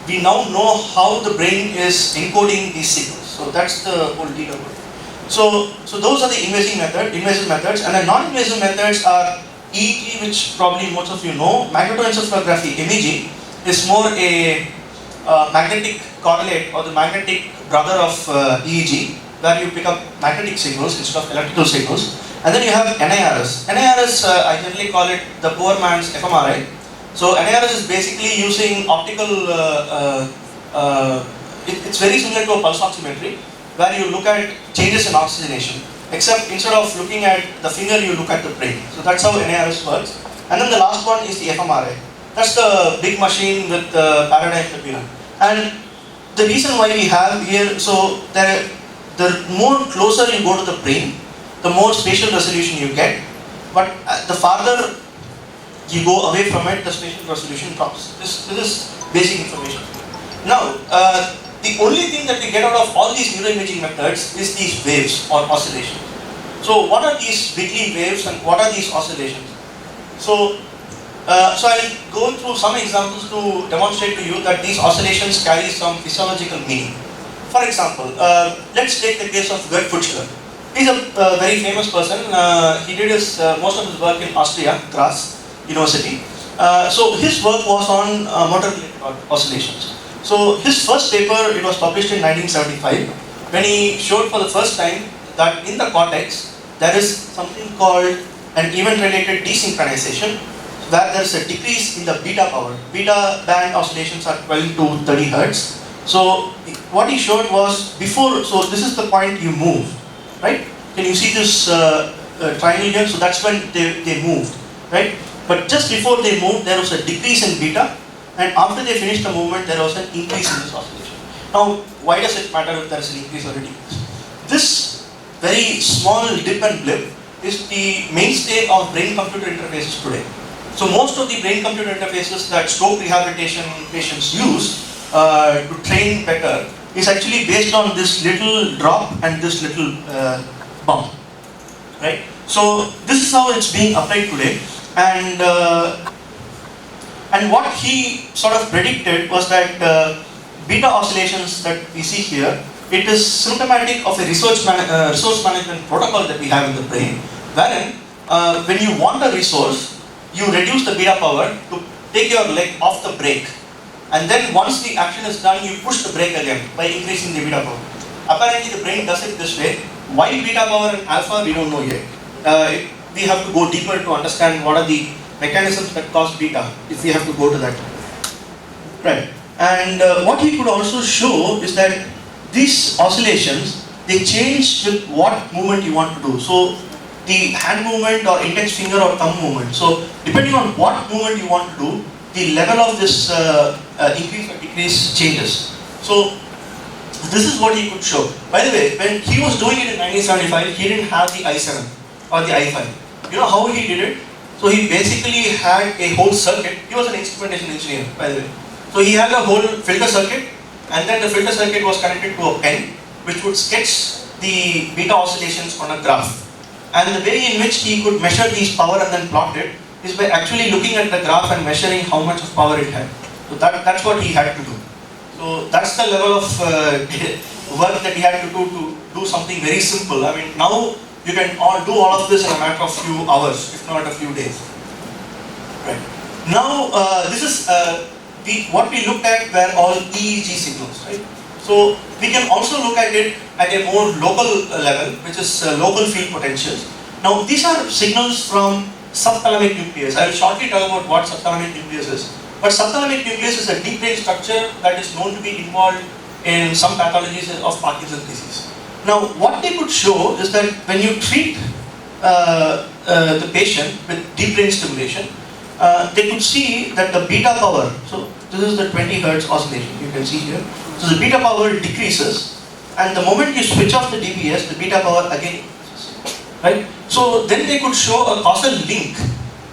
we now know how the brain is encoding these signals. So that's the whole deal of it. So those are the invasive methods, and the non-invasive methods are EEG, which probably most of you know. Magnetoencephalography, MEG, is more a magnetic correlate or the magnetic brother of EEG, where you pick up magnetic signals instead of electrical signals. And then you have NIRS. NIRS, I generally call it the poor man's fMRI. So NIRS is basically using optical, it's very similar to a pulse oximetry, where you look at changes in oxygenation, except instead of looking at the finger, you look at the brain. So that's how NIRS works. And then the last one is the fMRI. That's the big machine with the paradigm tapira. And the reason why we have here, so the more closer you go to the brain, the more spatial resolution you get, but the farther you go away from it, the spatial resolution drops. This is basic information. Now, the only thing that we get out of all these neuroimaging methods is these waves or oscillations. So what are these wiggly waves and what are these oscillations? So I'll go through some examples to demonstrate to you that these oscillations carry some physiological meaning. For example, let's take the case of Gerd Fuchsler. He's a very famous person. He did most of his work in Austria, Graz University. So his work was on motor-related oscillations. So his first paper, it was published in 1975, when he showed for the first time that in the cortex there is something called an event-related desynchronization, where there is a decrease in the beta power. Beta band oscillations are 12 to 30 hertz. So what he showed was before, so this is the point you move, right? Can you see this triangle here? So that's when they moved, right? But just before they moved, there was a decrease in beta, and after they finished the movement, there was an increase in this oscillation. Now, why does it matter if there is an increase or a decrease? This very small dip and blip is the mainstay of brain-computer interfaces today. So most of the brain-computer interfaces that stroke rehabilitation patients use to train better is actually based on this little drop and this little bump, right? So this is how it's being applied today, and what he sort of predicted was that beta oscillations that we see here, it is symptomatic of a resource management protocol that we have in the brain, wherein when you want a resource, you reduce the beta power to take your leg off the brake, and then once the action is done, you push the brake again by increasing the beta power. Apparently the brain does it this way. Why beta power and alpha, we don't know yet. We have to go deeper to understand what are the mechanisms that cause beta, if we have to go to that. Right. And what he could also show is that these oscillations, they change with what movement you want to do. So the hand movement or index finger or thumb movement. So depending on what movement you want to do, the level of this increase or decrease changes. So this is what he could show. By the way, when he was doing it in 1975, he didn't have the i7 or the i5. You know how he did it? So he basically had a whole circuit. He was an instrumentation engineer, by the way. So he had a whole filter circuit, and then the filter circuit was connected to a pen, which would sketch the beta oscillations on a graph. And the way in which he could measure these power and then plot it is by actually looking at the graph and measuring how much of power it had. So that's what he had to do. So that's the level of work that he had to do something very simple. I mean, now you can do all of this in a matter of few hours, if not a few days. Right. Now, this is what we looked at were all EEG signals, right? So we can also look at it at a more local level, which is local field potentials. Now, these are signals from subthalamic nucleus. I will shortly talk about what subthalamic nucleus is. But subthalamic nucleus is a deep brain structure that is known to be involved in some pathologies of Parkinson's disease. Now, what they could show is that when you treat the patient with deep brain stimulation, they could see that the beta power, so this is the 20 Hertz oscillation, you can see here. So the beta power decreases, and the moment you switch off the DBS, the beta power again increases, right? So then they could show a causal link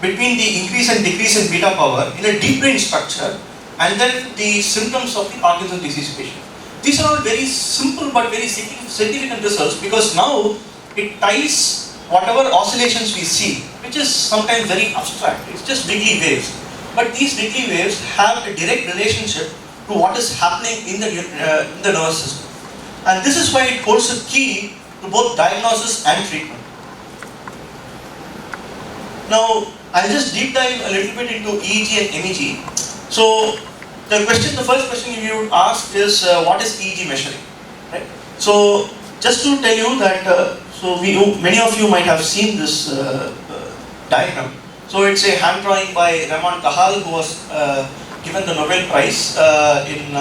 between the increase and decrease in beta power in a deep brain structure and then the symptoms of the Parkinson's disease patient. These are all very simple but very significant results, because now it ties whatever oscillations we see, which is sometimes very abstract, it's just wiggly waves. But these wiggly waves have a direct relationship to what is happening in the nervous system. And this is why it holds a key to both diagnosis and treatment. Now, I'll just deep dive a little bit into EEG and MEG. So, the first question you would ask is, what is EEG measuring, right? So, just to tell you that, many of you might have seen this diagram. So, it's a hand drawing by Raman Kahal, who was given the Nobel Prize in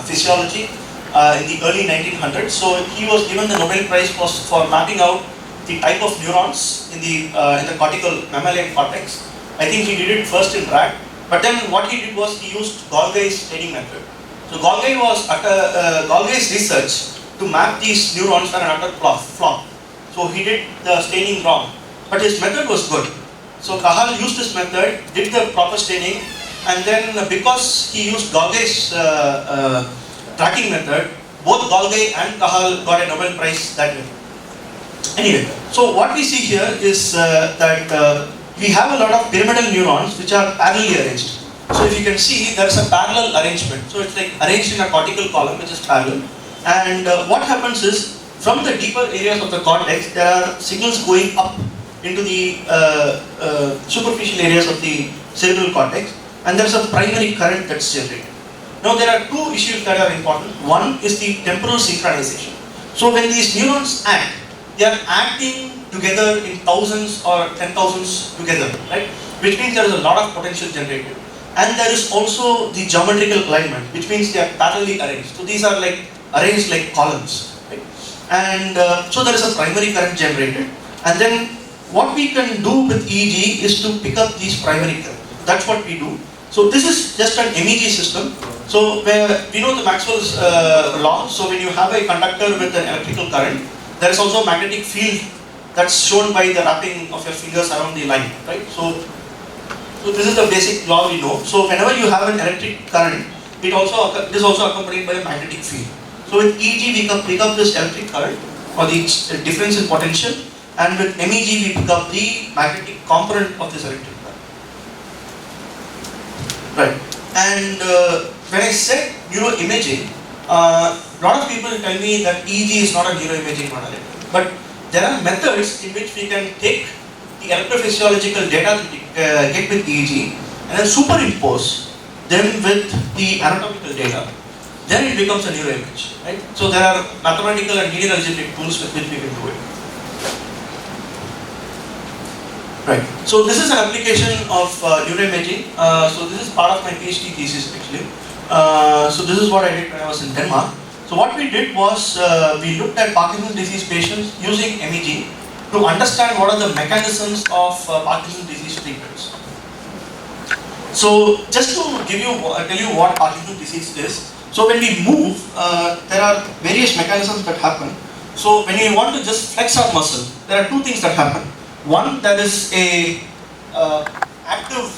physiology in the early 1900s. So, he was given the Nobel Prize for mapping out the type of neurons in the cortical mammalian cortex. I think he did it first in rat, but then what he did was he used Golgi's staining method. So Golgi's research to map these neurons were an utter flop. So he did the staining wrong, but his method was good. So Kahal used this method, did the proper staining, and then because he used Golgi's tracking method, both Golgi and Kahal got a Nobel Prize that year. Anyway, so what we see here is that we have a lot of pyramidal neurons which are parallelly arranged. So if you can see, there is a parallel arrangement. So it's like arranged in a cortical column which is parallel. And what happens is, from the deeper areas of the cortex, there are signals going up into the superficial areas of the cerebral cortex, and there is a primary current that's generated. Now there are two issues that are important. One is the temporal synchronization. So when these neurons act, they are acting together in thousands or 10,000s together, right? Which means there is a lot of potential generated. And there is also the geometrical alignment, which means they are parallelly arranged. So these are like arranged like columns, right? And so there is a primary current generated. And then what we can do with EEG is to pick up these primary current. That's what we do. So this is just an MEG system. So where we know the Maxwell's law. So when you have a conductor with an electrical current, there is also a magnetic field that's shown by the wrapping of your fingers around the line, right? So this is the basic law we know. So whenever you have an electric current, it is also accompanied by a magnetic field. So with EEG we can pick up this electric current or the difference in potential, and with MEG we pick up the magnetic component of this electric current. Right. And when I said neuroimaging, a lot of people tell me that EEG is not a neuroimaging modality, but there are methods in which we can take the electrophysiological data that get with EEG and then superimpose them with the anatomical data. Then it becomes a neuroimage, right? So there are mathematical and linear algebraic tools with which we can do it. Right. So this is an application of neuroimaging. So this is part of my PhD thesis actually. So this is what I did when I was in Denmark. So what we did was we looked at Parkinson's disease patients using MEG to understand what are the mechanisms of Parkinson's disease treatments. So just to tell you what Parkinson's disease is. So when we move, there are various mechanisms that happen. So when you want to just flex our muscle, there are two things that happen. One, there is an active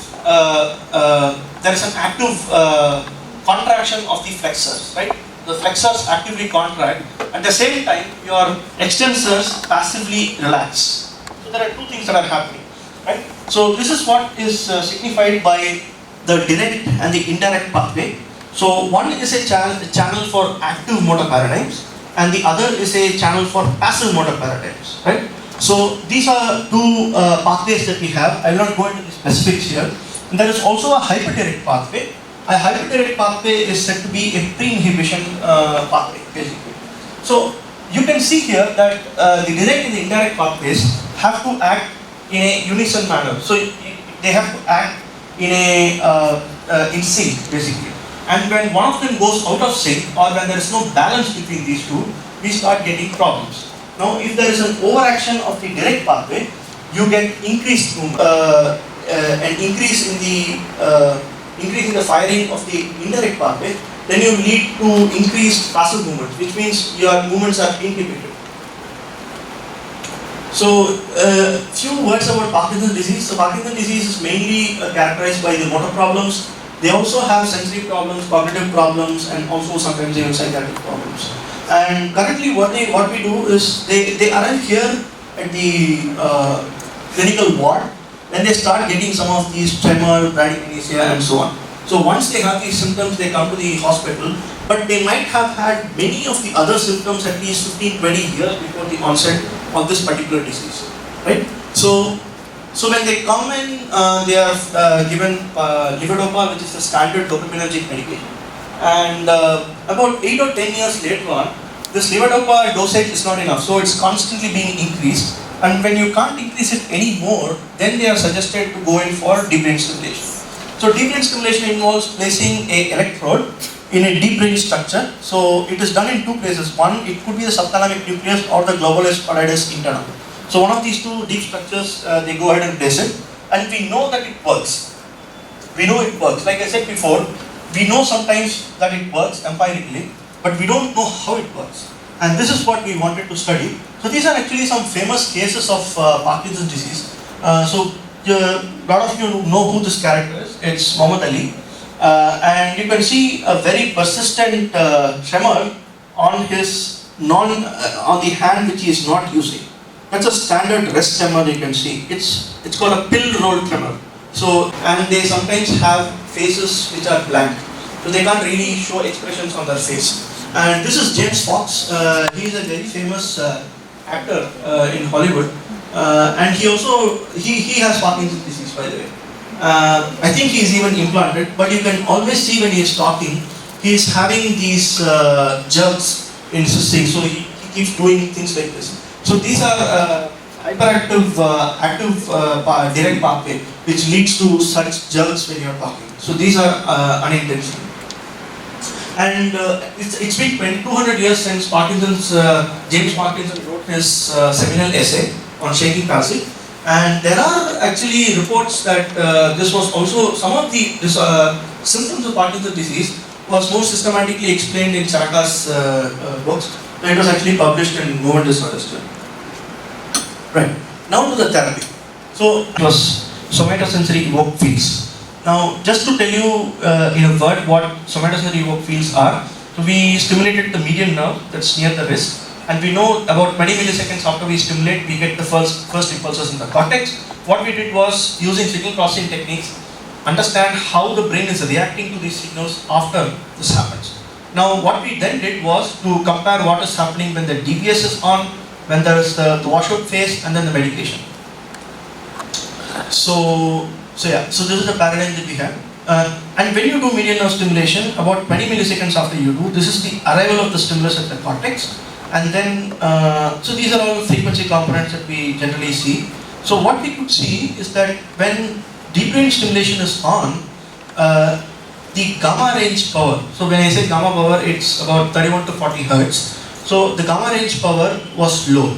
contraction of the flexors, right? The flexors actively contract. At the same time, your extensors passively relax. So there are two things that are happening, right? So this is what is signified by the direct and the indirect pathway. So one is a channel for active motor paradigms, and the other is a channel for passive motor paradigms, right? So these are two pathways that we have. I will not go into the specifics here. And there is also a hyperteric pathway. A hyperteric pathway is said to be a pre-inhibition pathway, basically. So you can see here that the direct and the indirect pathways have to act in a unison manner. So they have to act in sync, basically. And when one of them goes out of sync, or when there is no balance between these two, we start getting problems. Now, if there is an overaction of the direct pathway, you get increased movement, an increase in the firing of the indirect pathway, then you lead to increased passive movements, which means your movements are inhibited. So, few words about Parkinson's disease. So, Parkinson's disease is mainly characterized by the motor problems. They also have sensory problems, cognitive problems, and also sometimes even psychiatric problems. And currently, what we do is they arrive here at the clinical ward. Then they start getting some of these tremor, bradykinesia, and so on. So once they have these symptoms, they come to the hospital, but they might have had many of the other symptoms at least 15-20 years before the onset of this particular disease, right? So when they come in, they are given levodopa, which is the standard dopaminergic medication. And about 8 or 10 years later on, this levodopa dosage is not enough, so it's constantly being increased. And when you can't increase it anymore, then they are suggested to go in for deep brain stimulation. So deep brain stimulation involves placing an electrode in a deep brain structure. So it is done in two places. One, it could be the subthalamic nucleus or the globulus pallidus internal. So one of these two deep structures, they go ahead and place it. And we know that it works. We know it works. Like I said before, we know sometimes that it works empirically, but we don't know how it works. And this is what we wanted to study. So these are actually some famous cases of Parkinson's disease. A lot of you know who this character is. It's Muhammad Ali. And you can see a very persistent tremor on his on the hand which he is not using. That's a standard rest tremor you can see. It's called a pill roll tremor. So, and they sometimes have faces which are blank. So they can't really show expressions on their face. And this is James Fox. He is a very famous actor in Hollywood. And he also, he has Parkinson's disease, by the way. I think he is even implanted, but you can always see when he is talking, he is having these jerks in his thing, so he keeps doing things like this. So these are hyperactive direct pathway, which leads to such jerks when you are talking. So these are unintentional. And it's been 200 years since James Parkinson wrote his seminal essay on shaking palsy. And there are actually reports that this was also, some of the symptoms of Parkinson's disease was more systematically explained in Charaka's books. And it was actually published in Movement Disorder. Right, now to the therapy. So it was somatosensory evoked fields. Now, just to tell you in a word what somatosensory evoked fields are, so we stimulated the median nerve that's near the wrist. And we know about 20 milliseconds after we stimulate, we get the first impulses in the cortex. What we did was, using signal processing techniques, understand how the brain is reacting to these signals after this happens. Now, what we then did was to compare what is happening when the DBS is on, when there is the washout phase, and then the medication. So this is the paradigm that we have. And when you do median nerve stimulation, about 20 milliseconds after you do, this is the arrival of the stimulus at the cortex. And then, so these are all frequency components that we generally see. So what we could see is that when deep brain stimulation is on, the gamma range power, so when I say gamma power, it's about 31 to 40 hertz. So the gamma range power was low.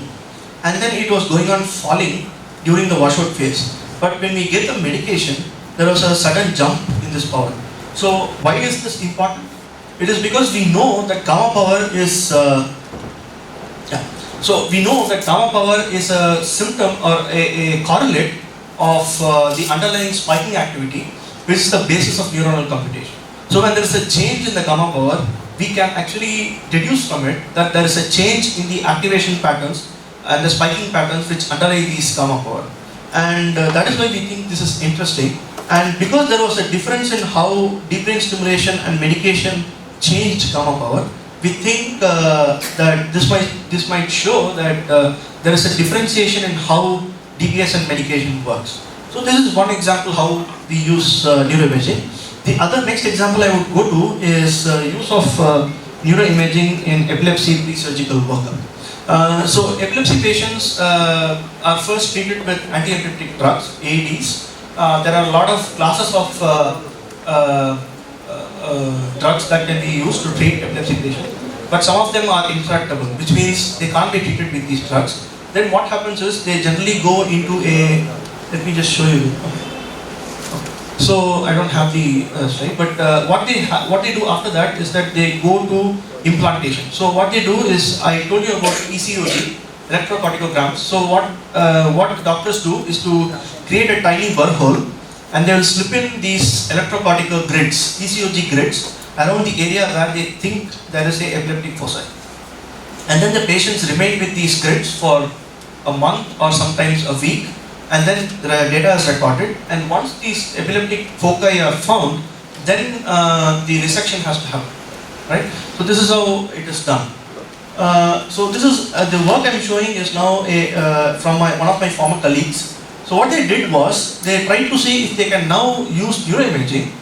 And then it was going on falling during the washout phase. But when we get the medication, there was a sudden jump in this power. So why is this important? It is because we know that gamma power is So we know that gamma power is a symptom or a correlate of the underlying spiking activity, which is the basis of neuronal computation. So when there is a change in the gamma power, we can actually deduce from it that there is a change in the activation patterns and the spiking patterns which underlie these gamma power. And that is why we think this is interesting. And because there was a difference in how deep brain stimulation and medication changed gamma power, we think that this might show that there is a differentiation in how DBS and medication works. So this is one example how we use neuroimaging. The other next example I would go to is use of neuroimaging in epilepsy pre-surgical workup. So epilepsy patients are first treated with anti-epileptic drugs, AEDs. There are a lot of classes of drugs that can be used to treat epilepsy patients, but some of them are intractable, which means they can't be treated with these drugs. then what happens is they generally go into a, let me just show you. So I don't have the slide, but what they do after that is that they go to implantation. So what they do is, I told you about ECOG, electrocorticograms. So what doctors do is to create a tiny burr hole, and they will slip in these electrocortical grids, ECOG grids, around the area where they think there is a epileptic foci. And then the patients remain with these grids for a month or sometimes a week, and then the data is recorded, and once these epileptic foci are found, then the resection has to happen, right? So this is how it is done. So this is the work I'm showing is now from one of my former colleagues. So what they did was, they tried to see if they can now use neuroimaging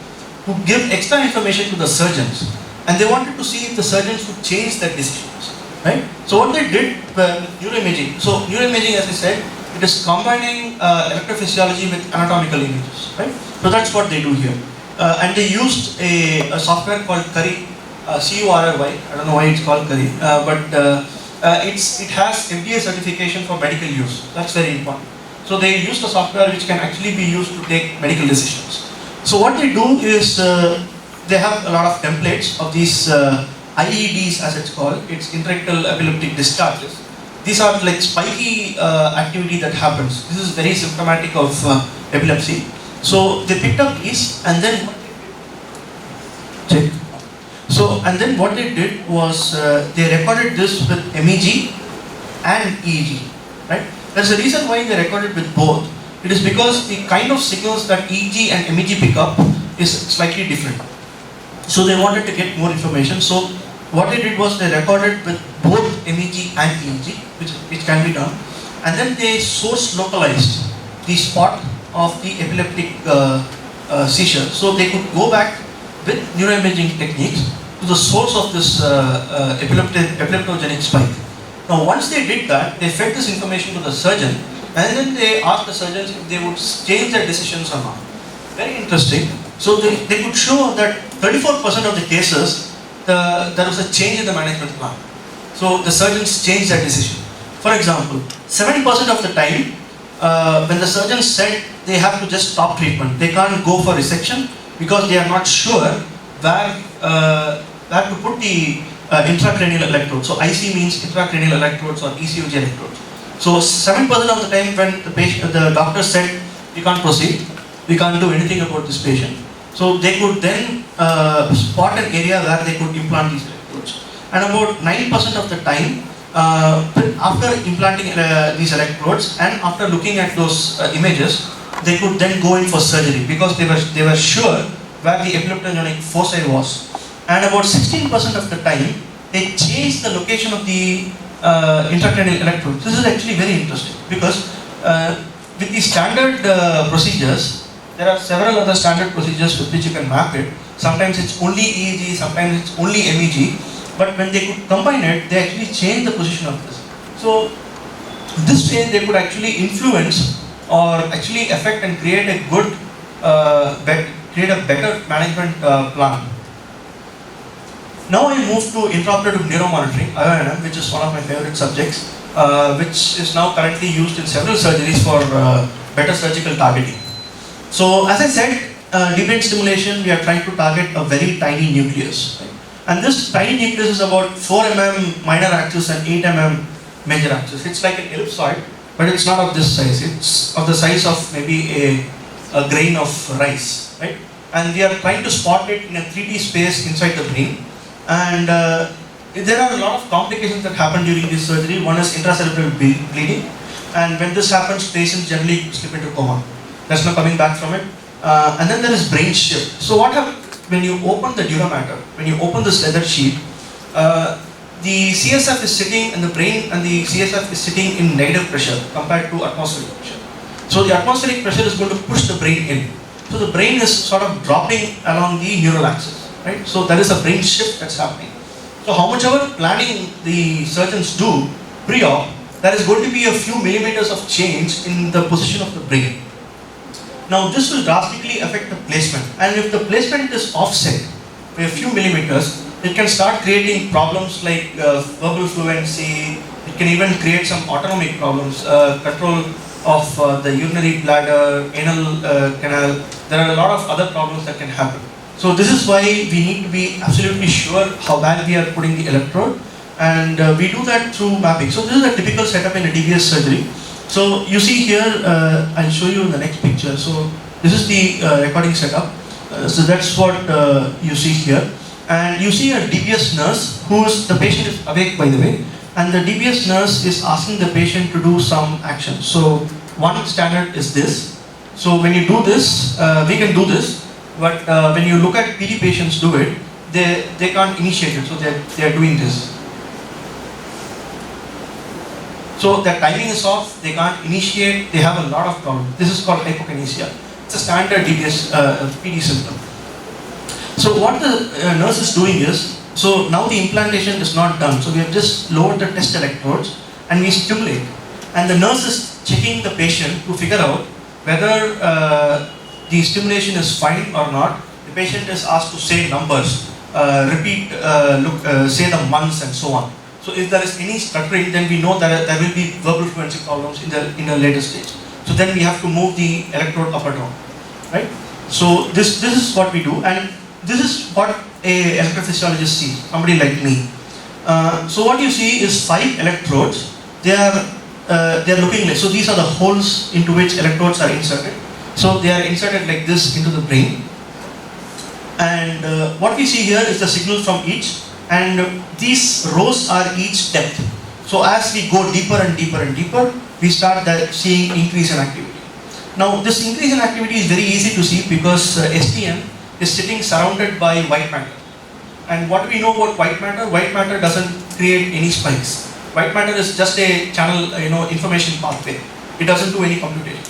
to give extra information to the surgeons, and they wanted to see if the surgeons would change their decisions, right? So what they did neuroimaging. So neuroimaging, as I said, it is combining electrophysiology with anatomical images, right? So that's what they do here. And they used a software called Curry, C-U-R-R-Y. I don't know why it's called Curry, but it has FDA certification for medical use. That's very important. So they used a software which can actually be used to take medical decisions. So what they do is they have a lot of templates of these IEDs, as it's called. It's intrarectal epileptic discharges. These are like spiky activity that happens. This is very symptomatic of epilepsy. So they picked up these, and then check. So and then what they did was they recorded this with MEG and EEG, right? There's a reason why they recorded with both. It is because the kind of signals that EEG and MEG pick up is slightly different. So they wanted to get more information. So what they did was they recorded with both MEG and EEG, which can be done, and then they source localized the spot of the epileptic seizure. So they could go back with neuroimaging techniques to the source of this epileptogenic spike. Now once they did that, they fed this information to the surgeon, and then they asked the surgeons if they would change their decisions or not. Very interesting. So they could show that 34% of the cases, there was a change in the management plan. So the surgeons changed their decision. For example, 70% of the time, when the surgeons said they have to just stop treatment, they can't go for resection because they are not sure where to put the intracranial electrodes. So IC means intracranial electrodes or ECOG electrodes. So 7% of the time when the doctor said we can't proceed, we can't do anything about this patient. So they could then spot an area where they could implant these electrodes. And about 9% of the time, after implanting these electrodes and after looking at those images, they could then go in for surgery because they were sure where the epileptogenic foci was. And about 16% of the time, they changed the location of the intracranial electrodes. This is actually very interesting because with the standard procedures, there are several other standard procedures with which you can map it. Sometimes it's only EEG, sometimes it's only MEG. But when they could combine it, they actually change the position of this. So this way they could actually influence or actually affect and create a good, create a better management plan. Now I move to intraoperative neuromonitoring, IONM, which is one of my favorite subjects, which is now currently used in several surgeries for better surgical targeting. So as I said, deep brain stimulation, we are trying to target a very tiny nucleus. Right? And this tiny nucleus is about 4 mm minor axis and 8 mm major axis. It's like an ellipsoid, but it's not of this size. It's of the size of maybe a grain of rice, right? And we are trying to spot it in a 3D space inside the brain. And there are a lot of complications that happen during this surgery. One is intracerebral bleeding, and when this happens, patients generally slip into coma. There's no coming back from it. And then there is brain shift. So what happens when you open the dura mater, when you open this leather sheet, the CSF is sitting in the brain and the CSF is sitting in negative pressure compared to atmospheric pressure. So the atmospheric pressure is going to push the brain in. So the brain is sort of dropping along the neural axis, right? So there is a brain shift that's happening. So how much ever planning the surgeons do pre-op, there is going to be a few millimeters of change in the position of the brain. Now this will drastically affect the placement, and if the placement is offset by a few millimeters, it can start creating problems like verbal fluency, It can even create some autonomic problems, control of the urinary bladder, anal canal. There are a lot of other problems that can happen. So this is why we need to be absolutely sure how bad we are putting the electrode, and we do that through mapping. So this is a typical setup in a DBS surgery. So you see here, I'll show you in the next picture. So this is the recording setup. So that's what you see here. And you see a DBS nurse the patient is awake, by the way, and the DBS nurse is asking the patient to do some action. So one standard is this. So when you do this, we can do this, but when you look at PD patients do it, they can't initiate it, so they are doing this. So their timing is off, they can't initiate, they have a lot of problems. This is called hypokinesia. It's a standard DBS PD symptom. So what the nurse is doing is, so now the implantation is not done. So we have just lowered the test electrodes and we stimulate. And the nurse is checking the patient to figure out whether the stimulation is fine or not. The patient is asked to say numbers, repeat, say the months and so on. So if there is any stuttering, then we know that there will be verbal fluency problems in a later stage. So then we have to move the electrode up or down, right? So this is what we do, and this is what a electrophysiologist sees, somebody like me. So what you see is 5 electrodes. They are looking like, so these are the holes into which electrodes are inserted. So they are inserted like this into the brain. And what we see here is the signal from each, and these rows are each depth. So as we go deeper and deeper and deeper, we start seeing increase in activity. Now this increase in activity is very easy to see because STM is sitting surrounded by white matter. And what we know about white matter doesn't create any spikes. White matter is just a channel, information pathway. It doesn't do any computation,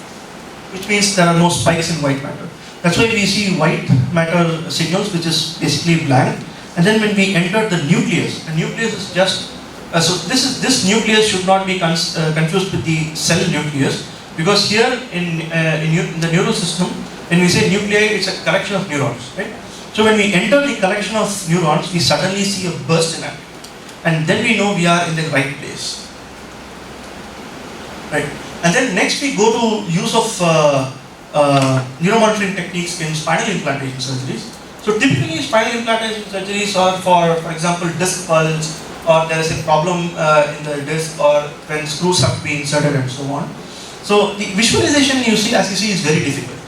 which means there are no spikes in white matter. That's why we see white matter signals, which is basically blank. And then when we enter the nucleus is just, so this nucleus should not be confused with the cell nucleus, because here in the neural system, when we say nuclei, it's a collection of neurons, right? So when we enter the collection of neurons, we suddenly see a burst in activity. And then we know we are in the right place, right? And then next we go to use of neuromonitoring techniques in spinal implantation surgeries. So typically spinal implantation surgeries are for example, disc bulge, or there is a problem in the disc, or when screws have to be inserted and so on. So the visualization as you see is very difficult,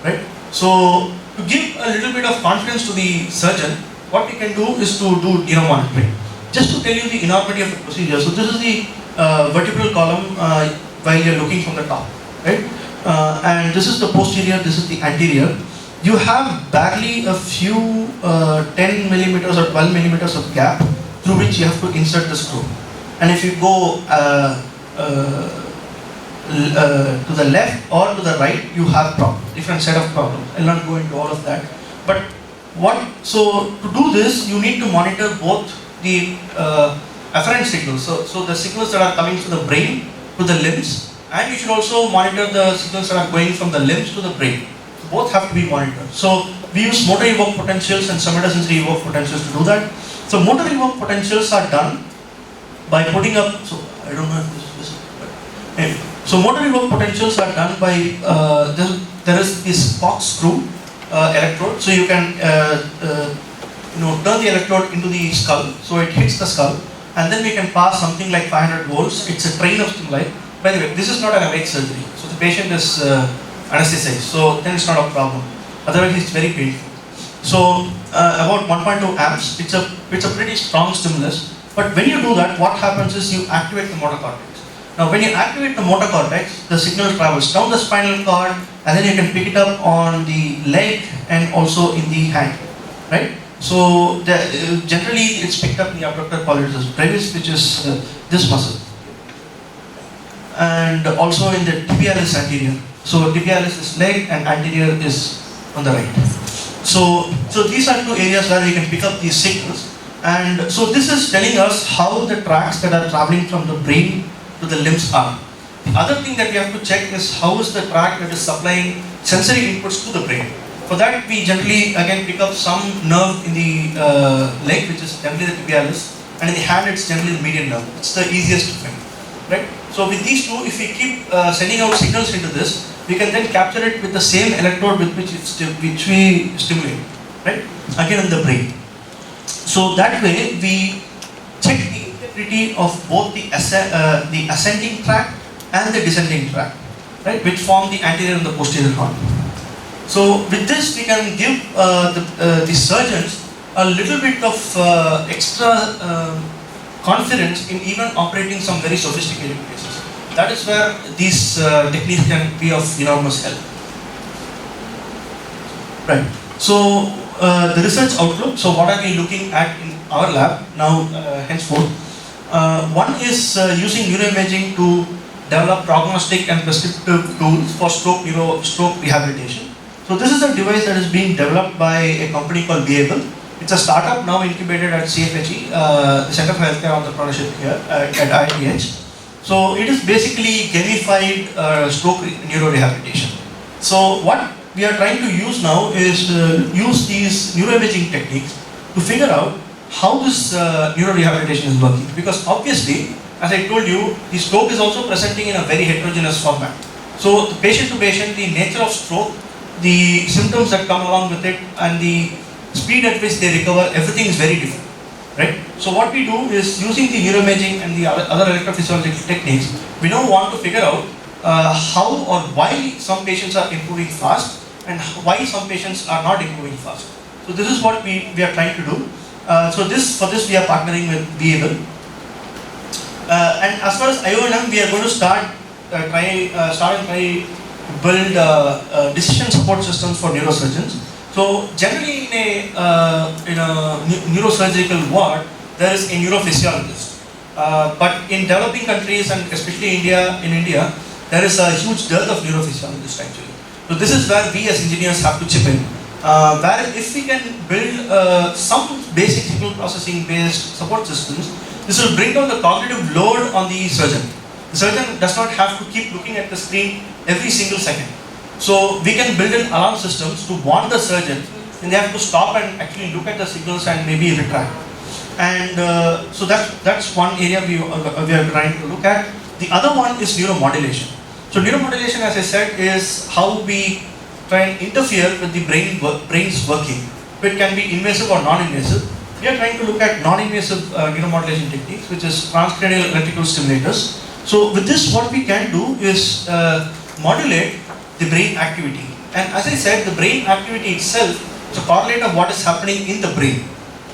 right? So to give a little bit of confidence to the surgeon, what we can do is to do neuromonitoring. Just to tell you the enormity of the procedure. So this is the vertebral column while you're looking from the top, right? And this is the posterior, this is the anterior. You have barely a few 10 millimeters or 12 millimeters of gap through which you have to insert the screw. And if you go to the left or to the right, you have different set of problems. I'll not go into all of that. But so to do this, you need to monitor both the afferent signals. So the signals that are coming from the brain to the limbs, and you should also monitor the signals that are going from the limbs to the brain. Both have to be monitored. So we use motor evoked potentials and somatosensory evoked potentials to do that. So motor evoked potentials are done by putting up, so I don't know if this is visible, but anyway. So motor evoked potentials are done by, there is this box screw electrode. So you can turn the electrode into the skull, so it hits the skull, and then we can pass something like 500 volts. It's a train of stimuli. By the way, this is not an awake surgery, so the patient is anesthetized, so then it's not a problem. Otherwise, it's very painful. So about 1.2 amps, it's a pretty strong stimulus. But when you do that, what happens is you activate the motor cortex. Now, when you activate the motor cortex, the signal travels down the spinal cord, and then you can pick it up on the leg and also in the hand, right? So generally, it's picked up in the abductor pollicis brevis, which is this muscle, and also in the tibialis anterior. So tibialis is leg and anterior is on the right. So these are two areas where we can pick up these signals. And so this is telling us how the tracks that are traveling from the brain to the limbs are. The other thing that we have to check is how is the track that is supplying sensory inputs to the brain. For that, we generally again pick up some nerve in the leg, which is generally the tibialis, and in the hand it's generally the median nerve. It's the easiest to find, right? So with these two, if we keep sending out signals into this, we can then capture it with the same electrode with which we stimulate, right? Again in the brain. So that way we check the integrity of both the ascending tract and the descending tract, right? Which form the anterior and the posterior horn. So with this we can give the surgeons a little bit of extra confidence in even operating some very sophisticated cases. That is where these techniques can be of enormous help. Right. So the research outlook. So what are we looking at in our lab now henceforth? One is using neuroimaging to develop prognostic and prescriptive tools for stroke rehabilitation. So this is a device that is being developed by a company called BME. It's a startup now incubated at CFHE, the Center for Healthcare Entrepreneurship here at ICETE. So it is basically gamified stroke neurorehabilitation. So what we are trying to use now is use these neuroimaging techniques to figure out how this neurorehabilitation is working. Because obviously, as I told you, the stroke is also presenting in a very heterogeneous format. So patient to patient, the nature of stroke, the symptoms that come along with it, and the speed at which they recover, everything is very different, right? So what we do is using the neuroimaging and the other electrophysiological techniques, we now want to figure out how or why some patients are improving fast and why some patients are not improving fast. So this is what we are trying to do. For this we are partnering with BME. And as far as IONM, we are going to start and try to build decision support systems for neurosurgeons. So generally in a neurosurgical ward, there is a neurophysiologist. But in developing countries and especially in India, there is a huge dearth of neurophysiologists actually. So this is where we as engineers have to chip in. Where if we can build some basic signal processing based support systems, this will bring down the cognitive load on the surgeon. The surgeon does not have to keep looking at the screen every single second. So we can build in alarm systems to warn the surgeon, and they have to stop and actually look at the signals and maybe retract. And so that's one area we are trying to look at. The other one is neuromodulation. So neuromodulation, as I said, is how we try and interfere with the brain's working. It can be invasive or non-invasive. We are trying to look at non-invasive neuromodulation techniques, which is transcranial electrical stimulators. So with this, what we can do is modulate the brain activity. And as I said, the brain activity itself is a correlate of what is happening in the brain.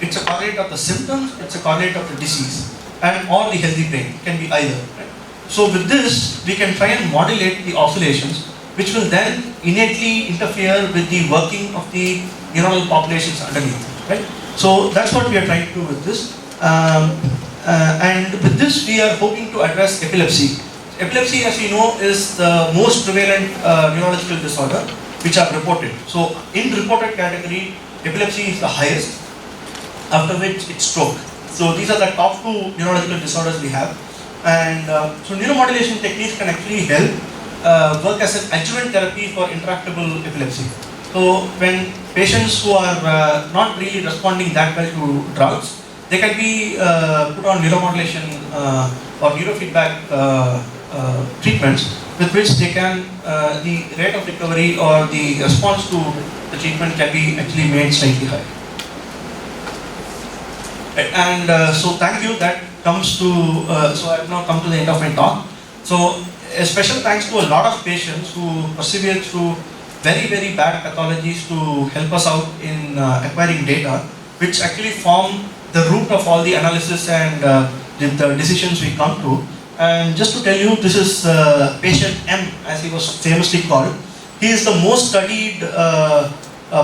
It's a correlate of the symptoms, it's a correlate of the disease, and or the healthy brain. It can be either. Right? So with this, we can try and modulate the oscillations, which will then innately interfere with the working of the neuronal populations underneath. Right? So that's what we are trying to do with this. And with this, we are hoping to address epilepsy. Epilepsy, as you know, is the most prevalent neurological disorder which are reported. So in reported category, epilepsy is the highest, after which it's stroke. So these are the top two neurological disorders we have. And so neuromodulation techniques can actually help work as an adjuvant therapy for intractable epilepsy. So when patients who are not really responding that well to drugs, they can be put on neuromodulation or neurofeedback treatments, with which they can, the rate of recovery or the response to the treatment can be actually made slightly higher. And so thank you, that comes to, so I have now come to the end of my talk. So a special thanks to a lot of patients who persevere through very, very bad pathologies to help us out in acquiring data, which actually form the root of all the analysis and the decisions we come to. And just to tell you, this is patient M, as he was famously called. He is the most studied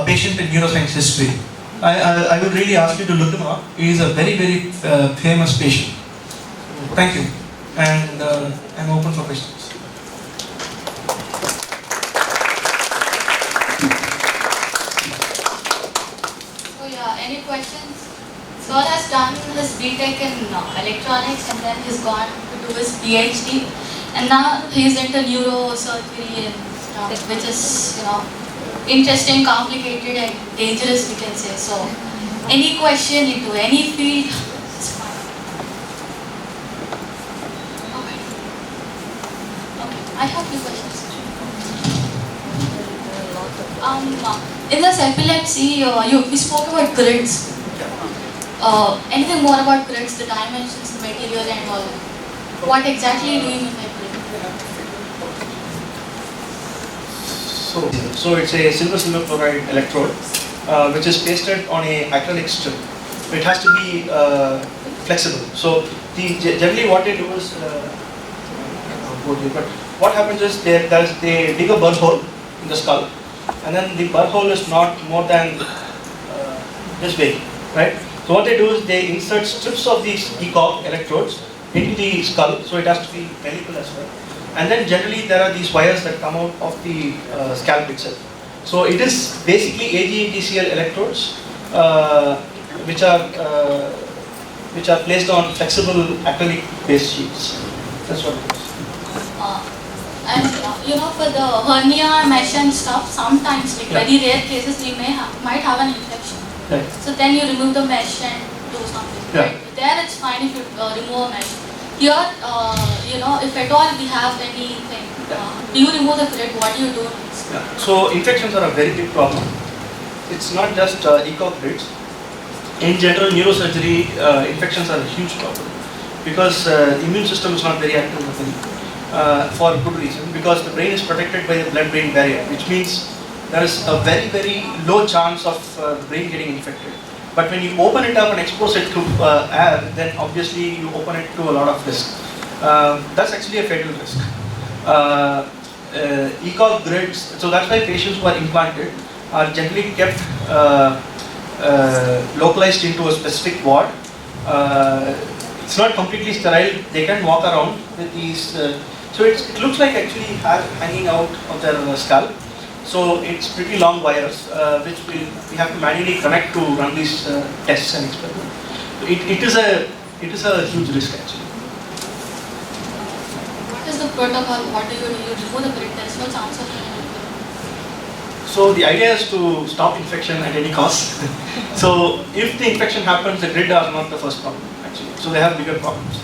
patient in neuroscience history. I would really ask you to look him up. He is a very, very famous patient. Thank you. And I'm open for questions. So yeah, any questions? Sir has done his BTech in electronics and then he's gone to do his PhD, and now he's into neurosurgery and stuff, which is, you know, interesting, complicated and dangerous, we can say. So any question into any field, it's fine. I have two questions. In this epilepsy, we spoke about grids. Anything more about grids, the dimensions, the material and all? What exactly do you mean by grid? So it's a silver chloride electrode which is pasted on a acrylic strip. It has to be flexible. So generally what they do is, but what happens is they dig a burr hole in the skull, and then the burr hole is not more than this big, right? So what they do is they insert strips of these ECOG electrodes into the skull, so it has to be helical as well. And then generally there are these wires that come out of the scalp itself. So it is basically AGNTCL electrodes which are placed on flexible acrylic based sheets. That's what it is. For the hernia mesh and stuff, sometimes, like very rare cases, we might have an infection. Right. So then you remove the mesh and do something. Yeah. Right? There it's fine if you remove a mesh. Here, if at all we have anything, do you remove the grid? What do you do next? Yeah. So infections are a very big problem. It's not just ECOG grids. In general, neurosurgery, infections are a huge problem because the immune system is not very active in the brain for a good reason, because the brain is protected by the blood-brain barrier, which means there is a very, very low chance of the brain getting infected. But when you open it up and expose it to air, then obviously you open it to a lot of risk. That's actually a fatal risk. ECOG grids, so that's why patients who are implanted are generally kept localized into a specific ward. It's not completely sterile. They can walk around with these. So it looks like actually hair hanging out of their scalp. So it's pretty long wires which we have to manually connect to run these tests and experiments. So it is a huge risk actually. What is the protocol? What do you do? You remove the grid. There is no chance of infection. So the idea is to stop infection at any cost. So if the infection happens, the grid are not the first problem actually. So they have bigger problems.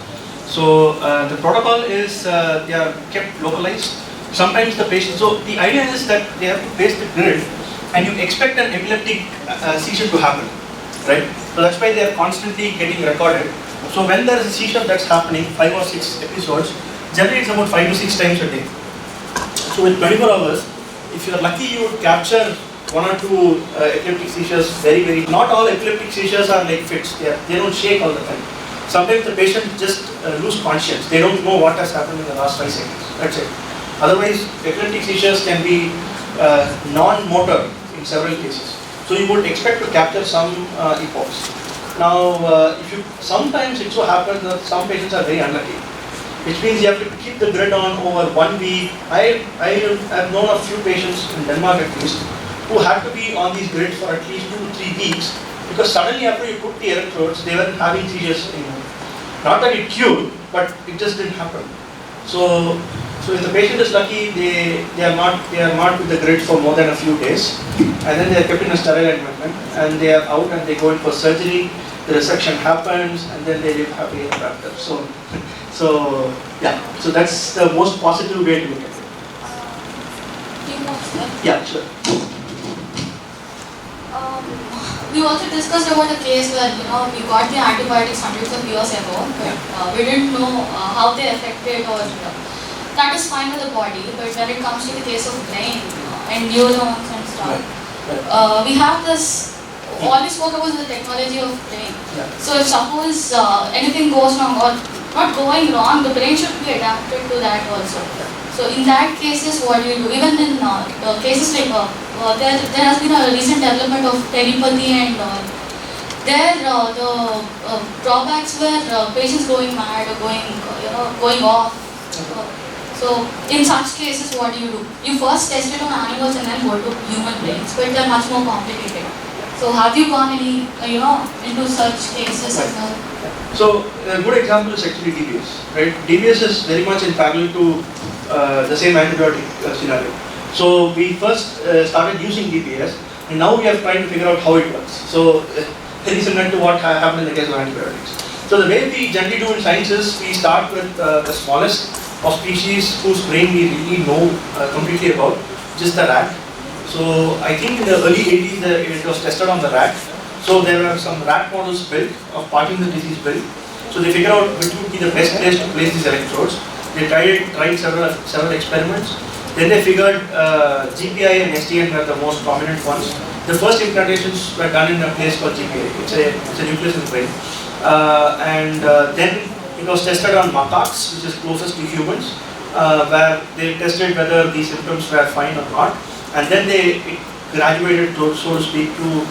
So the protocol is they are kept localized. Sometimes the patient, so the idea is that they have to place the grid and you expect an epileptic seizure to happen, right? So that's why they are constantly getting recorded. So when there is a seizure that's happening, 5 or 6 episodes, generally it's about 5 to 6 times a day. So in 24 hours, if you are lucky, you would capture 1 or 2 epileptic seizures very, very. Not all epileptic seizures are like fits, they don't shake all the time. Sometimes the patient just lose conscience, they don't know what has happened in the last 5 seconds, that's it. Otherwise, epileptic seizures can be non-motor in several cases. So you would expect to capture some epochs. Now, sometimes it so happens that some patients are very unlucky, which means you have to keep the grid on over 1 week. I have known a few patients in Denmark at least who had to be on these grids for at least 2 to 3 weeks because suddenly after you put the electrodes, they weren't having seizures anymore. Not that it cured, but it just didn't happen. So if the patient is lucky, they are not with the grid for more than a few days, and then they are kept in a sterile environment, and they are out and they go in for surgery. The resection happens, and then they live happy ever after. So that's the most positive way to look at it. Yeah, sure. We also discussed about a case where we got the antibiotics hundreds of years ago, but we didn't know how they affected or that is fine with the body. But when it comes to the case of brain and neurons and stuff, we have this. All we spoke about is the technology of brain. Yeah. So if suppose anything goes wrong or not going wrong, the brain should be adapted to that also. So in that cases, what do you do? Even in cases like there has been a recent development of telepathy and there the drawbacks were patients going mad or going off. So in such cases, what do? You first test it on animals and then go to human brains, but they're much more complicated. So have you gone any into such cases as well? So a good example is actually DBS, right? DBS is very much in parallel to the same antibiotic scenario. So we first started using DBS, and now we are trying to figure out how it works. So very similar to what happened in the case of antibiotics. So the way we generally do in science is we start with the smallest of species whose brain we really know completely about, just the rat. So I think in the early 80s it was tested on the rat. So there were some rat models built of Parkinson's disease built. So they figured out which would be the best place to place these electrodes. They tried several experiments. Then they figured GPI and STN were the most prominent ones. The first implantations were done in a place called GPI. It's a nucleus in the brain. Then it was tested on macaques, which is closest to humans, where they tested whether these symptoms were fine or not. And then it graduated, so to speak, to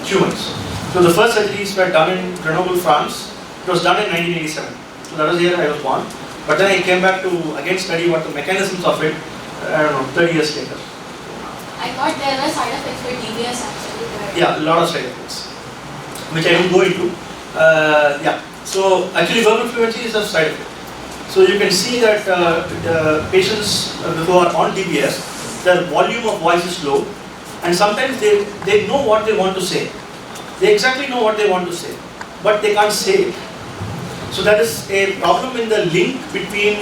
humans. So the first surgeries were done in Grenoble, France. It was done in 1987. So that was the year I was born. But then I came back to again study what the mechanisms of it, I don't know, 30 years later. I thought there were side effects for DBS actually. Yeah, a lot of side effects, which I will go into. Yeah, so actually verbal fluency is a side effect. So you can see that the patients who are on DBS, their volume of voice is low, and sometimes they know what they want to say. They exactly know what they want to say, but they can't say it. So that is a problem in the link between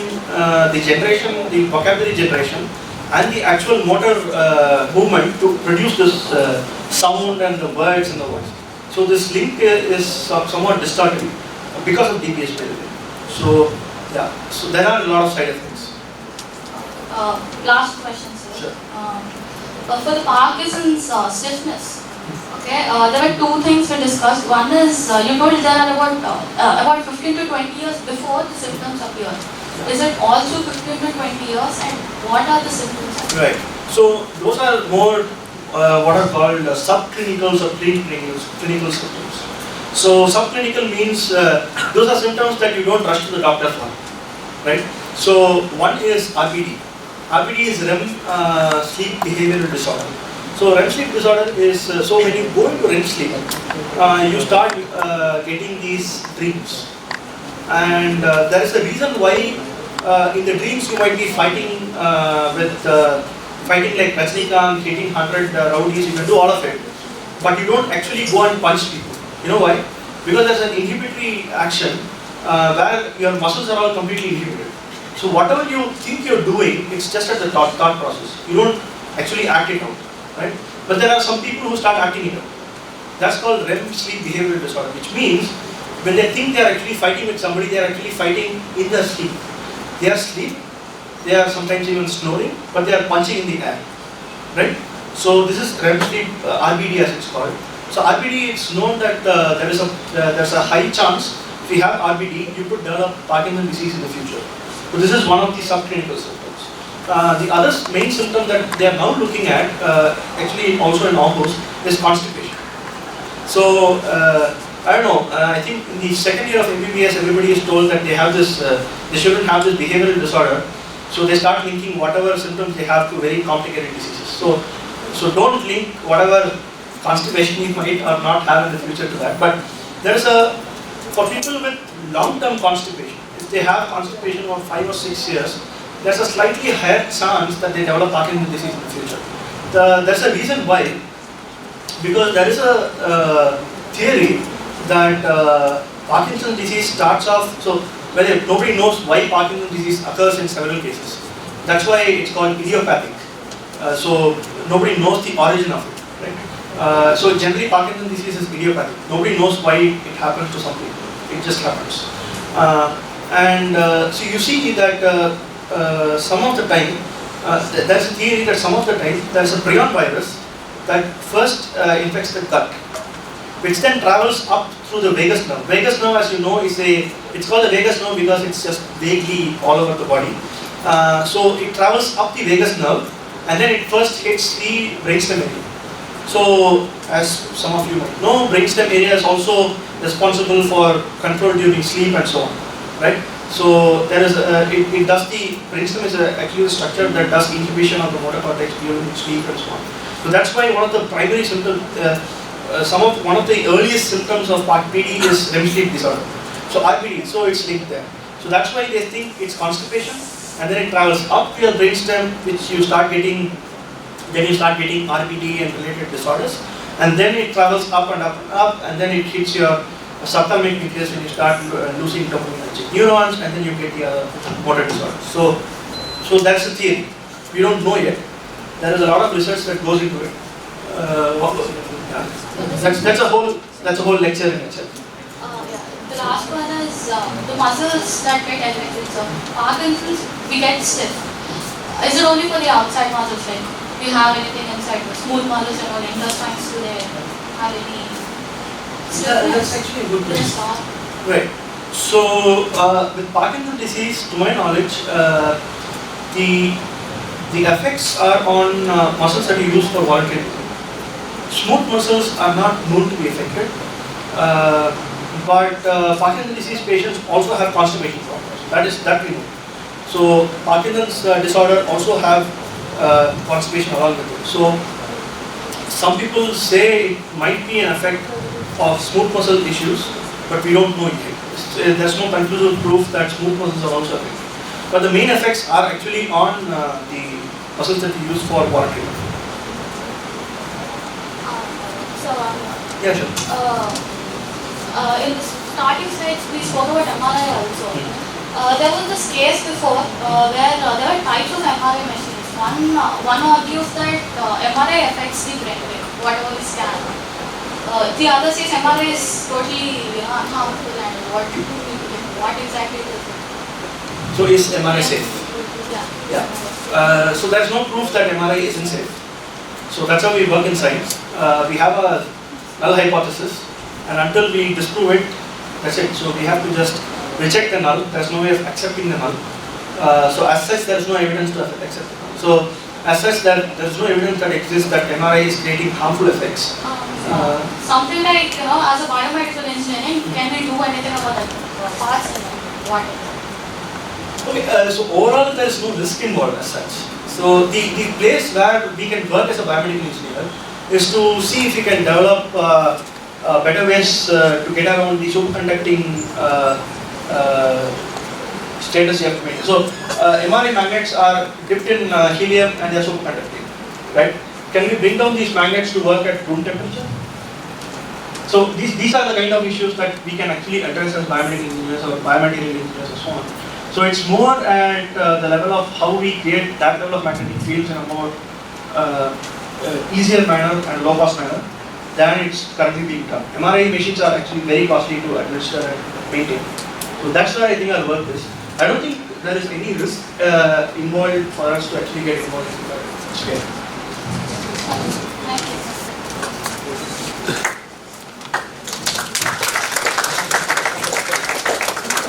the generation, the vocabulary generation, and the actual motor movement to produce this sound and the words and the voice. So this link is somewhat distorted because of DBS behavior. So yeah, so there are a lot of side effects. Last question, sir. Sure. For the Parkinson's stiffness, okay, there were two things we discussed. One is you told there are about 15 to 20 years before the symptoms appear. Is it also 15 to 20 years, and what are the symptoms? Right. So those are more what are called subclinicals or clinical symptoms. So subclinical means those are symptoms that you don't rush to the doctor for, right? So one is RBD. RBD is REM sleep behavioral disorder. So REM sleep disorder is so when you go into REM sleep, you start getting these dreams, and there is a reason why in the dreams you might be fighting fighting like Rajnikant, hitting 100 rowdies. You can do all of it, but you don't actually go and punch people. You know why? Because there's an inhibitory action where your muscles are all completely inhibited. So whatever you think you're doing, it's just at the thought process. You don't actually act it out, right? But there are some people who start acting it out. That's called REM sleep behavioral disorder, which means when they think they are actually fighting with somebody, they are actually fighting in their sleep. They are asleep, they are sometimes even snoring, but they are punching in the air, right? So this is REM sleep, RBD as it's called. So RBD, it's known that there's a high chance if you have RBD, you could develop Parkinson's disease in the future. So this is one of the subclinical symptoms. The other main symptom that they are now looking at, actually also in August, is constipation. So I don't know, I think in the second year of MBBS, everybody is told that they have this, they shouldn't have this behavioral disorder. So they start linking whatever symptoms they have to very complicated diseases. So don't link whatever constipation you might or not have in the future to that. But there is for people with long-term constipation, if they have constipation for 5 or 6 years, there's a slightly higher chance that they develop Parkinson's disease in the future. There's a reason why, because there is a theory that Parkinson's disease starts off, so nobody knows why Parkinson's disease occurs in several cases. That's why it's called idiopathic. So nobody knows the origin of it, right? So generally Parkinson's disease is idiopathic. Nobody knows why it happens to some people. It just happens. So you see that some of the time, there's a theory that some of the time there's a prion virus that first infects the gut, which then travels up through the vagus nerve. Vagus nerve, as you know, it's called the vagus nerve because it's just vaguely all over the body. So it travels up the vagus nerve, and then it first hits the brainstem area. So, as some of you might know, brainstem area is also responsible for control during sleep and so on, right? So there is it does the brainstem is actually a structure that does inhibition of the motor cortex during sleep and so on. So that's why one of the primary symptoms, one of the earliest symptoms of PD is REM sleep disorder. So RPD, so it's linked there. So that's why they think it's constipation, and then it travels up to your brainstem, which you start getting. Then you start getting RPD and related disorders, and then it travels up and up and up, and then it hits your subthalamic nucleus when you start losing dopaminergic neurons, and then you get the other motor disorders. So that's the theory. We don't know yet. There is a lot of research that goes into it. That's a whole lecture in itself. Yeah. The last one is the muscles that get affected. So Parkinson's, we get stiff. Is it only for the outside muscles? Like we have anything inside the smooth muscles and all intestines? Do they have any? That's actually a good question. Right. So with Parkinson's disease, to my knowledge, the effects are on muscles that you use for voluntary. Smooth muscles are not known to be affected, but Parkinson's disease patients also have constipation problems. That we know. So Parkinson's disorder also have constipation along with it. So some people say it might be an effect of smooth muscle issues, but we don't know yet. There's no conclusive proof that smooth muscles are also affected. But the main effects are actually on the muscles that we use for water treatment. Yeah, sure. In the starting stage, we spoke about MRI also. There was this case before where there were types of MRI machines. One argues that MRI affects the brain, whatever we scan. The other says MRI is totally unharmful, and what exactly is it? So is MRI safe? Yeah. So there's no proof that MRI isn't safe. So that's how we work in science. We have a null hypothesis, and until we disprove it, that's it. So we have to just reject the null. There's no way of accepting the null. So as such, there is no evidence to accept the null. So as such, there is no evidence that exists that MRI is creating harmful effects. Something like, as a biomedical engineering, can we do anything about that? Parts and what? Okay, so overall there is no risk involved as such. So the place where we can work as a biomedical engineer is to see if we can develop better ways to get around the superconducting status you have to maintain. So MRI magnets are dipped in helium and they are superconducting, right? Can we bring down these magnets to work at room temperature? So these are the kind of issues that we can actually address as biomedical engineers or biomedical engineers and so on. So it's more at the level of how we create that level of magnetic fields in a more easier manner and low cost manner than it's currently being done. MRI machines are actually very costly to administer and maintain. So that's where I think our work is. I don't think there is any risk involved for us to actually get involved in that scale. Thank you.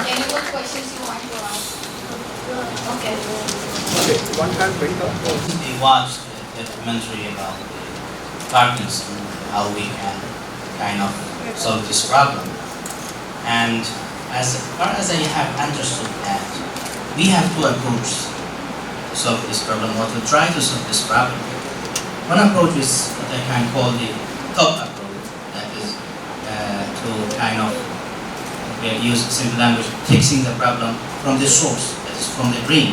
Any more questions you want to ask? Okay. Okay, one hand went up. We watched a documentary about Parkinson, how we can kind of solve this problem. And as far as I have understood that, we have two approaches to solve this problem, or to try to solve this problem. One approach is what I can call the top approach, that is to kind of use simple language, fixing the problem from the source, that is from the brain,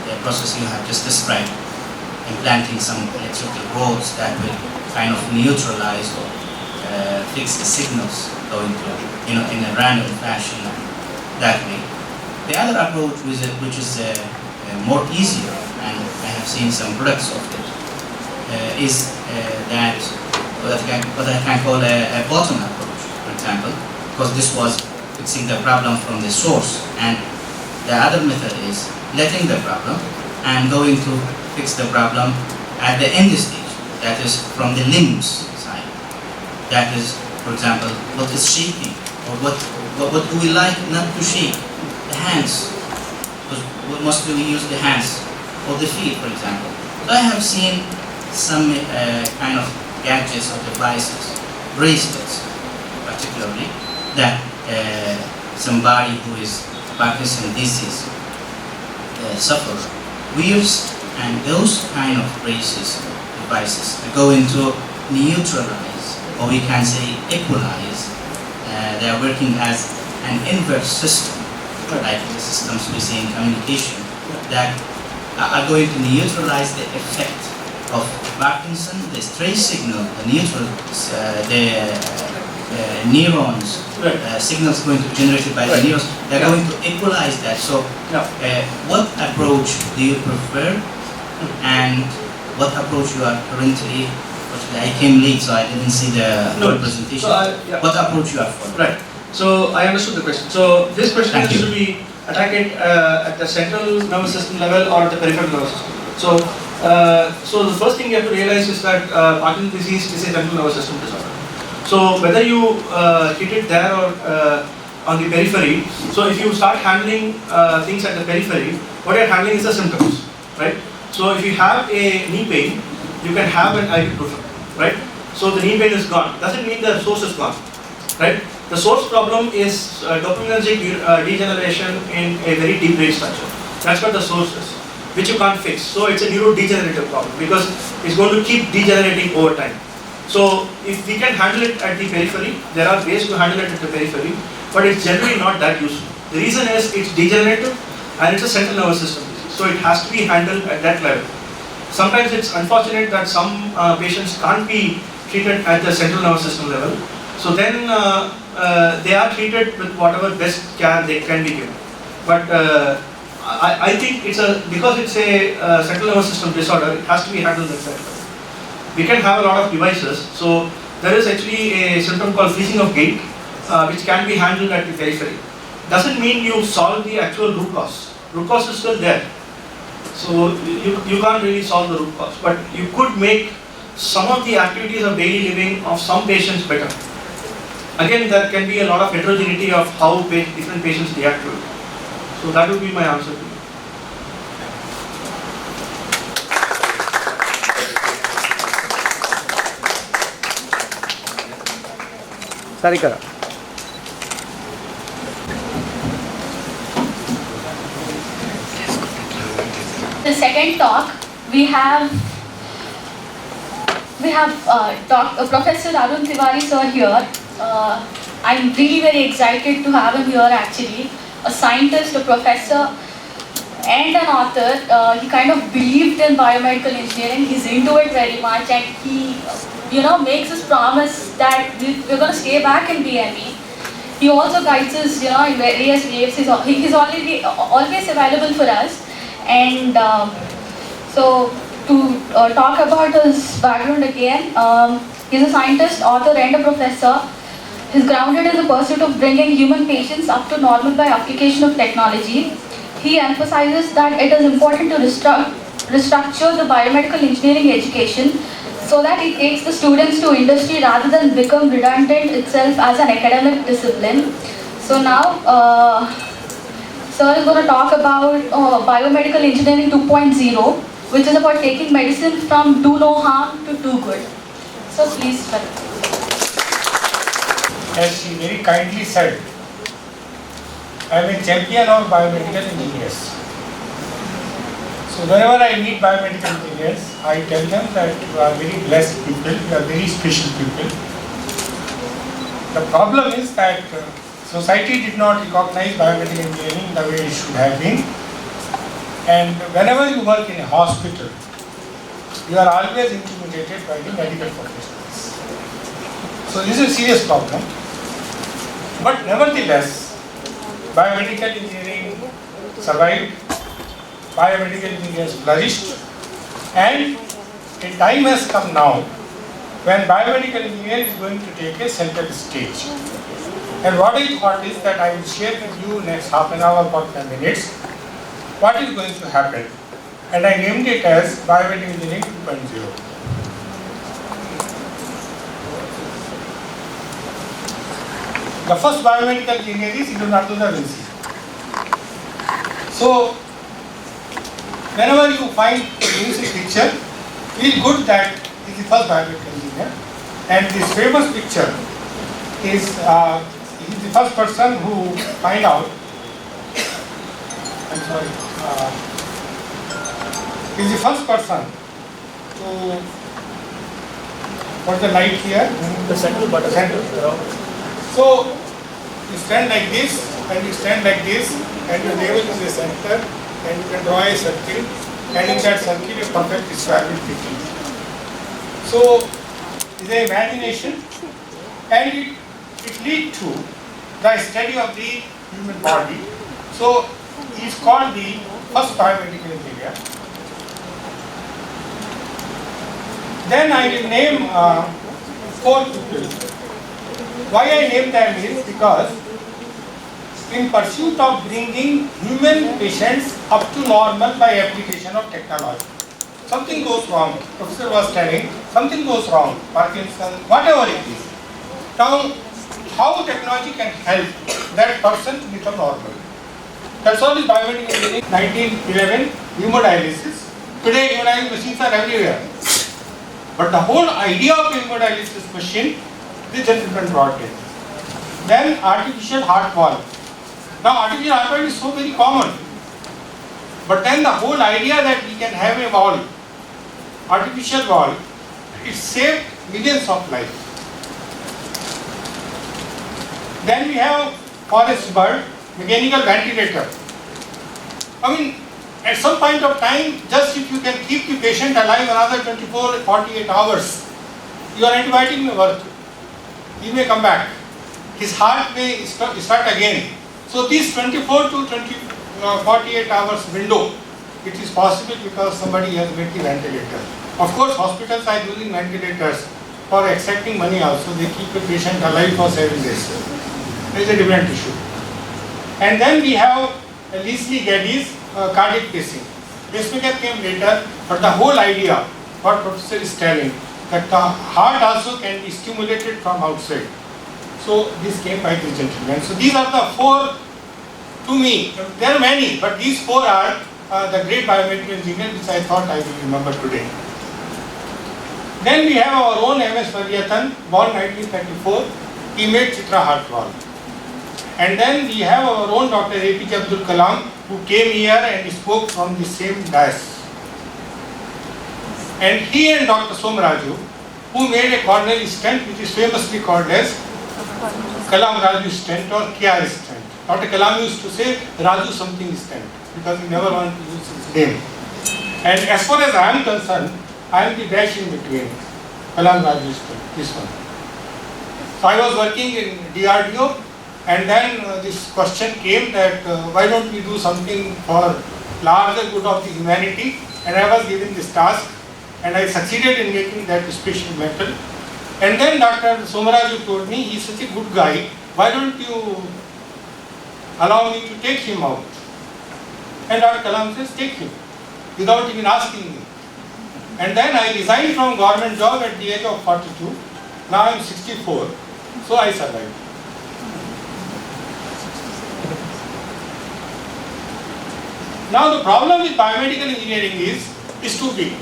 the process you have just described, implanting some electrical rods that will kind of neutralize or fix the signals going to, in a random fashion that way. The other approach, which is more easier, and I have seen some products of it, is that what I can call a bottom approach, for example, because this was fixing the problem from the source, and the other method is letting the problem and going to fix the problem at the end stage, that is from the limbs side. That is, for example, what is shaking, or what do we like not to shake? The hands, because mostly we use the hands, or the feet, for example. So I have seen some kind of gadgets or devices, bracelets particularly, that somebody who is Parkinson's disease suffer wears, and those kind of braces, devices are going to neutralize, or we can say equalize. They are working as an inverse system, like the systems we see in communication, that are going to neutralize the effect of Parkinson, the stress signal, the neurons, Right. signals going to be generated by the Right. neurons, they're Yeah. going to equalize that. So, Yeah. what approach do you prefer, and what approach you are currently? I came late, so I didn't see the whole presentation. Yeah. What approach you are following? Right. So I understood the question. So this question Thank is you. to be attacked at the central nervous system level or at the peripheral nervous system. So the first thing you have to realize is that Parkinson's disease is a central nervous system disorder. So whether you hit it there or on the periphery, so if you start handling things at the periphery, what you're handling is the symptoms, right? So if you have a knee pain, you can have an ibuprofen, right? So the knee pain is gone. Doesn't mean the source is gone, right? The source problem is dopaminergic degeneration in a very deep brain structure. That's what the source is, which you can't fix. So it's a neurodegenerative problem because it's going to keep degenerating over time. So if we can handle it at the periphery, there are ways to handle it at the periphery, but it's generally not that useful. The reason is it's degenerative and it's a central nervous system disease. So it has to be handled at that level. Sometimes it's unfortunate that some patients can't be treated at the central nervous system level. So then they are treated with whatever best care they can be given. But I think because it's a central nervous system disorder, it has to be handled at that level. We can have a lot of devices. So there is actually a symptom called freezing of gait, which can be handled at the periphery. Doesn't mean you solve the actual root cause. Root cause is still there. So you can't really solve the root cause, but you could make some of the activities of daily living of some patients better. Again, there can be a lot of heterogeneity of how different patients react to it. So that would be my answer to you. Sarikara. The second talk, we have Professor Arun Tiwari sir here. I'm really very excited to have him here actually. A scientist, a professor, and an author. He kind of believed in biomedical engineering. He's into it very much, and he, makes his promise that we're going to stay back in BME. He also guides us, in various ways. He's already always available for us. And so to talk about his background again, he's a scientist, author, and a professor. He's grounded in the pursuit of bringing human patients up to normal by application of technology. He emphasizes that it is important to restructure the biomedical engineering education so that it takes the students to industry rather than become redundant itself as an academic discipline. So now, Sir is going to talk about biomedical engineering 2.0, which is about taking medicine from do no harm to do good. So please, sir. As she very kindly said, I am a champion of biomedical engineers. So whenever I meet biomedical engineers, I tell them that you are very blessed people, you are very special people. The problem is that society did not recognize biomedical engineering the way it should have been. And whenever you work in a hospital, you are always intimidated by the medical professionals. So this is a serious problem. But nevertheless, biomedical engineering survived, biomedical engineers flourished, and a time has come now when biomedical engineering is going to take a central stage. And what I thought is that I will share with you next half an hour, 45 minutes, what is going to happen. And I named it as Biomedical Engineering 2.0. The first biomedical engineer is Leonardo da Vinci. So, whenever you find a Vinci picture, feel good that he is the first biomedical engineer. And this famous picture is he is the first person who find out. I'm sorry. He is the first person to put the light here. The central button. So you stand like this, and you stand like this, and your navel is the center, and you can draw a circle, and in that circle a perfect square will fit in. So it's an imagination, and it it leads to the study of the human body. So he is called the first biomedical engineer. Then I will name 4 people. Why I name them is because in pursuit of bringing human patients up to normal by application of technology, something goes wrong. Professor was telling, something goes wrong, Parkinson, whatever it is. Now, how technology can help that person to become normal? That's all is biomedical engineering. 1911, hemodialysis. Today, hemodialysis machines are everywhere. But the whole idea of hemodialysis machine, this gentleman brought in. Then artificial heart valve. Now artificial heart valve is so very common. But then the whole idea that we can have a valve, artificial valve, it saved millions of lives. Then we have forest bird, mechanical ventilator. I mean, at some point of time, just if you can keep the patient alive another 24, 48 hours, your antibiotic may work. He may come back. His heart may start again. So this 24 to 48 hours window, it is possible because somebody has made the ventilator. Of course, hospitals are using ventilators for extracting money also. They keep the patient alive for 7 days. There is a different issue. And then we have Leslie Geddes cardiac pacing. Pacemaker came later, but the whole idea, what professor is telling, that the heart also can be stimulated from outside. So this came by this gentleman. So these are the 4, to me, there are many, but these 4 are the great biomedical engineers which I thought I will remember today. Then we have our own MS Vaidyanathan, born 1934, he made Chitra heart valve. And then we have our own Dr. APJ Abdul Kalam, who came here and spoke from the same dais. And he and Dr. Somaraju, who made a coronary stent which is famously called as Kalam Raju stent or KR stent. Dr. Kalam used to say Raju something stent because he never wanted to use his name. And as far as I am concerned, I am the dash in between Kalam Raju stent, this one. So I was working in DRDO. And then this question came that why don't we do something for larger good of the humanity, and I was given this task and I succeeded in making that special metal. And then Dr. Somaraju told me, he is such a good guy, why don't you allow me to take him out? And Dr. Kalam says, take him, without even asking me. And then I resigned from government job at the age of 42, now I am 64, so I survived. Now the problem with biomedical engineering is too big.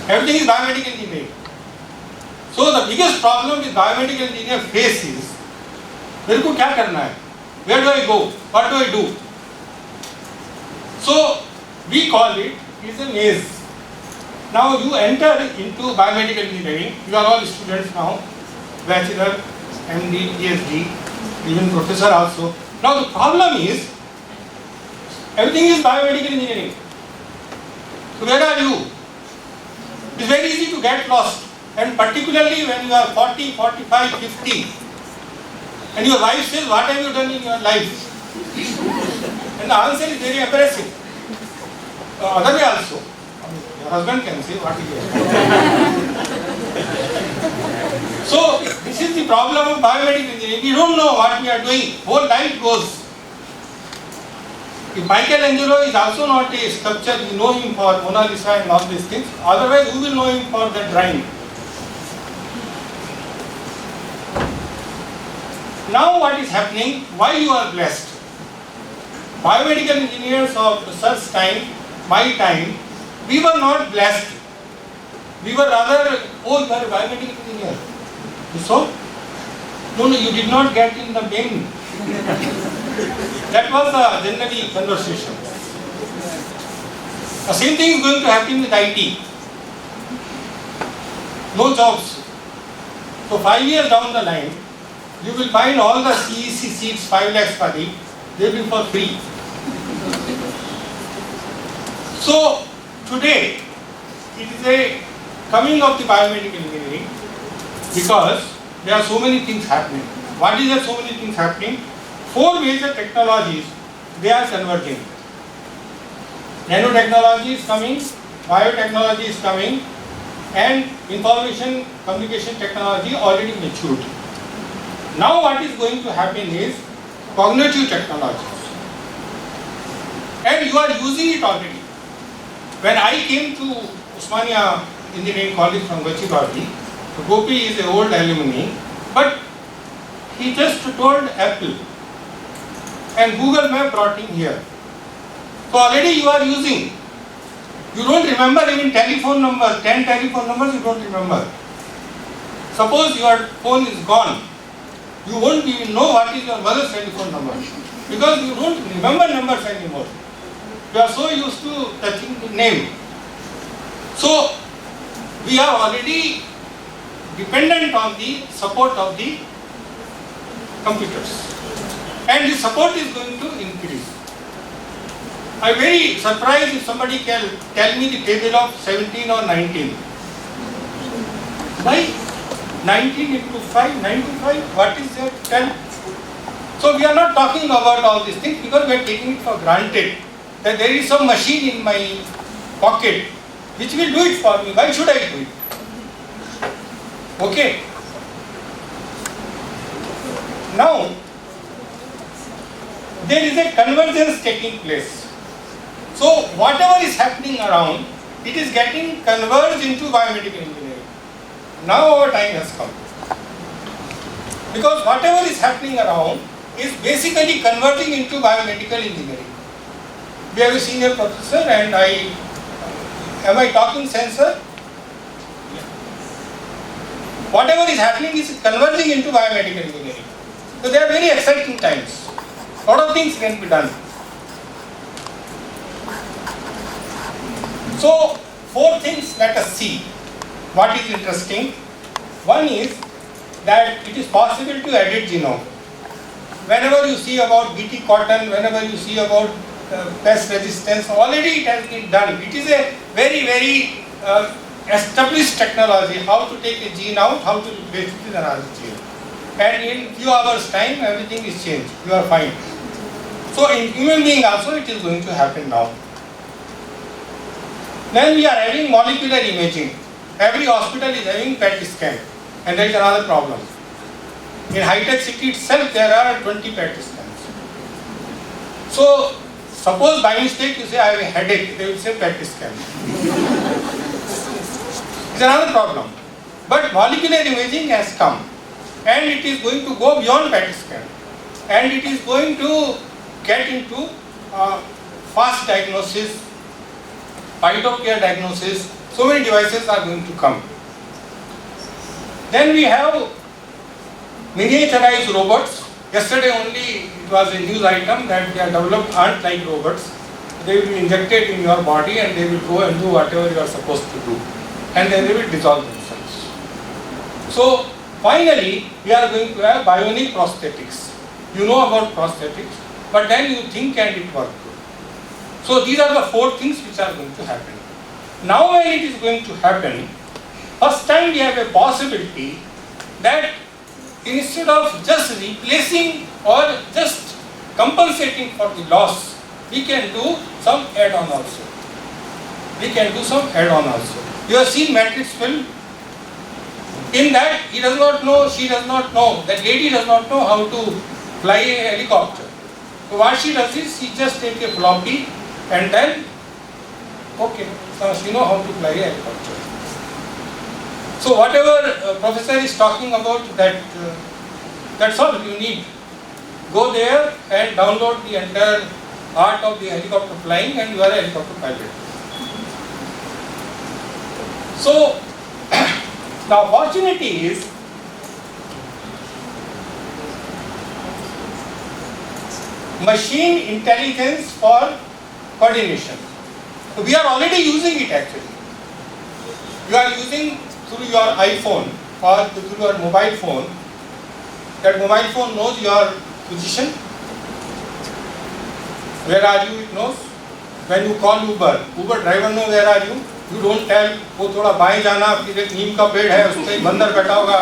Everything is biomedical engineering. So the biggest problem with biomedical engineer face is, मेरे को क्या करना है? Where do I go? What do I do? So we call it a maze. Now you enter into biomedical engineering. You are all students now, bachelor, MD, PhD, even professor also. Now the problem is, everything is biomedical engineering. So where are you? It's very easy to get lost. And particularly when you are 40, 45, 50, and your wife says, what have you done in your life? And the answer is very embarrassing. Other way also. Your husband can say, what is it? So this is the problem of biomedical engineering. We don't know what we are doing. Whole life goes. If Michelangelo is also not a sculptor, we know him for Mona Lisa and all these things. Otherwise, who will know him for the drawing? Now what is happening? Why you are blessed? Biomedical engineers of such time, my time, we were not blessed. We were rather, oh, you are a biomedical engineer. So? No, you did not get in the BME. That was the generally conversation. The same thing is going to happen with IT. No jobs. So 5 years down the line, you will find all the CEC seats, 5 lakhs padi, they will be for free. So today, it is a coming of the biomedical engineering because there are so many things happening. What is there so many things happening? 4 major technologies, they are converging. Nanotechnology is coming, biotechnology is coming, and information communication technology already matured. Now what is going to happen is cognitive technologies. And you are using it already. When I came to Osmania Engineering College from Gachibowli, Gopi is an old alumni, but he just told Apple and Google Map brought him here. So already you are using. You don't remember even telephone numbers, 10 telephone numbers you don't remember. Suppose your phone is gone, you won't even know what is your mother's telephone number because you don't remember numbers anymore. You are so used to touching the name. So we are already dependent on the support of the computers, and the support is going to increase. I am very surprised if somebody can tell me the table of 17 or 19. Why? 19 into 5, 95, what is that? 10. So we are not talking about all these things because we are taking it for granted that there is some machine in my pocket which will do it for me. Why should I do it? Okay. Now, there is a convergence taking place. So, whatever is happening around, it is getting converged into biomedical engineering. Now our time has come. Because whatever is happening around is basically converting into biomedical engineering. We have a senior professor and am I talking sense, sir? Whatever is happening is converging into biomedical engineering. So they are very exciting times. A lot of things can be done. So 4 things let us see. What is interesting? One is that it is possible to edit genome. Whenever you see about BT cotton, whenever you see about pest resistance, already it has been done. It is a very, very established technology, how to take a gene out, how to replace it with another gene. And in few hours time, everything is changed. You are fine. So in human being also it is going to happen now. Then we are having molecular imaging. Every hospital is having PET scan. And there is another problem. In high-tech city itself, there are 20 PET scans. So, suppose by mistake you say, I have a headache, they will say PET scan. It's another problem. But molecular imaging has come. And it is going to go beyond PET scan. And it is going to get into fast diagnosis, point-of-care diagnosis. So many devices are going to come. Then we have miniaturized robots. Yesterday only it was a news item that they are developed ant-like robots. They will be injected in your body and they will go and do whatever you are supposed to do. And then they will dissolve themselves. So finally we are going to have bionic prosthetics. You know about prosthetics, but then you think and it works. So these are the 4 things which are going to happen. Now when it is going to happen, first time we have a possibility that instead of just replacing or just compensating for the loss, we can do some add-on also. We can do some add-on also. You have seen Matrix film. In that, he does not know, she does not know, that lady does not know how to fly a helicopter. So what she does is, she just takes a floppy and then, okay, so she knows how to fly a helicopter. So whatever professor is talking about, that's all you need. Go there and download the entire art of the helicopter flying and you are a helicopter pilot. So the opportunity is machine intelligence for coordination. So we are already using it actually. You are using through your iPhone or through your mobile phone. That mobile phone knows your position. Where are you? It knows. When you call Uber driver knows where are you. You don't tell वो थोड़ा बाएं जाना फिर एक नीम का पेड़ है उस पे बंदर बैठा होगा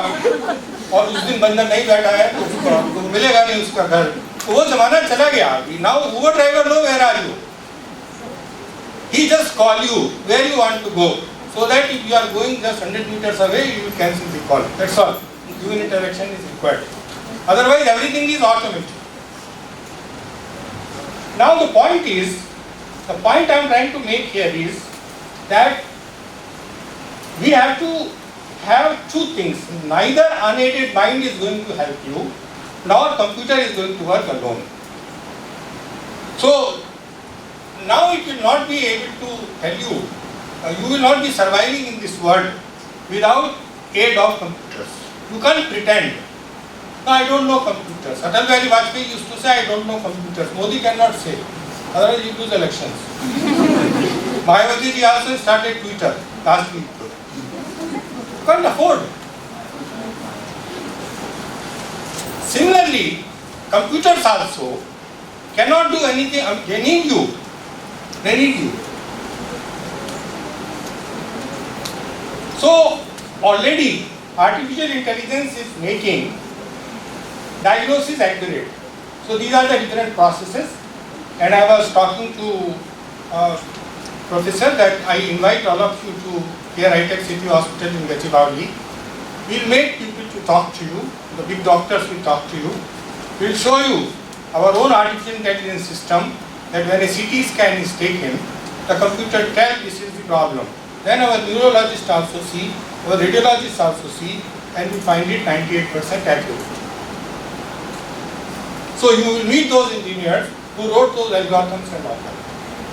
और उस दिन बंदा नहीं बैठा है तो उसको मिलेगा नहीं उसका घर, तो वो जमाना चला गया। Now Uber driver know where are you, he just call you where you want to go, so that if you are going just 100 meters away, you will cancel the call. That's all. Human interaction is required. Otherwise, everything is automated. Now the point I am trying to make here is that we have to have two things. Neither unaided mind is going to help you, nor computer is going to work alone. So now it will not be able to tell you, you will not be surviving in this world without aid of computers. You can't pretend, no, I don't know computers. Atal Bihari Vajpayee used to say, I don't know computers. Modi cannot say, otherwise he lose elections. Mayawati ji also started Twitter last week. You can't afford. Similarly, computers also cannot do anything. They need you. They need you. So already artificial intelligence is making diagnosis accurate. So these are the different processes, and I was talking to professor that I invite all of you to here ICETE City Hospital in Gachibowli. We will make people to talk to you, the big doctors will talk to you. We will show you our own artificial intelligence system, that when a CT scan is taken, the computer tells this is the problem. Then our neurologists also see, our radiologists also see, and we find it 98% accurate. So you will meet those engineers who wrote those algorithms and all that.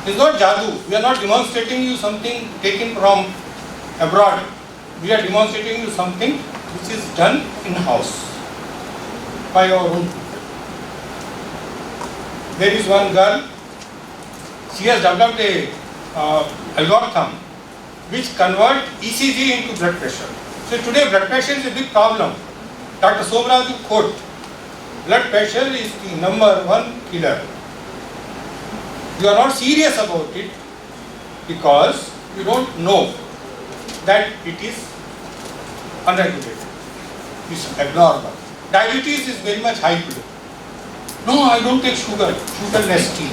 It is not jadoo. We are not demonstrating you something taken from abroad. We are demonstrating you something which is done in-house by our own people. There is one girl, she has developed a algorithm which converts ECG into blood pressure. So today blood pressure is a big problem. Dr. Somraju quote, blood pressure is the #1 killer. You are not serious about it because you don't know that it is unregulated. It is abnormal. Diabetes is very much high today. No, I don't take sugar, sugarless tea.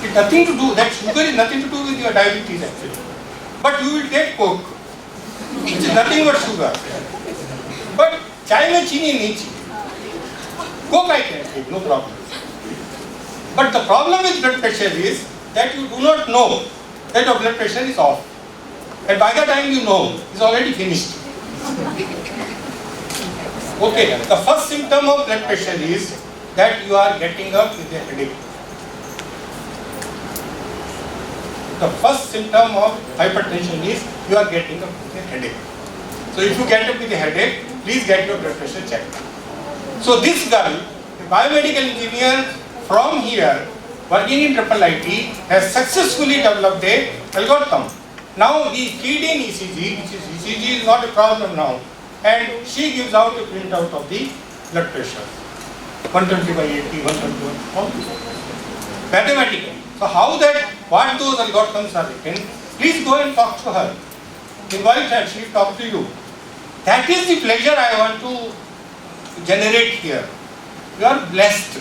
It nothing to do, that sugar is nothing to do with your diabetes actually. But you will take Coke, which is nothing but sugar. But chai mein chini nahi chahiye. Coke I can take, no problem. But the problem with blood pressure is that you do not know that your blood pressure is off. And by the time you know, it's already finished. Okay, the first symptom of blood pressure is that you are getting up with a headache. The first symptom of hypertension is you are getting up with a headache. So if you get up with a headache, please get your blood pressure checked. So this girl, a biomedical engineer from here, working in IIIT, has successfully developed a algorithm. Now we feed in ECG, which is ECG is not a problem now, and she gives out a printout of the blood pressure, 120/80, 121, all this. Mathematically. So how that, what those algorithms are written, please go and talk to her. Invite her, she will talk to you. That is the pleasure I want to generate here. You are blessed.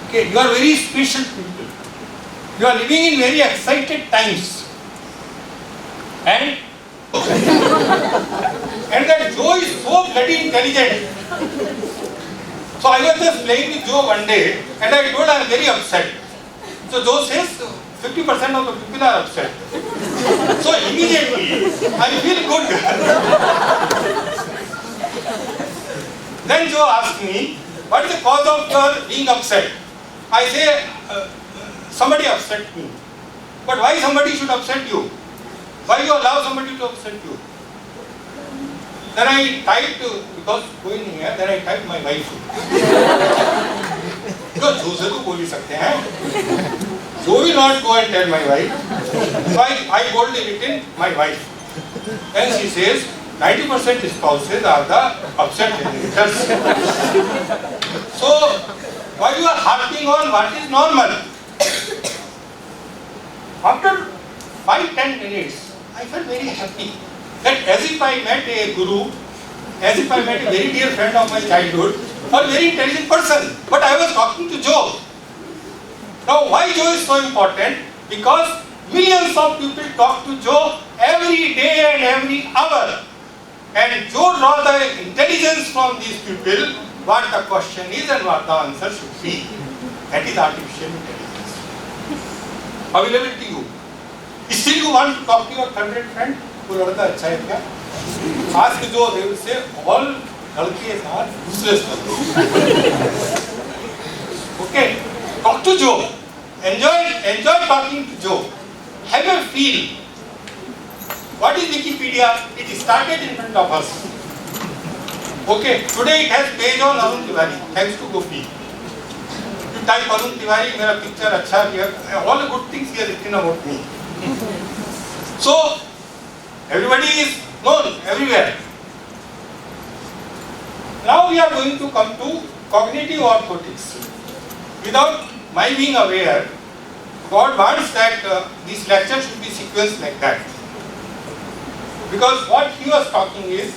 Okay, you are very special people. You are living in very excited times. And that Joe is so bloody intelligent. So I was just playing with Joe one day and I told I am very upset. So Joe says 50% of the people are upset. So immediately I feel good. Then Joe asked me, what is the cause of your being upset? I say, somebody upset me. But why somebody should upset you? Why you allow somebody to upset you? Then I typed, because going here, then I typed my wife. Because Joe se to bol hi sakte hain. Joe will not go and tell my wife. So I boldly written my wife. Then she says, 90% spouses are the upset generators. So, why you are harping on what is normal? After 5-10 minutes, I felt very happy. that as if I met a guru, as if I met a very dear friend of my childhood, or very intelligent person, but I was talking to Joe. Now why Joe is so important? Because millions of people talk to Joe every day and every hour. And Joe draws the intelligence from these people, what the question is and what the answer should be. That is artificial intelligence. Available to you. Still you want to talk to your favorite friend? वो लड़का अच्छा है क्या? Ask Joe, they will say all लड़के are useless. Okay, talk to Joe. Enjoy talking to Joe. Have a feel. What is Wikipedia? It started in front of us. Okay, today it has page on Arun Tiwari, thanks to Gopi. You type Arun Tiwari, मेरा picture अच्छा किया, all the good things he has written about me. So, everybody is known everywhere. Now we are going to come to cognitive orthotics. Without my being aware, God wants that this lecture should be sequenced like that. Because what he was talking is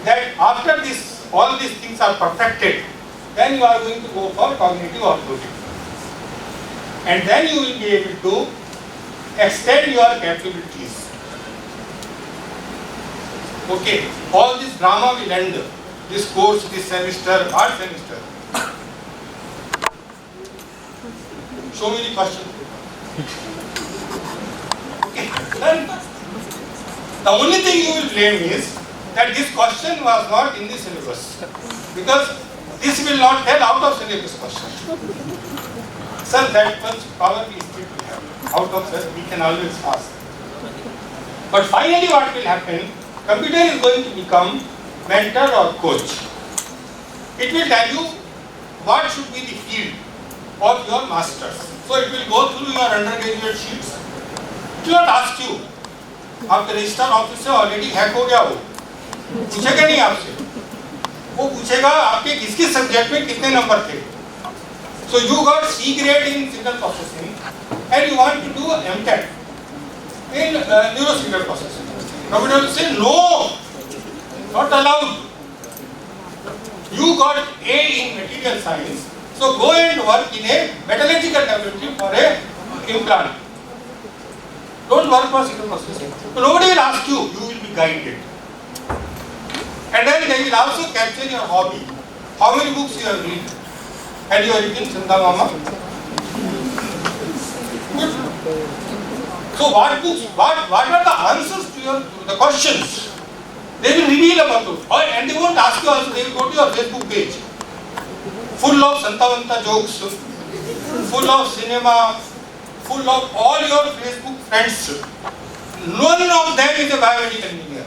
that after this, all these things are perfected, then you are going to go for cognitive orthotics. And then you will be able to extend your capabilities. Okay, all this drama will end. This course, this semester, what semester? Show me the question. Okay, then the only thing you will blame is that this question was not in the syllabus. Because this will not tell out of syllabus question. Sir, that much power we still have. Out of that we can always ask. But finally what will happen? Computer is going to become mentor or coach. It will tell you what should be the field of your masters. So it will go through your undergraduate sheets. It will not ask you, आपके registrar office से already hack हो गया हो, पूछेगा नहीं आपसे, वो पूछेगा आपके किस किस सब्जेक्ट में कितने नंबर थे. So you got C grade in signal processing and you want to do MTech in neurosignal processing. Computer will say no, not allowed. You got A in material science, so go and work in a metallurgical laboratory for a implant. Don't work for signal processing. So nobody will ask you, you will be guided. And then they will also capture your hobby. How many books you have read? And you are written Santa Mama. Good. So what books, what are the answers to the questions? They will reveal about those. And they won't ask you also, they will go to your Facebook page. Full of Santa Vanta jokes, full of cinema, full of all your Facebook friends. None of them is a biomedical engineer.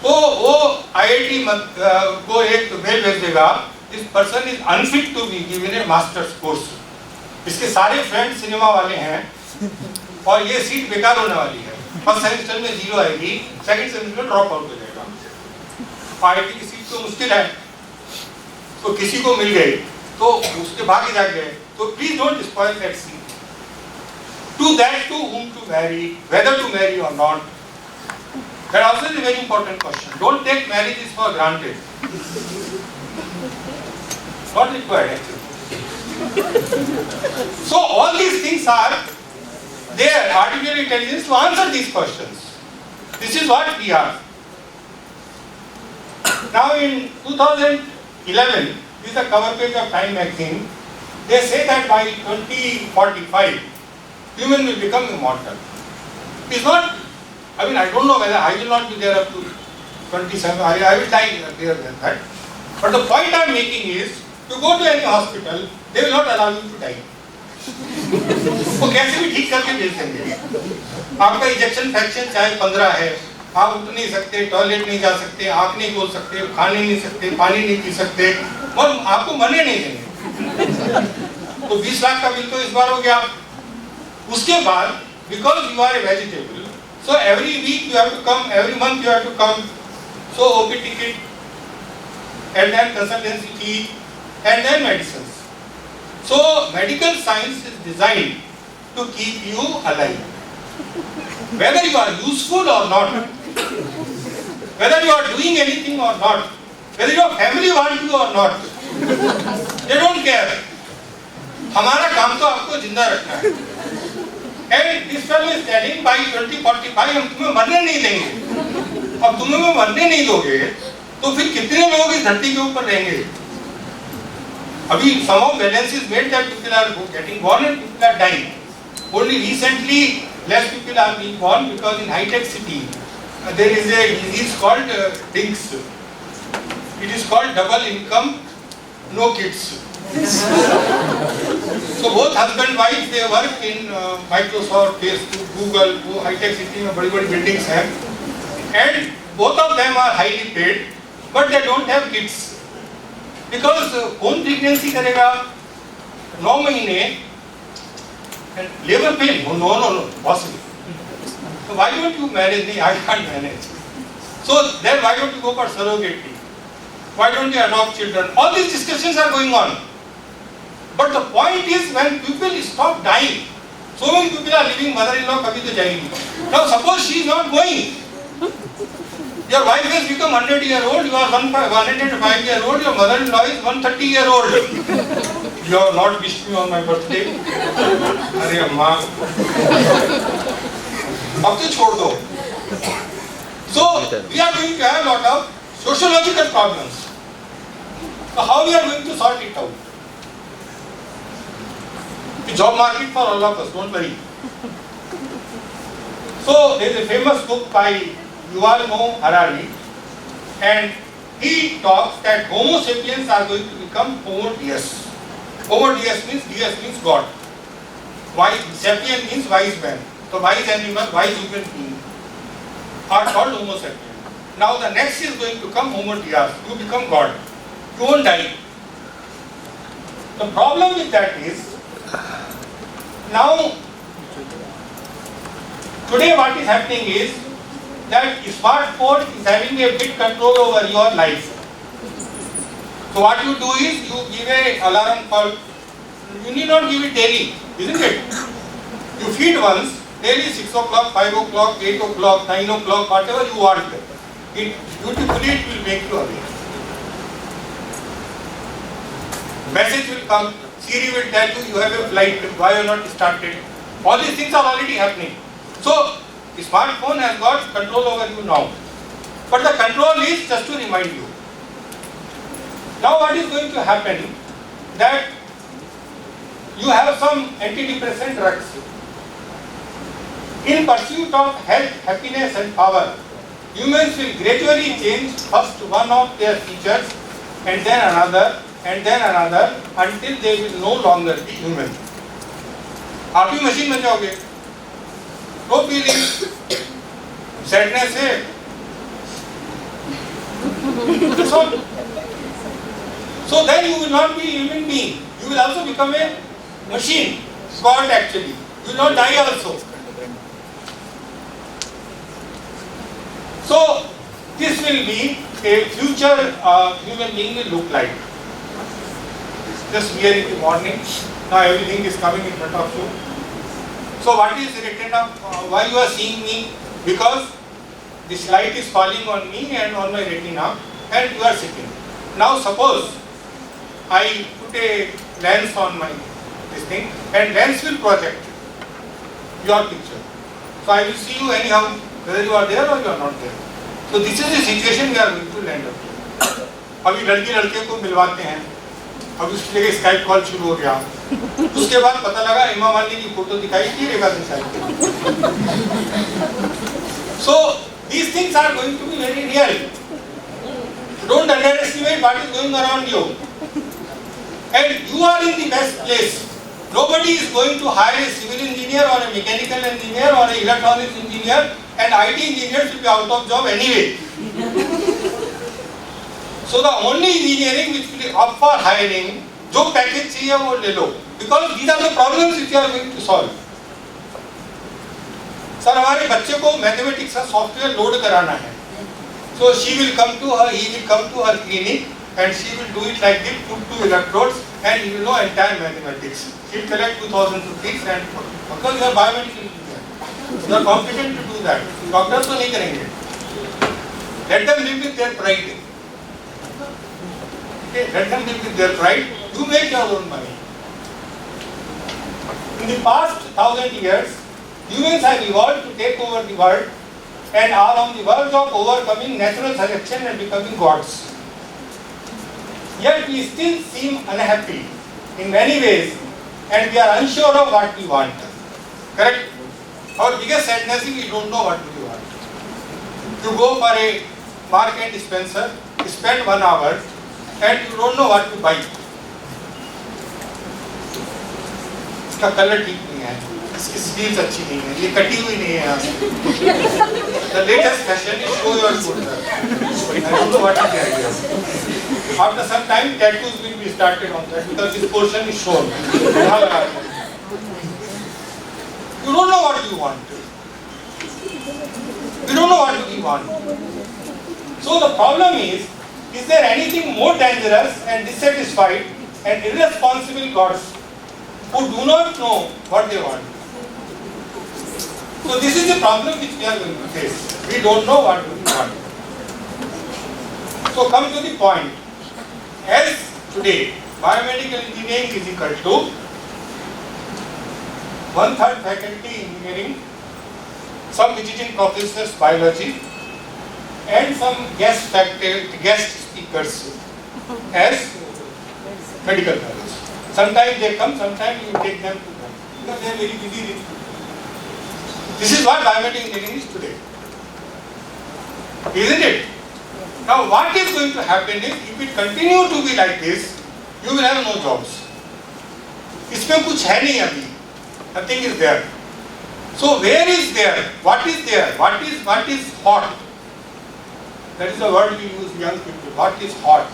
तो वो IIT को एक mail भेज देगा, this person is unfit to be given a master's course. इसके सारे friends cinema वाले हैं और ये सीट बेकार होने वाली है. फर्स्ट सेमेस्टर में 0 आएगी, सेकंड सेमेस्टर में ड्रॉप आउट हो जाएगा. IIT की सीट तो मुश्किल है, तो किसी को मिल गई तो उसके भाग्य जाग गए. तो please don't spoil that seat. To that to whom to marry, whether to marry or not. That also is a very important question. Don't take marriages for granted. Not required actually. So all these things are there, artificial intelligence, to answer these questions. This is what we are. Now in 2011, this is the cover page of Time magazine. They say that by 2045, human will become immortal. It's not, I mean, I don't know whether I will not be there up to 27, I will die there than that. But the point I am making is, to go to any hospital, they will not allow you to die. वो कैसे भी ठीक करके भेज देंगे. आपका ejection fraction चाहे 15 है, आप उठ नहीं सकते, टॉयलेट नहीं जा सकते, आँख नहीं खोल सकते, खाने नहीं सकते, पानी नहीं पी सकते, और आपको मरने नहीं देंगे. तो 20 लाख का बिल तो इस बार हो गया. उसके बाद, because you are a vegetable, so every week you have to come, every month you have to come, so OP ticket, and then consultancy fee, and then medicines. So medical science is designed to keep you alive. whether you are useful or not, whether you are doing anything or not, whether your family want you or not, they don't care. हमारा काम तो आपको जिंदा रखना है. And this fellow is telling by 2045 हम तुम्हें मरने नहीं देंगे. अब तुम्हें मरने नहीं दोगे, तो फिर कितने लोग इस धरती के ऊपर रहेंगे? अभी somehow balance is made that people are getting born and people are dying. Only recently less people are being born because in high-tech city there is a disease called DINKS. It is called double income, no kids. So both husband wife they work in Microsoft, Facebook, Google, वो high-tech city में बड़ी-बड़ी buildings हैं, and both of them are highly paid, but they don't have kids. Because कौन pregnancy करेगा 9 महीने and labor pain? No, possible. So why don't you manage? नहीं, I can't manage. So then why don't you go for surrogacy? Why don't you adopt children? All these discussions are going on. But the point is when people stop dying, so many people are living mother-in-law कभी तो जाएंगी. Now suppose she is not going. Your wife has become 100-year-old, you are 105-year-old, your mother-in-law is 130-year-old. You have not wished me on my birthday. अरे अम्मा, अब तो छोड़ दो. So we are going to have a lot of sociological problems. So how we are going to sort it out? The job market for all of us, don't worry. So there is a famous book by Yuval Noah Harari, and he talks that Homo sapiens are going to become Homo Deus. Homo Deus means God. Wise sapien means wise man. So wise animal, wise human being are called Homo sapien. Now the next is going to come Homo Deus. You become God. You won't die. The problem with that is now today what is happening is that smartphone is having a big control over your life. So what you do is you give a alarm call. You need not give it daily, isn't it? You feed once, daily 6 o'clock, 5 o'clock, 8 o'clock, 9 o'clock, whatever you want. It beautifully it will make you awake. Message will come, Siri will tell you have a flight, why you not started. All these things are already happening. So the smartphone has got control over you now. But the control is just to remind you. Now what is going to happen? That you have some antidepressant drugs. In pursuit of health, happiness and power, humans will gradually change first one of their features and then another until they will no longer be human. आप भी machine बन जाओगे. No feeling, sadness है. So then you will not be a human being. You will also become a machine. God actually. You will not die also. So this will be a future human being will look like. Just here in the morning. Now everything is coming in front of you. So what is written up? Why you are seeing me? Because this light is falling on me and on my retina, and you are sitting. Now suppose I put a lens on my this thing, and lens will project your picture. So I will see you anyhow, whether you are there or you are not there. So this is the situation we are going to land up. अभी लड़की लड़के को मिलवाते हैं. अब उसके लिए Skype call शुरू हो गया. उसके बाद पता लगा हेमा मालिनी की फोटो दिखाई थी रेखा Singh. So these things are going to be very real. Don't underestimate what is going around you. And you are in the best place. Nobody is going to hire a civil engineer or a mechanical engineer or an electronics engineer, and IT engineers will be out of job anyway. So the only engineering which will be up for hiring, जो package चाहिए वो ले लो, because these are the problems which you are going to solve. Sir हमारे बच्चे को mathematics का software load कराना है. So he will come to her clinic and she will do it like this, put 2 electrodes and he will know entire mathematics. She will collect 2000 rupees and because you are biomedical engineer. You are competent to do that. Doctors तो नहीं करेंगे. Let them live with their pride. Okay, let them live with their pride. You make your own money. In the past 1,000 years, humans have evolved to take over the world and are on the verge of overcoming natural selection and becoming gods. Yet we still seem unhappy in many ways and we are unsure of what we want. Correct? Our biggest sadness is we don't know what we want. You go for a Mark and Spencer, spend 1 hour and you don't know what to buy. इसका colour ठीक नहीं है, इसकी sleeves अच्छी नहीं है, ये कटी हुई नहीं है यहाँ से. The latest fashion is show your shoulder. I don't know what is the idea. After some time, tattoos will be started on that because this portion is shown. You don't know what you want. You don't know what you want. So the problem is there anything more dangerous and dissatisfied and irresponsible gods who do not know what they want? So this is the problem which we are going to face. We don't know what we want. So come to the point. As today, biomedical engineering is equal to 1/3 faculty engineering, some visiting professors biology, and some guest speakers as medical college. Sometimes they come, sometimes you take them to them because they are very busy. This is what biomedical engineering is today, isn't it? Now what is going to happen is, if it continue to be like this, you will have no jobs. इसमें कुछ है नहीं अभी. Nothing is there. So where is there? What is there? What is hot? That is the word we use, young people. What is hot?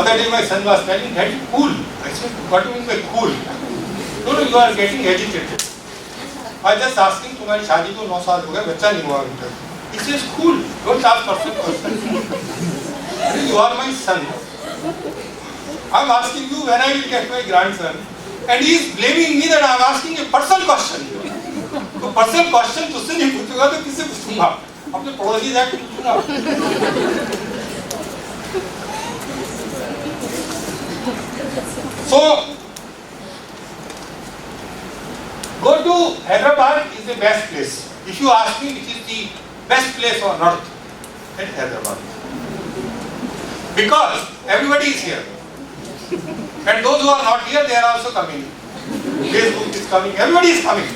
Other day my son was telling that is cool. I said, what do you mean by cool? No, you are getting agitated. I just asking, तुम्हारी शादी को 9 साल हो गए, बच्चा नहीं हुआ अभी तक. He says, cool. Don't ask personal question. You are my son. I am asking you when I will get my grandson, and he is blaming me that I am asking a personal question. तो personal question तुझसे नहीं पूछूंगा तो किससे पूछूंगा? अपने पड़ोसी जाके पूछूंगा. So go to Hyderabad is the best place. If you ask me which is the best place on earth, it's Hyderabad. Because everybody is here. And those who are not here, they are also coming. Facebook is coming, everybody is coming.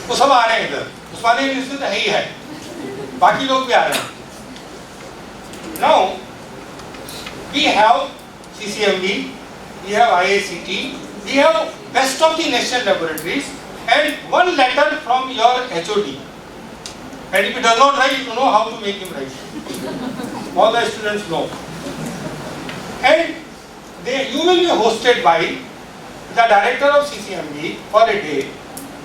तो सब आ रहे हैं इधर. उस्मानिया university तो है ही है. बाकी लोग भी आ रहे हैं. Now, we have CCMB, we have ICETE, we have best of the national laboratories, and one letter from your HOD. And if he does not write, you know how to make him write. All the students know. And you will be hosted by the director of CCMB for a day,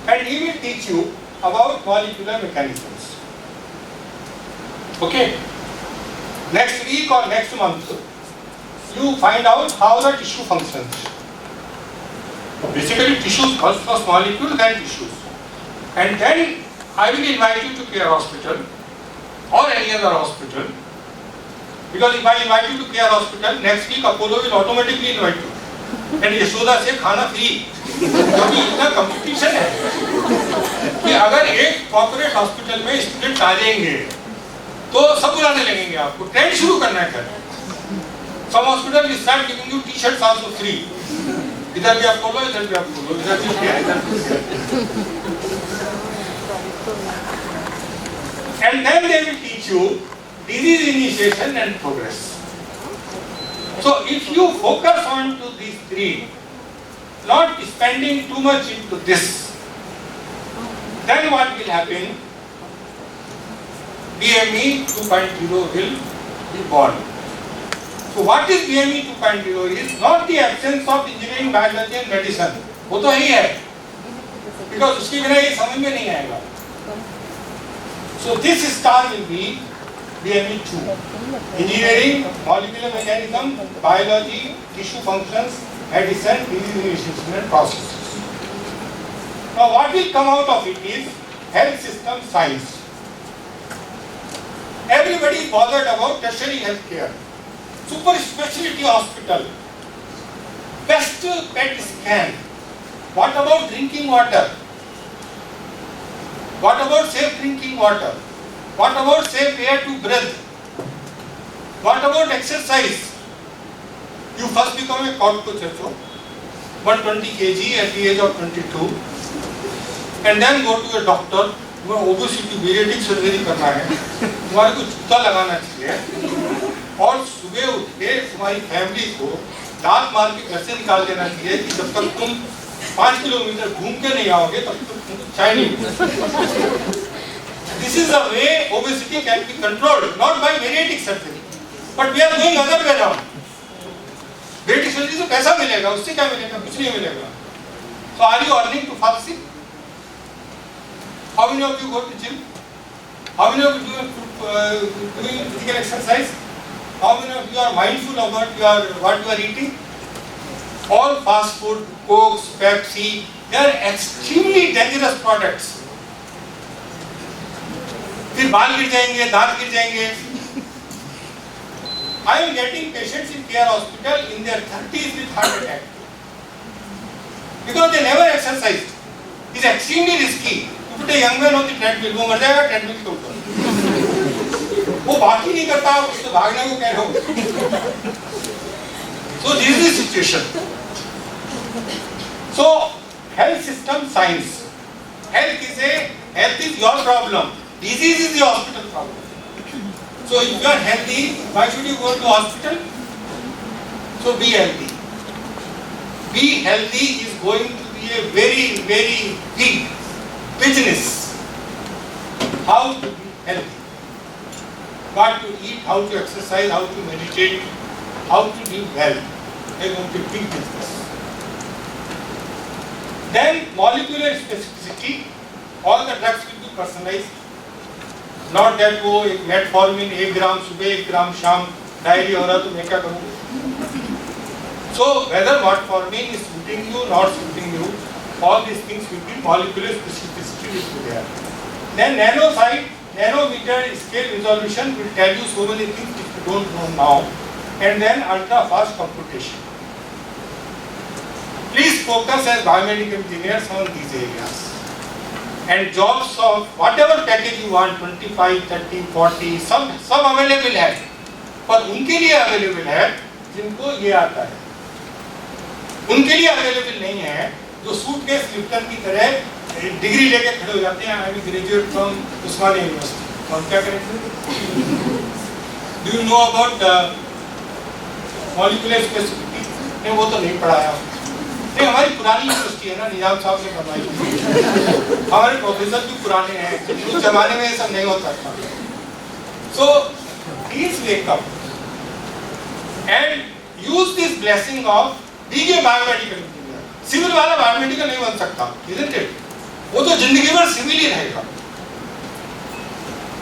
and he will teach you about molecular mechanisms. Okay? Next week or next month, you find out how the tissue functions. Basically, tissues first molecules, then tissues. And then I will invite you to Care Hospital or any other hospital. Because if I invite you to Care Hospital, next week Apollo will automatically invite you. And Yashoda से खाना free. क्योंकि इतना competition है कि अगर एक corporate hospital में student आ जाएंगे तो सब बुलाने लगेंगे आपको. ट्रेंड शुरू करना है. Some hospital will start giving you T-shirts also free. इधर भी आप बोलो, इधर भी आप बोलो, इधर भी क्या, इधर भी क्या. And then they will teach you disease initiation and progress. So if you focus on to these three, not spending too much into this, then what will happen? BME 2.0 will be born. So what is BME 2.0 is not the absence of engineering, biology and medicine. वो तो ही है. Because उसके बिना ये समझ में नहीं आएगा. So this star will be BME 2. Engineering, molecular mechanism, biology, tissue functions, medicine, disease initiation and processes. Now what will come out of it is health system science. Everybody is bothered about tertiary health care, super specialty hospital, best PET scan. What about drinking water? What about safe drinking water? What about safe air to breathe? What about exercise? You first become a couch potato, 120 kg at the age of 22, and then go to a doctor. Obesity, bariatric surgery करना है, तुम्हारे को जूता लगाना चाहिए, और सुबह उठ के तुम्हारी फैमिली को दांत मार के घर से निकाल देना चाहिए कि जब तक तुम 5 किलोमीटर घूम के नहीं आओगे तब तक तुमको चाय नहीं. This is the way obesity can be controlled, not by bariatric surgery, but we are going other way around. Bariatric surgery से पैसा मिलेगा, उससे क्या मिलेगा? कुछ नहीं मिलेगा. So are you earning to fall sick? How many of you go to gym? How many of you doing physical exercise? How many of you are mindful about what you are eating? All fast food, Cokes, Pepsi, they are extremely dangerous products. फिर बाल गिर जाएंगे, दांत गिर जाएंगे. I am getting patients in care hospital in their 30s with heart attack because they never exercised. It's extremely risky. You put a young man on the treadmill, वो मर जाएगा treadmill के ऊपर. वो भाग ही नहीं करता, उसको भागने को कह रहे हो. So this is the situation. So health system science. Health is your problem. Disease is the hospital problem. So if you are healthy, why should you go to hospital? So be healthy. Be healthy is going to be a very, very big business. How to be healthy. What to eat, how to exercise, how to meditate, how to live well. They are going to be big business. Then molecular specificity, all the drugs will be personalized. Not that वो एक metformin 1 ग्राम सुबह 1 ग्राम शाम diarrhoea हो रहा तो मैं क्या करूँ? So whether metformin is suiting you, not suiting you, all these things will be molecular specificity will be there. Then nanometer scale resolution will tell you so many things which you don't know now, and then ultra fast computation. Please focus as biomedical engineers on these areas. And jobs of whatever package you want, 25, 30, 40, सब available है, पर उनके लिए available है जिनको ये आता है. उनके लिए available नहीं है जो सूटकेस लिफ्टर की तरह डिग्री लेके खड़े हो जाते हैं. I am graduate from Osmania university. और क्या करेंगे? Do you know about molecular specificity? नहीं, वो तो नहीं पढ़ाया. नहीं, हमारी पुरानी यूनिवर्सिटी है ना, निजाम साहब ने बनवाई. हमारे प्रोफेसर भी पुराने हैं, उस जमाने में ये सब नहीं होता था. So please wake up and use this blessing of being a biomedical engineer. Civil वाला बायोमेडिकल नहीं बन सकता, isn't it? वो तो जिंदगी भर सिविल ही रहेगा,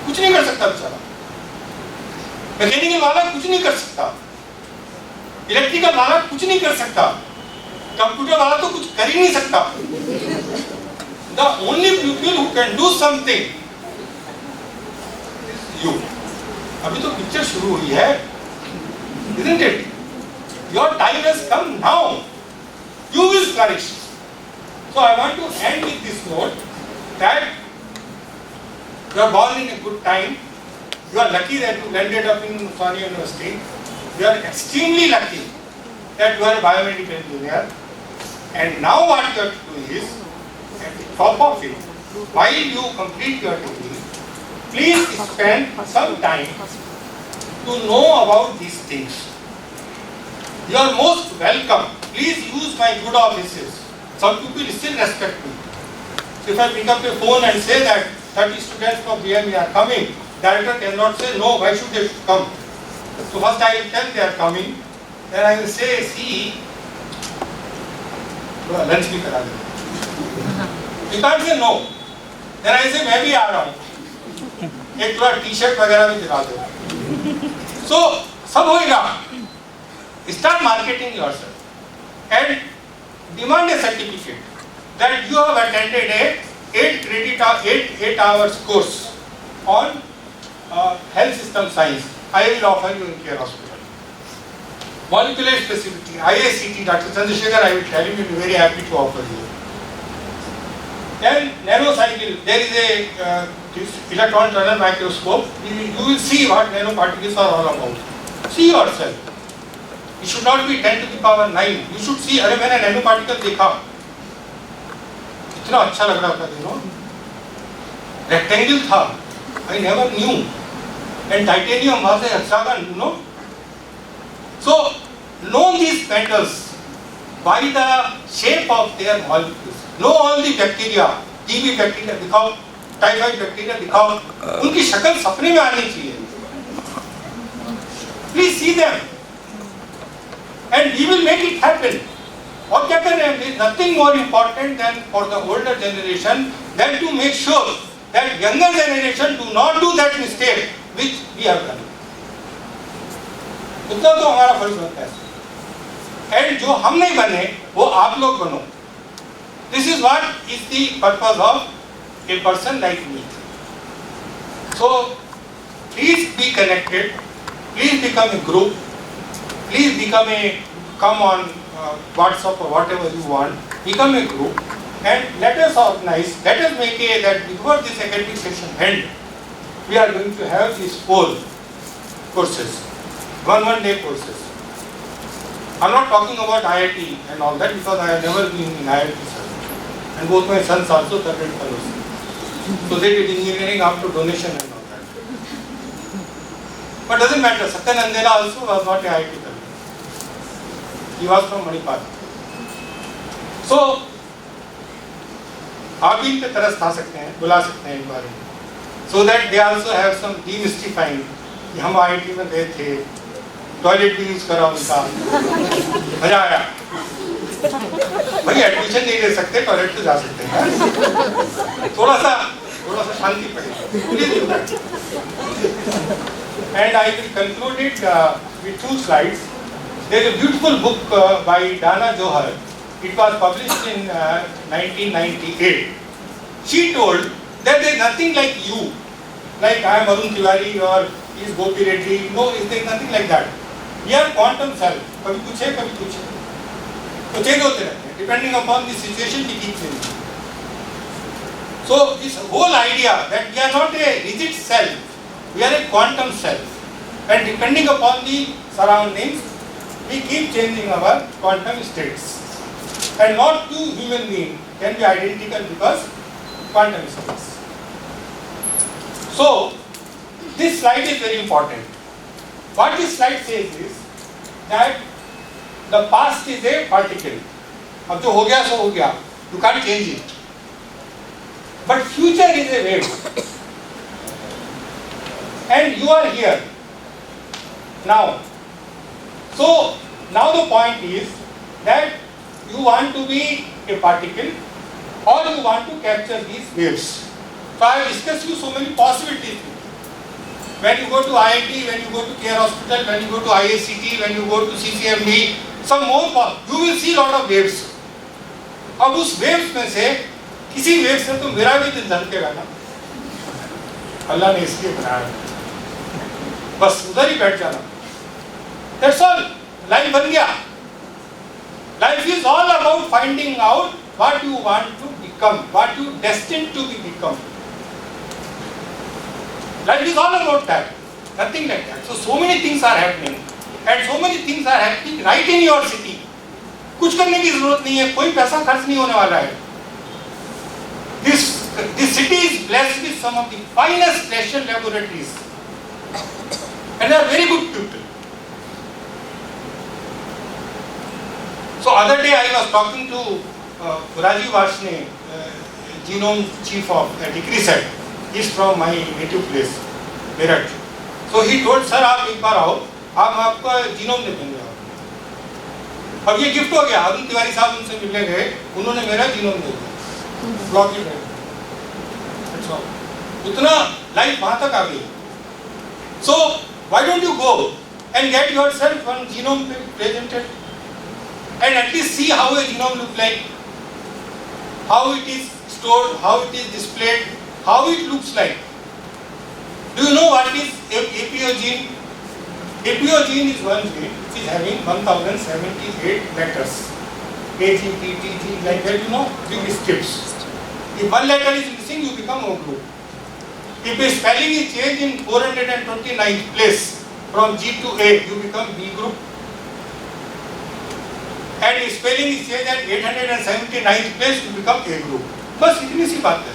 कुछ नहीं कर सकता बेचारा. मैकेनिकल वाला कुछ नहीं कर सकता, इलेक्ट्रिकल वाला कुछ नहीं कर सकता, कंप्यूटर वाला तो कुछ कर ही नहीं सकता. The only people who can do something is you. अभी तो पिक्चर शुरू हुई है, isn't it? Your time has come now. You will flourish. So I want to end with this note that you are born in a good time. You are lucky that you landed up in Uస్మానియా University. You are extremely lucky that you are a biomedical engineer. And now what you have to do is, at the top of it, while you complete your degree, please spend some time to know about these things. You are most welcome. Please use my good offices. Some people still respect me. So if I pick up a phone and say that 30 students from BME are coming, director cannot say no, why should they come? So first I will tell they are coming, then I will say, see, lunch भी करा दे. You can't say no. Then I say मैं भी आ रहा हूँ. एक थोड़ा T-shirt वगैरह भी दिखा दो. So सब होएगा. Start marketing yourself and demand a certificate. that you have attended a 8 hours course on health system science. I will offer you in Care Hospital. Molecular specificity, ICETE, Dr. Chandrasekhar, I will tell you, will be very happy to offer you. Then nanocycle, there is a electron tunnel microscope. You will see what nanoparticles are all about. See yourself. It should not be 10 to the power 9. You should see, अरे मैंने nanoparticle देखा, इतना अच्छा लग रहा था, you know. Rectangle था, I never knew. And titanium was a hexagon, you know. So, know these metals by the shape of their molecules. Know all the bacteria, TB bacteria दिखाओ, typhoid bacteria दिखाओ, उनकी शक्ल सपने में आनी चाहिए. Please see them, and we will make it happen. और क्या कर रहे हैं? There is nothing more important than for the older generation than to make sure that younger generation do not do that mistake which we have done. उतना तो हमारा फर्ज बनता है. And जो हम नहीं बने, वो आप लोग बनो. This is what is the purpose of a person like me. So, please be connected. Please become a group. Please come on WhatsApp or whatever you want. Become a group and let us organize. Let us make that before this academic session end, we are going to have these 4 courses, one-day courses. I am not talking about IIT and all that because I have never been in IIT, sir. And both my sons also studied fellows. So they did engineering after donation and all that. But doesn't matter. Satyan Andela also was not a IIT fellow. He was from Manipal. So, आप भी इनके तरस खा सकते हैं, बुला सकते हैं एक बार, so that they also have some demystifying कि हम IIT में गए थे, टॉयलेट भी यूज करा उनका, मजा आया. भाई एडमिशन नहीं ले सकते, टॉयलेट तो जा सकते हैं. थोड़ा सा शांति पड़ेगी. Please do that. And I will conclude it with 2 slides. There is a beautiful book by Dana Johar. It was published in 1998. She told that there is nothing like you, like I am Arun Tiwari or is Gopi Reddy. No, there is nothing like that. We are quantum self. कभी कुछ है, कभी कुछ है. तो change होते रहते हैं. Depending upon the situation, we keep changing. So this whole idea that we are not a rigid self, we are a quantum self, and depending upon the surroundings, we keep changing our quantum states. And not 2 human beings can be identical because quantum states. So, this slide is very important. What this slide says is that the past is a particle. अब जो हो गया सो हो गया. You can't change it. But future is a wave. And you are here now. So, now the point is that you want to be a particle or you want to capture these waves. So I have discussed you so many possibilities. When you go to IIT, when you go to Care Hospital, when you go to ICETE, when you go to CCMB, some more, you will see lot of waves. अब उस waves में से किसी wave से तो मेरा भी दिल धड़केगा ना. अल्लाह ने इसलिए बनाया. बस उधर ही बैठ जाना. That's all. Life बन गया. Life is all about finding out what you want to become, what you destined to become. Life is all about that. Nothing like that. So many things are happening, and so many things are happening right in your city. कुछ करने की जरूरत नहीं है, कोई पैसा खर्च नहीं होने वाला है. This city is blessed with some of the finest national laboratories, and they are very good people. So other day I was talking to Rajiv Varshney, genome chief of ICETE. He is from my native place, Meerut. So he told, sir, आप एक बार आओ, हम आपका genome दे देंगे. अब ये gift हो गया. अरुण तिवारी साहब उनसे मिलने गए, उन्होंने मेरा जीनोम दे दिया. ब्लॉक ही रहे. अच्छा, उतना लाइफ वहाँ तक आ गई. So why don't you go and get yourself one genome presented? And at least see how a genome looks like. how it is stored, how it is displayed, how it looks like. Do you know what is APO gene? APO gene is one gene which is having 1078 letters. A, G, T, T, G, like that, you know, big strips. If one letter is missing, you become O group. If a spelling is changed in 429th place from G to A, you become B group. And if spelling is changed at 879th place, you become A group. बस इतनी सी बात है.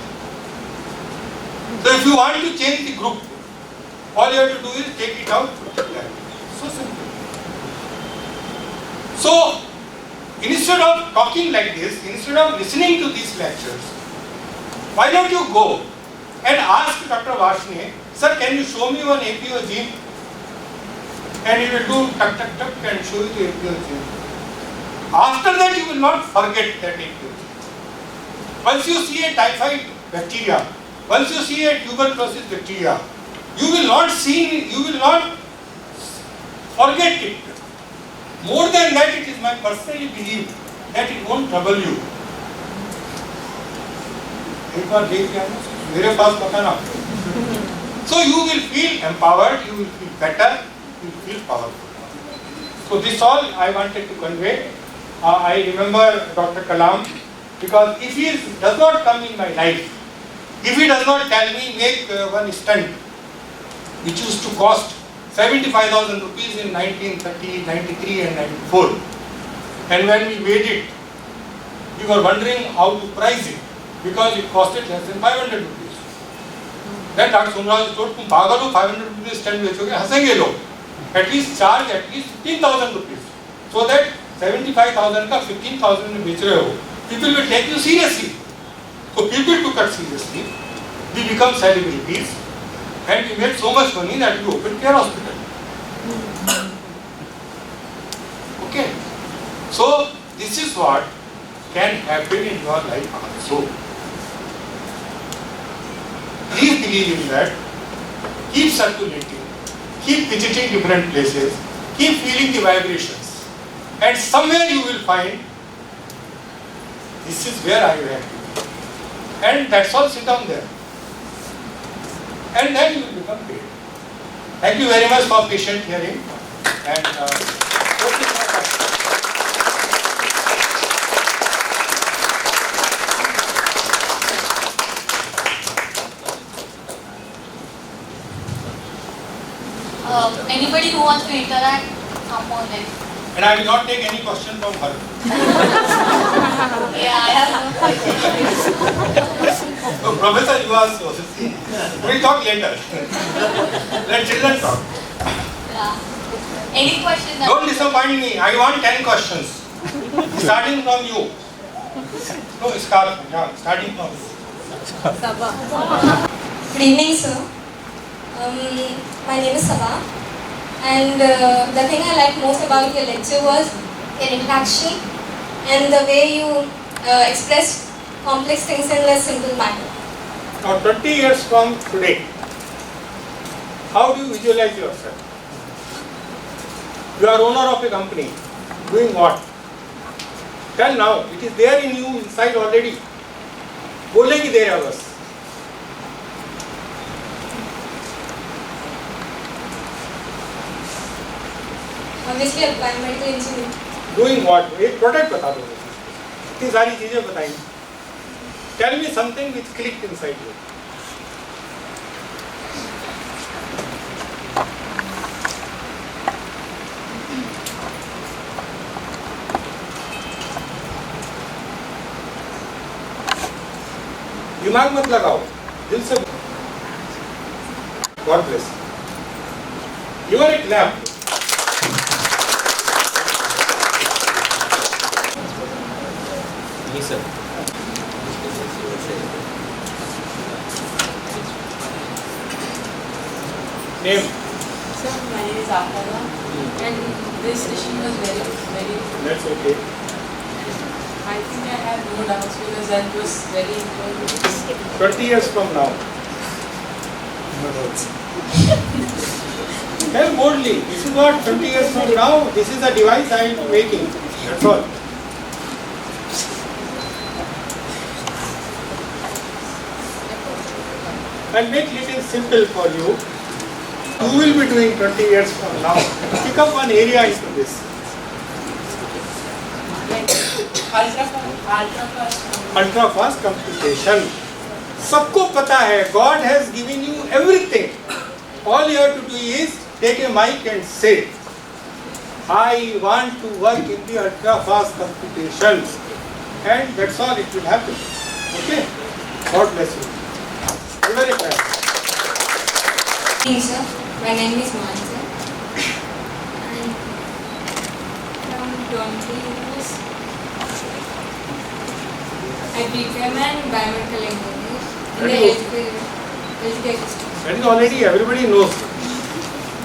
So if you want to change the group, all you have to do is take it out. So simple. So instead of talking like this, instead of listening to these lectures, why don't you go and ask Dr. Varshney, sir, can you show me one APO gene? And he will do tuck tuck tuck and show you the APO gene. After that, you will not forget that APO gene. Once you see a typhoid bacteria, once you see a tuberculosis bacteria, you will not forget it. More than that, it is my personal belief that it won't trouble you. एक बार देख लिया ना, मेरे पास पता ना. So you will feel empowered, you will feel better, you will feel powerful. So this all I wanted to convey. I remember Dr. Kalam, because if he does not come in my life, if he does not tell me make one stunt which used to cost 75,000 rupees in 1930, 93 and 94, and when we made it, we were wondering how to price it because it costed less than 500 rupees. Then Dr. Sunraj told, तुम पागल हो, 500 rupees stunt बेचोगे, हंसेंगे लोग. At least charge at least 15,000 rupees, so that 75,000 का 15,000 में बेच रहे हो, people will take you seriously. So people took us seriously. We become celebrities, and we made so much money that we opened care hospital. Okay. So this is what can happen in your life also. Please believe in that. Keep circulating. Keep visiting different places. Keep feeling the vibrations. And somewhere you will find, this is where I am. And that's all, sit down there. And then you will become great. Thank you very much for patient hearing. And anybody who wants to interact, come on then. And I will not take any question from her. Yeah, I have no question. So, Professor, you ask. We'll talk later. Let children talk. Yeah. Any question? Don't disappoint me. I want 10 questions. Starting from you. No, scarf. Yeah, starting from you. Good evening, sir. My name is Sabha. And the thing I liked most about your lecture was your interaction and the way you expressed complex things in a simple manner. Now 20 years from today, how do you visualize yourself? You are owner of a company, doing what? Tell now, it is there in you inside already. बोलने की देर है बस. Obviously, a biomedical engineer. Doing what? एक product बता दो. इतनी सारी चीजें बताई. Tell me something which clicked inside you. दिमाग मत लगाओ, दिल से. God bless. You are a clap. Yes, sir. Name. Sir, my name is Akarna, and this session was very, very. That's okay. I think I have no doubts because that was very important. 20 years from now. Tell boldly, this is what 20 years from now, this is the device I am making. That's all. I'll make it simple for you. You will be doing 20 years from now. Pick up one area into this. Ultra fast computation. सबको पता है, God has given you everything. All you have to do is take a mic and say, I want to work in the ultra fast computation, and that's all it will happen. Okay? God bless you. Give her a clap. Hey sir, my name is Mansa. And from 20 years, I became a biomedical engineer in the healthcare system. That is already everybody knows.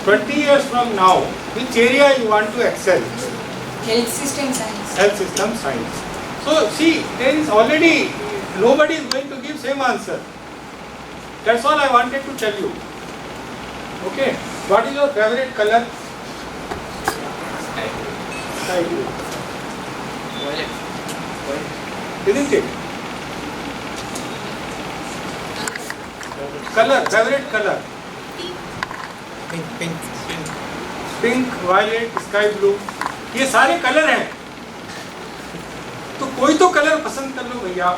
20 years from now, which area you want to excel? Health system science. Health system science. So see, there is already, nobody is going to give same answer. That's all I wanted to tell you. Okay, what is your favorite color? Sky blue. Isn't it? Color, favorite color? Pink, violet, sky blue. ये सारे colour हैं. तो कोई तो colour पसंद कर लो भैया.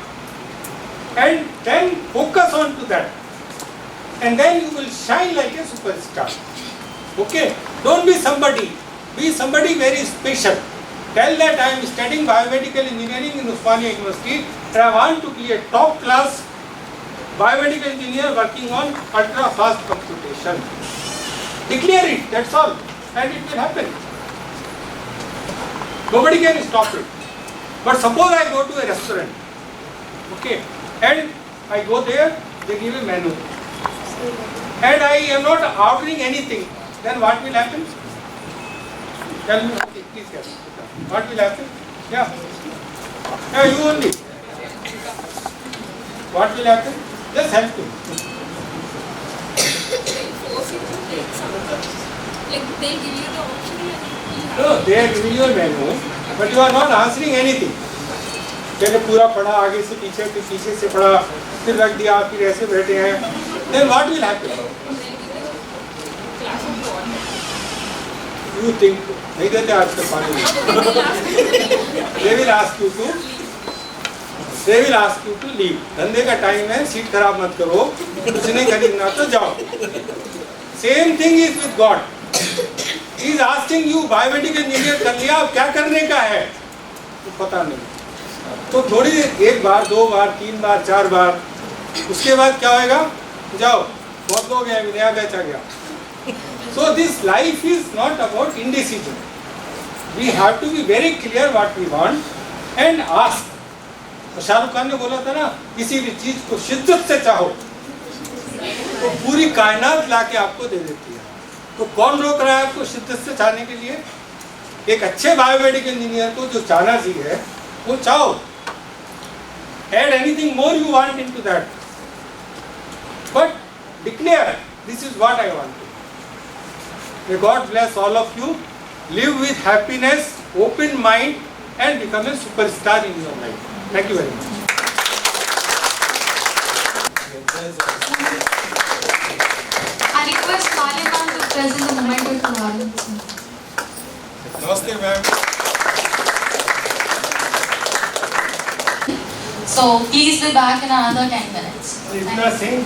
And then focus on to that. And then you will shine like a superstar. Okay? Don't be somebody. Be somebody very special. Tell that I am studying biomedical engineering in Osmania University and I want to be a top class biomedical engineer working on ultra fast computation. Declare it, that's all. And it will happen. Nobody can stop it. But suppose I go to a restaurant. Okay? And I go there, they give a menu. And I am not ordering anything, then what will happen? Tell me, okay, please guess. What will happen? Yeah. Yeah, you only. What will happen? Just help me. Like they give you the option. No, they are giving you a menu, but you are not answering anything. जैसे पूरा पढ़ा आगे से पीछे फिर पीछे से पढ़ा फिर रख दिया फिर ऐसे बैठे हैं. Then what will happen? You think नहीं देते आजकल पानी. They will ask you to leave. धंधे का टाइम है, सीट खराब मत करो. कुछ नहीं खरीदना तो जाओ. Same thing is with God. He is asking you biomedical engineer कर लिया, अब क्या करने का है? तो पता नहीं. तो थोड़ी एक बार, दो बार, तीन बार, चार बार, उसके बाद क्या होएगा? जाओ, बहुत लोग हैं, नया बैच आ गया. So this life is not about indecision. We have to be very clear what we want and ask. तो शाहरुख खान ने बोला था ना, किसी भी चीज को शिद्दत से चाहो, तो पूरी कायनात लाके आपको दे देती है. तो कौन रोक रहा है आपको शिद्दत से चाहने के लिए? एक अच्छे बायोमेडिकल इंजीनियर को जो चाहना चाहिए, वो चाहो. Add anything more you want into that. But declare, this is what I want. May God bless all of you. Live with happiness, open mind, and become a superstar in your life. Thank you very much. I request Maliman to present the moment with the audience. Namaste, ma'am. So please be back in another 10 minutes. Is that saying